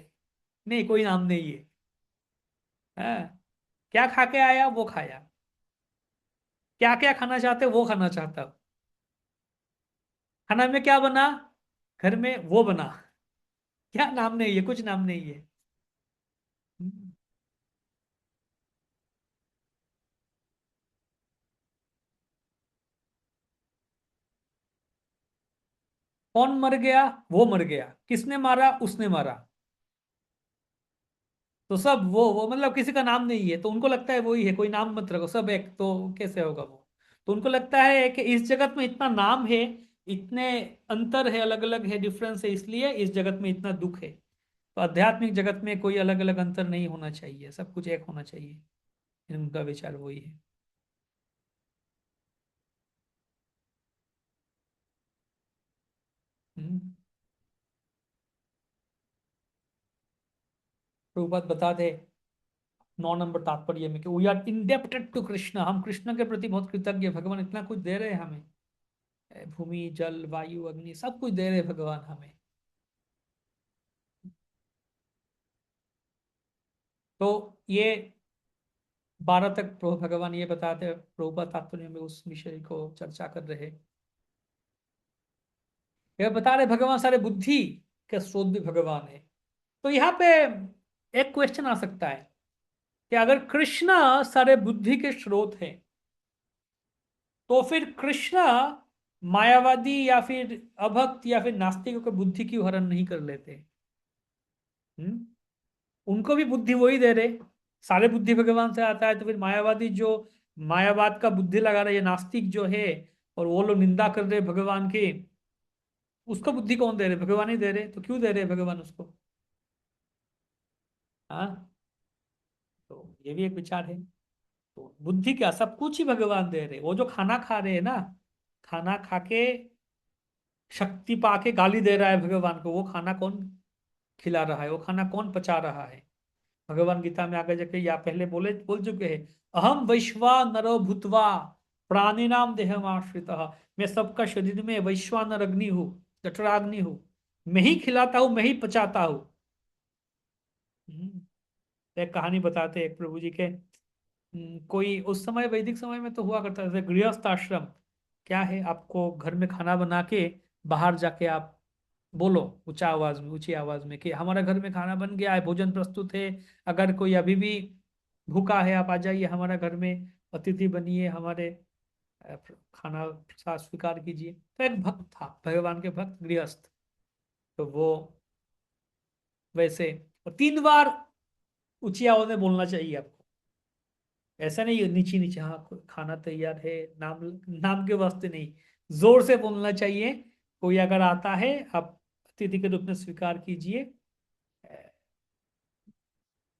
नहीं, कोई नाम नहीं है। हाँ, क्या खा के आया, वो खाया। क्या क्या खाना चाहते, वो खाना चाहता हूँ। खाना में क्या बना, घर में वो बना। क्या नाम नहीं है, कुछ नाम नहीं है। हम्म। कौन मर गया, वो मर गया। किसने मारा, उसने मारा। तो सब वो मतलब किसी का नाम नहीं है, तो उनको लगता है वही है, कोई नाम मत रखो, सब एक, तो कैसे होगा वो। तो उनको लगता है कि इस जगत में इतना नाम है, इतने अंतर है, अलग अलग है, डिफरेंस है, इसलिए इस जगत में इतना दुख है। तो आध्यात्मिक जगत में कोई अलग अलग अंतर नहीं होना चाहिए, सब कुछ एक होना चाहिए। उनका विचार वही है। हम्म। प्रभुपाद बता दे 9 नंबर तात्पर्य में कि we are indebted to Krishna, हम कृष्ण के प्रति बहुत कृतज्ञ हैं। भगवान इतना कुछ दे रहे हैं हमें, भूमि जल वायु अग्नि सब कुछ दे रहे हैं भगवान हमें। तो ये 12 तक प्रभु भगवान ये बताते, प्रभुपाद तात्पर्य में उस विषय को चर्चा कर रहे। यह बता रहे भगवान सारे बुद्धि के स्रोत भी भगवान है। तो यहाँ पे एक क्वेश्चन आ सकता है कि अगर कृष्ण सारे बुद्धि के स्रोत है, तो फिर कृष्ण मायावादी या फिर अभक्त या फिर नास्तिकों की बुद्धि क्यों हरण नहीं कर लेते? हम्म। उनको भी बुद्धि वही दे रहे, सारे बुद्धि भगवान से आता है, तो फिर मायावादी जो मायावाद का बुद्धि लगा रहे, नास्तिक जो है, और वो लोग निंदा कर रहे भगवान की, उसको बुद्धि कौन दे रहे, भगवान ही दे रहे, तो क्यों दे रहे भगवान उसको? हाँ, तो ये भी एक विचार है। तो बुद्धि क्या, सब कुछ ही भगवान दे रहे। वो जो खाना खा रहे हैं ना, खाना खा के शक्ति पाके गाली दे रहा है भगवान को, वो खाना कौन खिला रहा है, वो खाना कौन पचा रहा है? भगवान गीता में आगे जाके या पहले बोल चुके हैं, अहम वैश्वानरो भूत्वा प्राणिनाम देहम आश्रितः। मैं सबका शरीर में वैश्वानर अग्नि हूँ, जठराग्नि हूँ। मैं ही खिलाता हूँ, मैं ही पचाता हूँ। एक कहानी बताते हैं एक प्रभु जी के। कोई उस समय वैदिक समय में तो हुआ करता था, गृहस्थ आश्रम। क्या है, आपको घर में खाना बना के बाहर जाके आप बोलो ऊंचा आवाज में, ऊंची आवाज में कि हमारे घर में खाना बन गया है, भोजन प्रस्तुत है, अगर कोई अभी भी भूखा है आप आ जाइए हमारे घर में, अतिथि बनिए, हमारे खाना प्रसाद स्वीकार कीजिए। तो एक भक्त था, भगवान के भक्त गृहस्थ। तो वो वैसे, और 3 बार ऊंची आवाज में बोलना चाहिए आपको। ऐसा नहीं नीचे नीचे, हाँ खाना तैयार है, नाम नाम के वास्ते नहीं, जोर से बोलना चाहिए। कोई अगर आता है, आप अतिथि के रूप में स्वीकार कीजिए।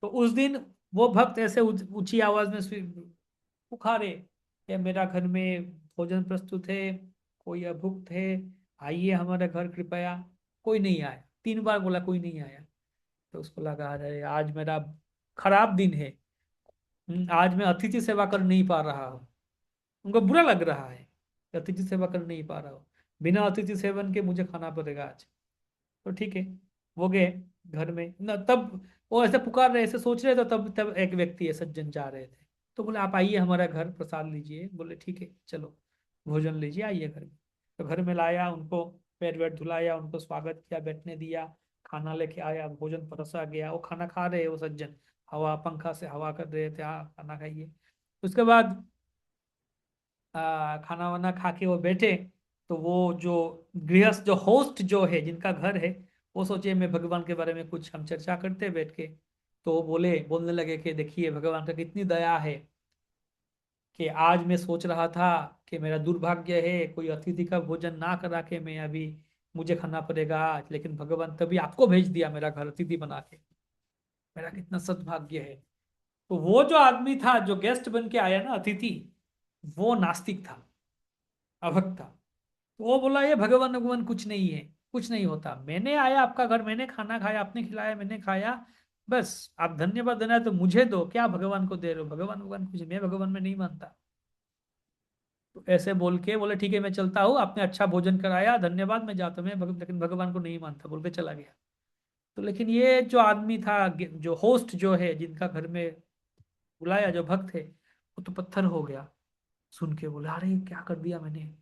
तो उस दिन वो भक्त ऐसे ऊंची आवाज में पुकारे कि मेरा घर में भोजन प्रस्तुत है, कोई अभुक्त है, आइए हमारे घर कृपया। कोई नहीं आया, 3 बार बोला, कोई नहीं आया। तो उसको लगा अरे आज मेरा खराब दिन है। आज मैं अतिथि सेवा कर नहीं पा रहा हूँ। उनको बुरा लग रहा है कि अतिथि सेवा कर नहीं पा रहा हूँ, बिना अतिथि सेवन के मुझे खाना पड़ेगा आज। तो ठीक है, वो गए घर में ना, तब वो ऐसे पुकार रहे, ऐसे सोच रहे थे, तब तब एक व्यक्ति है सज्जन जा रहे थे। तो बोले आप आइए हमारा घर प्रसाद लीजिए। बोले ठीक है चलो, भोजन लीजिए, आइए घर में। तो घर में लाया, उनको पैर वैर धुलाया, उनको स्वागत किया, बैठने दिया, खाना लेके आया, भोजन परोसा गया। वो खाना खा रहे वो सज्जन, हवा पंखा से हवा कर रहे थे, हाँ खाना खाइए। उसके बाद खाना वाना खा के वो बैठे। तो वो जो गृहस्थ जो होस्ट जो है जिनका घर है, वो सोचे मैं भगवान के बारे में कुछ हम चर्चा करते हैं बैठ के। तो वो बोलने लगे कि देखिए भगवान का कितनी दया है कि आज मैं सोच रहा था कि मेरा दुर्भाग्य है कोई अतिथि का भोजन ना करा के मैं अभी मुझे खाना पड़ेगा आज, लेकिन भगवान तभी आपको भेज दिया मेरा घर अतिथि बना के। मेरा कितना सद्भाग्य है। तो वो जो आदमी था जो गेस्ट बन के आया ना अतिथि, वो नास्तिक था, अभक्त था। तो वो बोला ये भगवान भगवान कुछ नहीं है, कुछ नहीं होता। मैंने आया आपका घर, मैंने खाना खाया, आपने खिलाया, मैंने खाया, बस आप धन्यवाद देना है तो मुझे दो, क्या भगवान को दे रहे हो? भगवान भगवान कुछ, मैं भगवान में नहीं मानता। तो ऐसे बोल के बोले ठीक है मैं चलता हूँ, आपने अच्छा भोजन कराया, धन्यवाद, मैं जाता हूँ, लेकिन भगवान को नहीं मानता, बोल के चला गया। तो लेकिन ये जो आदमी था, जो होस्ट जो है जिनका घर में बुलाया, जो भक्त है, वो तो पत्थर हो गया। सुन के बोला अरे क्या कर दिया मैंने,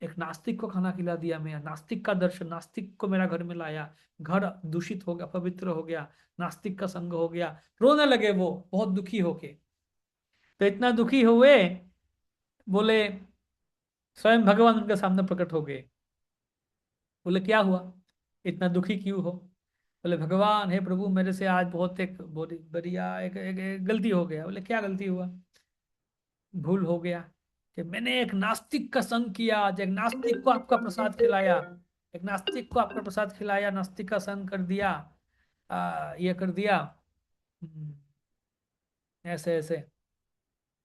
एक नास्तिक को खाना खिला दिया, मैं नास्तिक का दर्शन, नास्तिक को मेरा घर में लाया, घर दूषित हो गया, पवित्र हो गया, नास्तिक का संग हो गया। रोने लगे वो बहुत दुखी होके। तो इतना दुखी हुए, बोले स्वयं भगवान उनके सामने प्रकट हो गए। बोले क्या हुआ, इतना दुखी क्यों हो? बोले भगवान, हे प्रभु, मेरे से आज बहुत एक बढ़िया एक गलती हो गया। बोले क्या गलती हुआ? भूल हो गया कि मैंने एक नास्तिक का संग किया, आज एक नास्तिक को आपका प्रसाद खिलाया, एक नास्तिक को आपका प्रसाद खिलाया, नास्तिक का संग कर दिया, ये कर दिया। हम्म, ऐसे ऐसे।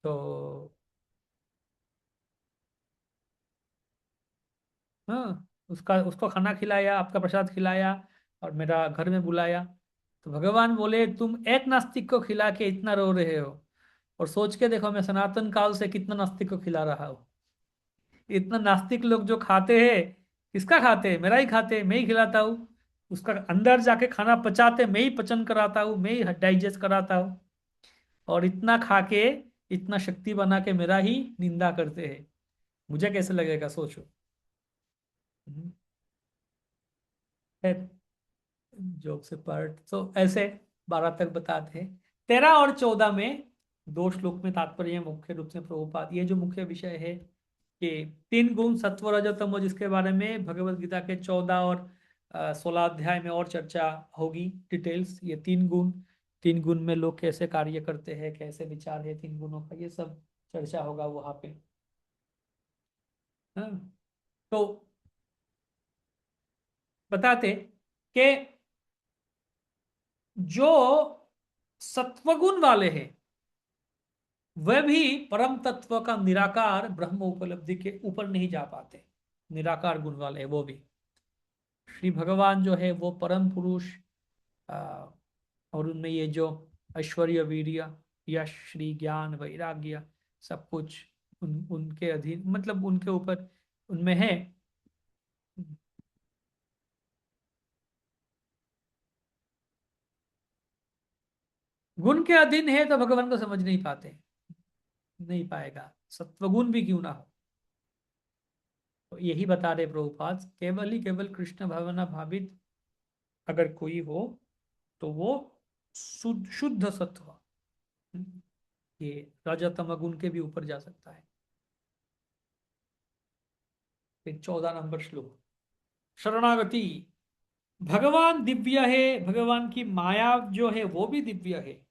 तो हाँ, उसका उसको खाना खिलाया, आपका प्रसाद खिलाया, और मेरा घर में बुलाया। तो भगवान बोले तुम एक नास्तिक को खिला के इतना रो रहे हो, और सोच के देखो मैं सनातन काल से कितना नास्तिक को खिला रहा हूँ। इतना नास्तिक लोग जो खाते हैं, किसका खाते हैं? मेरा ही खाते हैं, मैं ही खिलाता हूँ। उसका अंदर जाके खाना पचाते, मैं ही पचन कराता हूँ, मैं ही डाइजेस्ट कराता हूँ। और इतना खा के, इतना शक्ति बना के मेरा ही निंदा करते हैं। मुझे कैसे लगेगा सोचो। हम्म, खैर, जोक से पार्ट तो ऐसे 12 तक बताते हैं। 13 और 14 में 2 श्लोक में तात्पर्य मुख्य रूप से प्रभुपाद, ये जो मुख्य विषय है कि 3 गुण सत्व रजो तमो, जिसके बारे में भगवत गीता के 14 और 16 अध्याय में और चर्चा होगी डिटेल्स। ये 3 गुण में लोग कैसे कार्य करते हैं, कैसे विचार है 3 गुणों का, ये सब चर्चा होगा वहां पे। हाँ, तो बताते कि जो सत्वगुण वाले हैं वह भी परम तत्व का निराकार ब्रह्म उपलब्धि के ऊपर नहीं जा पाते। निराकार गुण वाले हैं वो भी। श्री भगवान जो है वो परम पुरुष, आ, और उनमें ये जो ऐश्वर्य, वीर्य, यश, श्री, ज्ञान, वैराग्य, सब कुछ उनके अधीन, मतलब उनके ऊपर, उनमें है। गुण के अधीन है तो भगवान को समझ नहीं पाते, नहीं पाएगा, सत्वगुण भी क्यों ना हो। तो यही बता रहे प्रभुपाद, केवल ही केवल कृष्ण भावना भावित अगर कोई हो तो वो शुद्ध शुद्ध सत्व, ये रजतम गुण के भी ऊपर जा सकता है। फिर 14 नंबर श्लोक, शरणागति। भगवान दिव्य है, भगवान की माया जो है वो भी दिव्य है,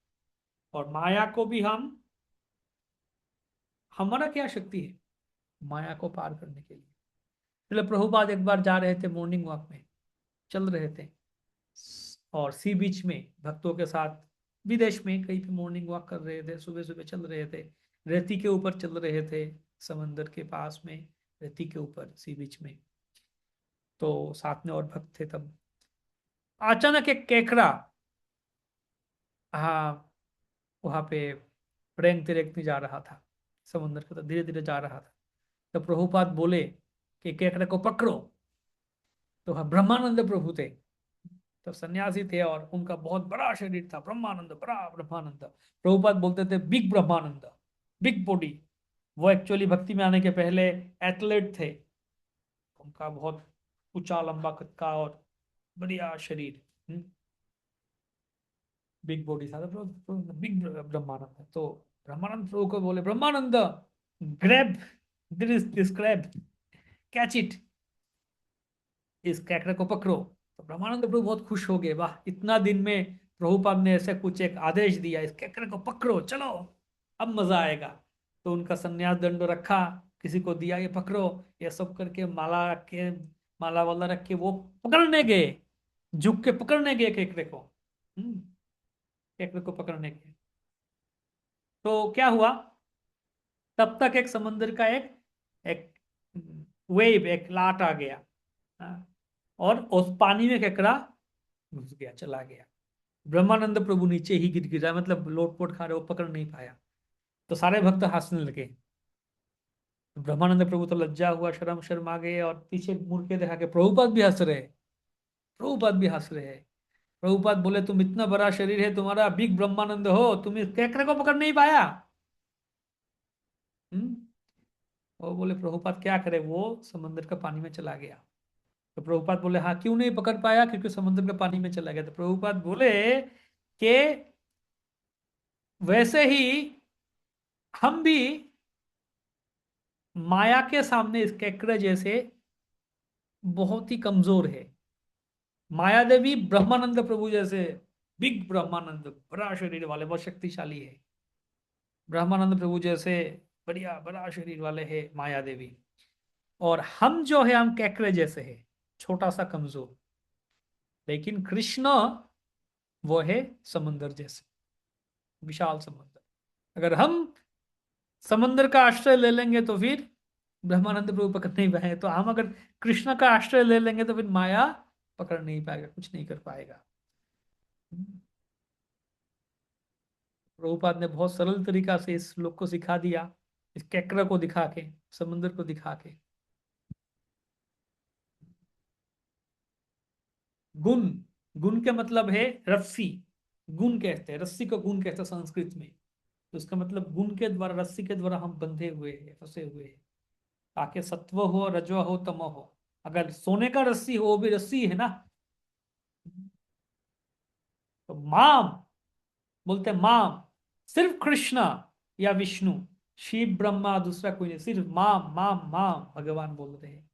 और माया को भी हमारा क्या शक्ति है माया को पार करने के लिए। इसलिए प्रभुपाद एक बार जा रहे थे मॉर्निंग वॉक में, चल रहे थे, और सी बीच में भक्तों के साथ, विदेश में कहीं पे मॉर्निंग वॉक कर रहे थे, सुबह सुबह चल रहे थे, रेती के ऊपर चल रहे थे, समंदर के पास में, रेती के ऊपर सी बीच में। तो साथ में और भक्त थे। तब अचानक एक केकड़ा, हाँ, वहां पे रेंगते रेंगते जा रहा था, समुद्र के, तो धीरे धीरे जा रहा था। तो प्रभुपाद बोले कि केकड़े को पकड़ो। तो हाँ, ब्रह्मानंद प्रभु थे, तो सन्यासी थे, और उनका बहुत बड़ा शरीर था, ब्रह्मानंद, बड़ा ब्रह्मानंद। प्रभुपाद बोलते थे बिग ब्रह्मानंद, बिग बॉडी। वो एक्चुअली भक्ति में आने के पहले एथलेट थे, उनका बहुत ऊंचा लंबा कद का और बढ़िया शरीर, बिग बॉडी था, तो बिग ब्रह्मानंद। तो ब्रह्मानंद प्रभु को बोले, Brahmanand, grab this crab, catch it. इस कैकड़े को पकड़ो। तो ब्रह्मानंद प्रभु बहुत खुश हो गए, वाह, इतना दिन में प्रभुपाद ने ऐसे कुछ एक आदेश दिया, इस कैकड़े को पकड़ो, चलो अब मजा आएगा। तो उनका संन्यास दंड रखा, किसी को दिया, ये पकड़ो, ये सब करके माला रख के, माला वाला रख के वो पकड़ने गए, झुक के पकड़ने गए कैकड़े को। कैकड़े को पकड़ने गए तो क्या हुआ, तब तक एक समंदर का एक एक वेव, एक लाट आ गया, और उस पानी में केकड़ा घुस गया, चला गया। ब्रह्मानंद प्रभु नीचे ही गिर गिरा, मतलब लोटपोट खा रहे, वो पकड़ नहीं पाया। तो सारे भक्त हंसने लगे। ब्रह्मानंद प्रभु तो लज्जा हुआ, शर्म आ गए, और पीछे मुड़ के देखा कि प्रभुपाद भी हंस रहे, प्रभुपाद भी हंस रहे हैं। प्रभुपाद बोले, तुम इतना बड़ा शरीर है तुम्हारा, बिग ब्रह्मानंद हो, तुम इस कैकड़े को पकड़ नहीं पाया। वो बोले, प्रभुपाद क्या करे, वो समंदर का पानी में चला गया। तो प्रभुपाद बोले, हाँ क्यों नहीं पकड़ पाया, क्योंकि समुद्र के पानी में चला गया। तो प्रभुपाद बोले कि वैसे ही हम भी माया के सामने इस कैकड़े जैसे बहुत ही कमजोर है। माया देवी ब्रह्मानंद प्रभु जैसे बिग ब्रह्मानंद, बड़ा शरीर वाले, बहुत शक्तिशाली है। ब्रह्मानंद प्रभु जैसे बढ़िया बड़ा शरीर वाले है माया देवी, और हम जो है हम कैकड़े जैसे है, छोटा सा कमजोर। लेकिन कृष्ण वो है समंदर जैसे, विशाल समंदर। अगर हम समंदर का आश्रय ले लेंगे तो फिर ब्रह्मानंद प्रभु पकड़ नहीं पाएंगे, तो हम अगर कृष्ण का आश्रय ले लेंगे तो फिर माया पकड़ नहीं पाएगा, कुछ नहीं कर पाएगा। प्रभुपाद ने बहुत सरल तरीका से इस श्लोक को सिखा दिया, इस कैकड़ा को दिखा के, समुद्र को दिखा के। गुण, गुण के मतलब है रस्सी, गुण कहते हैं, रस्सी को गुण कहते हैं संस्कृत में। तो उसका मतलब गुण के द्वारा, रस्सी के द्वारा हम बंधे हुए हैं, फंसे हुए हैं, ताकि सत्व हो, रजो हो, तमो हो। अगर सोने का रस्सी हो, वो भी रस्सी है ना। तो माम बोलते, माम सिर्फ कृष्ण या विष्णु, शिव ब्रह्मा दूसरा कोई नहीं, सिर्फ माम माम माम भगवान बोलते हैं।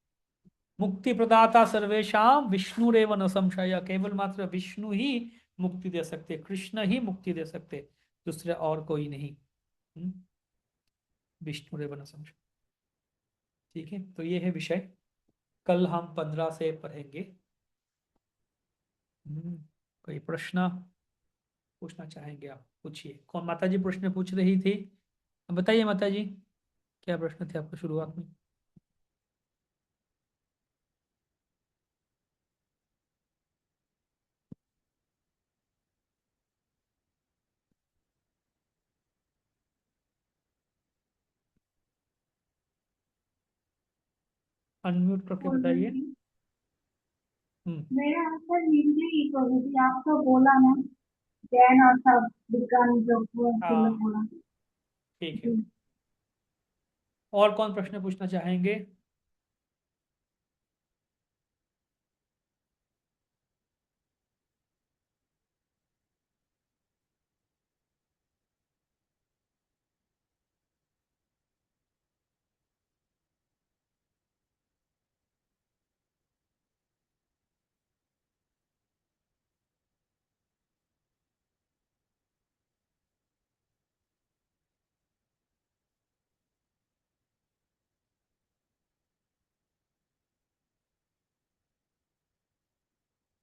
मुक्ति प्रदाता सर्वेशाम विष्णुरेव न संशय, केवल मात्र विष्णु ही मुक्ति दे सकते, कृष्ण ही मुक्ति दे सकते, दूसरे और कोई नहीं। विष्णुरेव न संशय। ठीक है, तो ये है विषय, कल हम 15 से पढ़ेंगे। कोई प्रश्न पूछना चाहेंगे आप, पूछिए। कौन माता जी प्रश्न पूछ रही थी, बताइए माता जी, क्या प्रश्न थे आपको शुरुआत में? अनम्यूट करके बताइए। मेरा आंसर हिंदी ही प्रभु जी, आप तो बोला ना जैन और सब विज्ञान जो हाँ, बोला। ठीक है। और कौन प्रश्न पूछना चाहेंगे?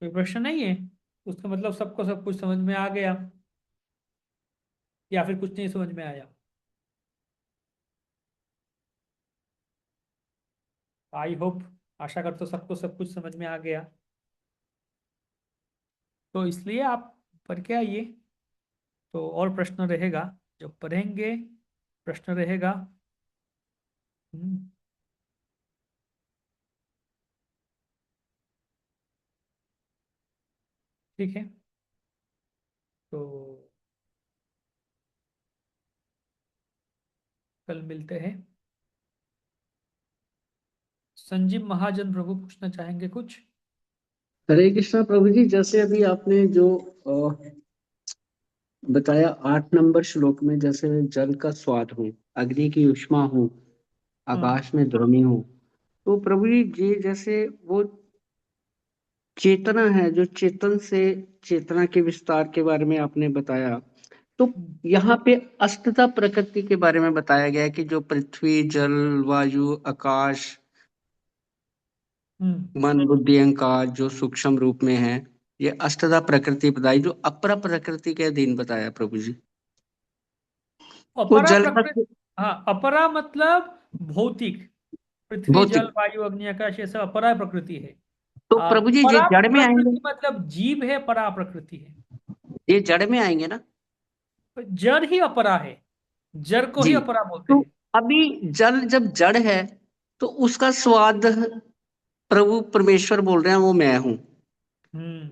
कोई प्रश्न नहीं है? उसका मतलब सबको सब कुछ समझ में आ गया, या फिर कुछ नहीं समझ में आया? आई होप, आशा करता हूँ सबको सब कुछ समझ में आ गया। तो इसलिए आप पढ़ के आइए, तो और प्रश्न रहेगा, जब पढ़ेंगे प्रश्न रहेगा। ठीक है, तो कल मिलते हैं। संजीव महाजन प्रभु पूछना चाहेंगे कुछ? हरे कृष्णा प्रभु जी, जैसे अभी आपने जो बताया 8 नंबर श्लोक में, जैसे जल का स्वाद हो, अग्नि की ऊष्मा हो, आकाश में ध्वनि हो, तो प्रभु जी ये जैसे वो चेतना है, जो चेतन से चेतना के विस्तार के बारे में आपने बताया, तो यहाँ पे अष्टता प्रकृति के बारे में बताया गया है कि जो पृथ्वी, जल, वायु, आकाश, मन, बुद्धि, अहंकार जो सूक्ष्म रूप में है, ये अष्टधा प्रकृति बताई, जो अपरा प्रकृति के अधीन बताया प्रभु जी। वो अपरा जल का प्रकृति, हाँ, अपरा मतलब भौतिक, पृथ्वी, जल, भौतिक, वायु, अग्नि, आकाश, ये सब अपरा प्रकृति है। तो प्रभु जी ये परा जड़ में आएंगे, प्रकृति मतलब जीव है, परा प्रकृति है। ये जड़ में आएंगे ना जड़ ही अपरा है, जड़ को ही जी। अपरा बोलते तो हैं। अभी जल जब जड़ है तो उसका स्वाद प्रभु परमेश्वर बोल रहे हैं वो मैं हूं, हम्म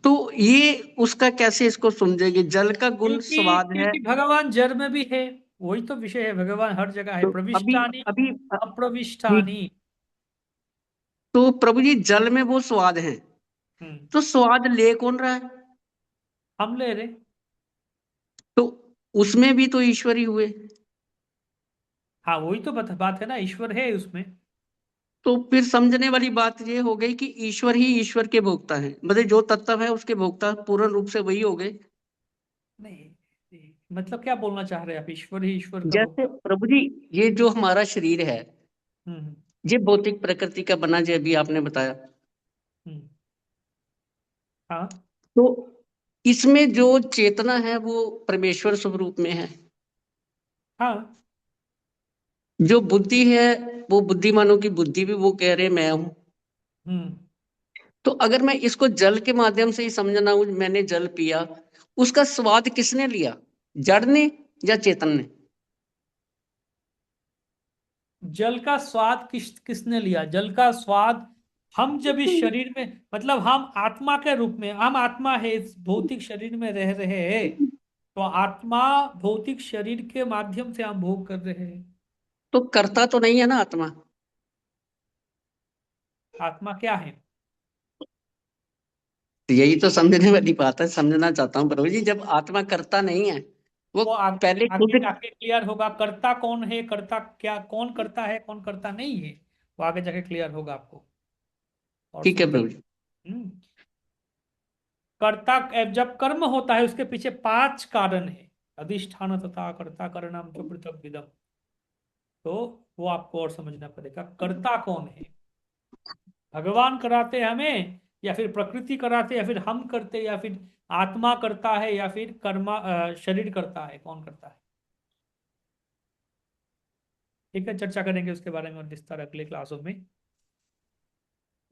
तो ये उसका कैसे इसको समझेंगे? जल का गुण स्वाद है। क्योंकि भगवान जड़ में भी है, वही तो विषय है, भगवान हर जगह है, तो अभी प्रविष्टानि अभी ठीक, अप्रविष्टानि। तो प्रभु जी जल में वो स्वाद है, हम्म तो स्वाद ले कौन रहा है? हम ले रहे। तो उसमें भी तो ईश्वर ही हुए। हाँ, वही तो बात है ना, ईश्वर है उसमें। तो फिर समझने वाली बात ये हो गई कि ईश्वर ही ईश्वर के भोक्ता है, मतलब जो तत्व है उसके भोक्ता पूर्ण रूप से वही हो गए। नहीं, मतलब क्या बोलना चाह रहे हैं आप, ईश्वर ही ईश्वर का जैसे भोक्ता? प्रभु जी ये जो हमारा शरीर है, हम्म ये भौतिक प्रकृति का बना, जो अभी आपने बताया, हम्म हाँ तो इसमें जो चेतना है वो परमेश्वर स्वरूप में है। हाँ जो बुद्धि है वो बुद्धिमानों की बुद्धि भी वो कह रहे मैं हूं। हम्म तो अगर मैं इसको जल के माध्यम से ही समझना हूं, मैंने जल पिया, उसका स्वाद किसने लिया? जड़ ने या चेतन ने? जल का स्वाद किसने लिया? जल का स्वाद हम जब इस शरीर में, मतलब हम आत्मा के रूप में, हम आत्मा है, इस भौतिक शरीर में रह रहे हैं, तो आत्मा भौतिक शरीर के माध्यम से हम भोग कर रहे हैं। तो करता तो नहीं है ना आत्मा? आत्मा क्या है? तो यही तो समझने वाली बात है, समझना चाहता हूँ प्रभु जी, जब आत्मा करता नहीं है, वो वो आगे पहले आगे खुद। जाके क्लियर होगा, कर्ता कौन है, कर्ता क्या, कौन करता है, कौन करता नहीं है, वो आगे जाके क्लियर होगा आपको। और ठीक है सुनते प्रभु जी। हम्म कर्ता, जब कर्म होता है उसके पीछे 5 कारण है, अधिष्ठान तथा कर्ता कारणम जो पृथक विदम। तो वो आपको और समझना पड़ेगा, कर्ता कौन है, भगवान कराते हमें, या फिर प्रकृति कराते, या फिर हम करते, या फिर आत्मा करता है, या फिर शरीर करता है, कौन करता है? ठीक है, चर्चा करेंगे उसके बारे में और विस्तार अगले क्लासों में।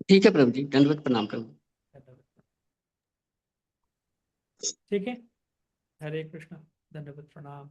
ठीक है प्रभु जी, दंडवत प्रणाम प्रभु। ठीक है, हरे कृष्ण, धन्यवाद, प्रणाम।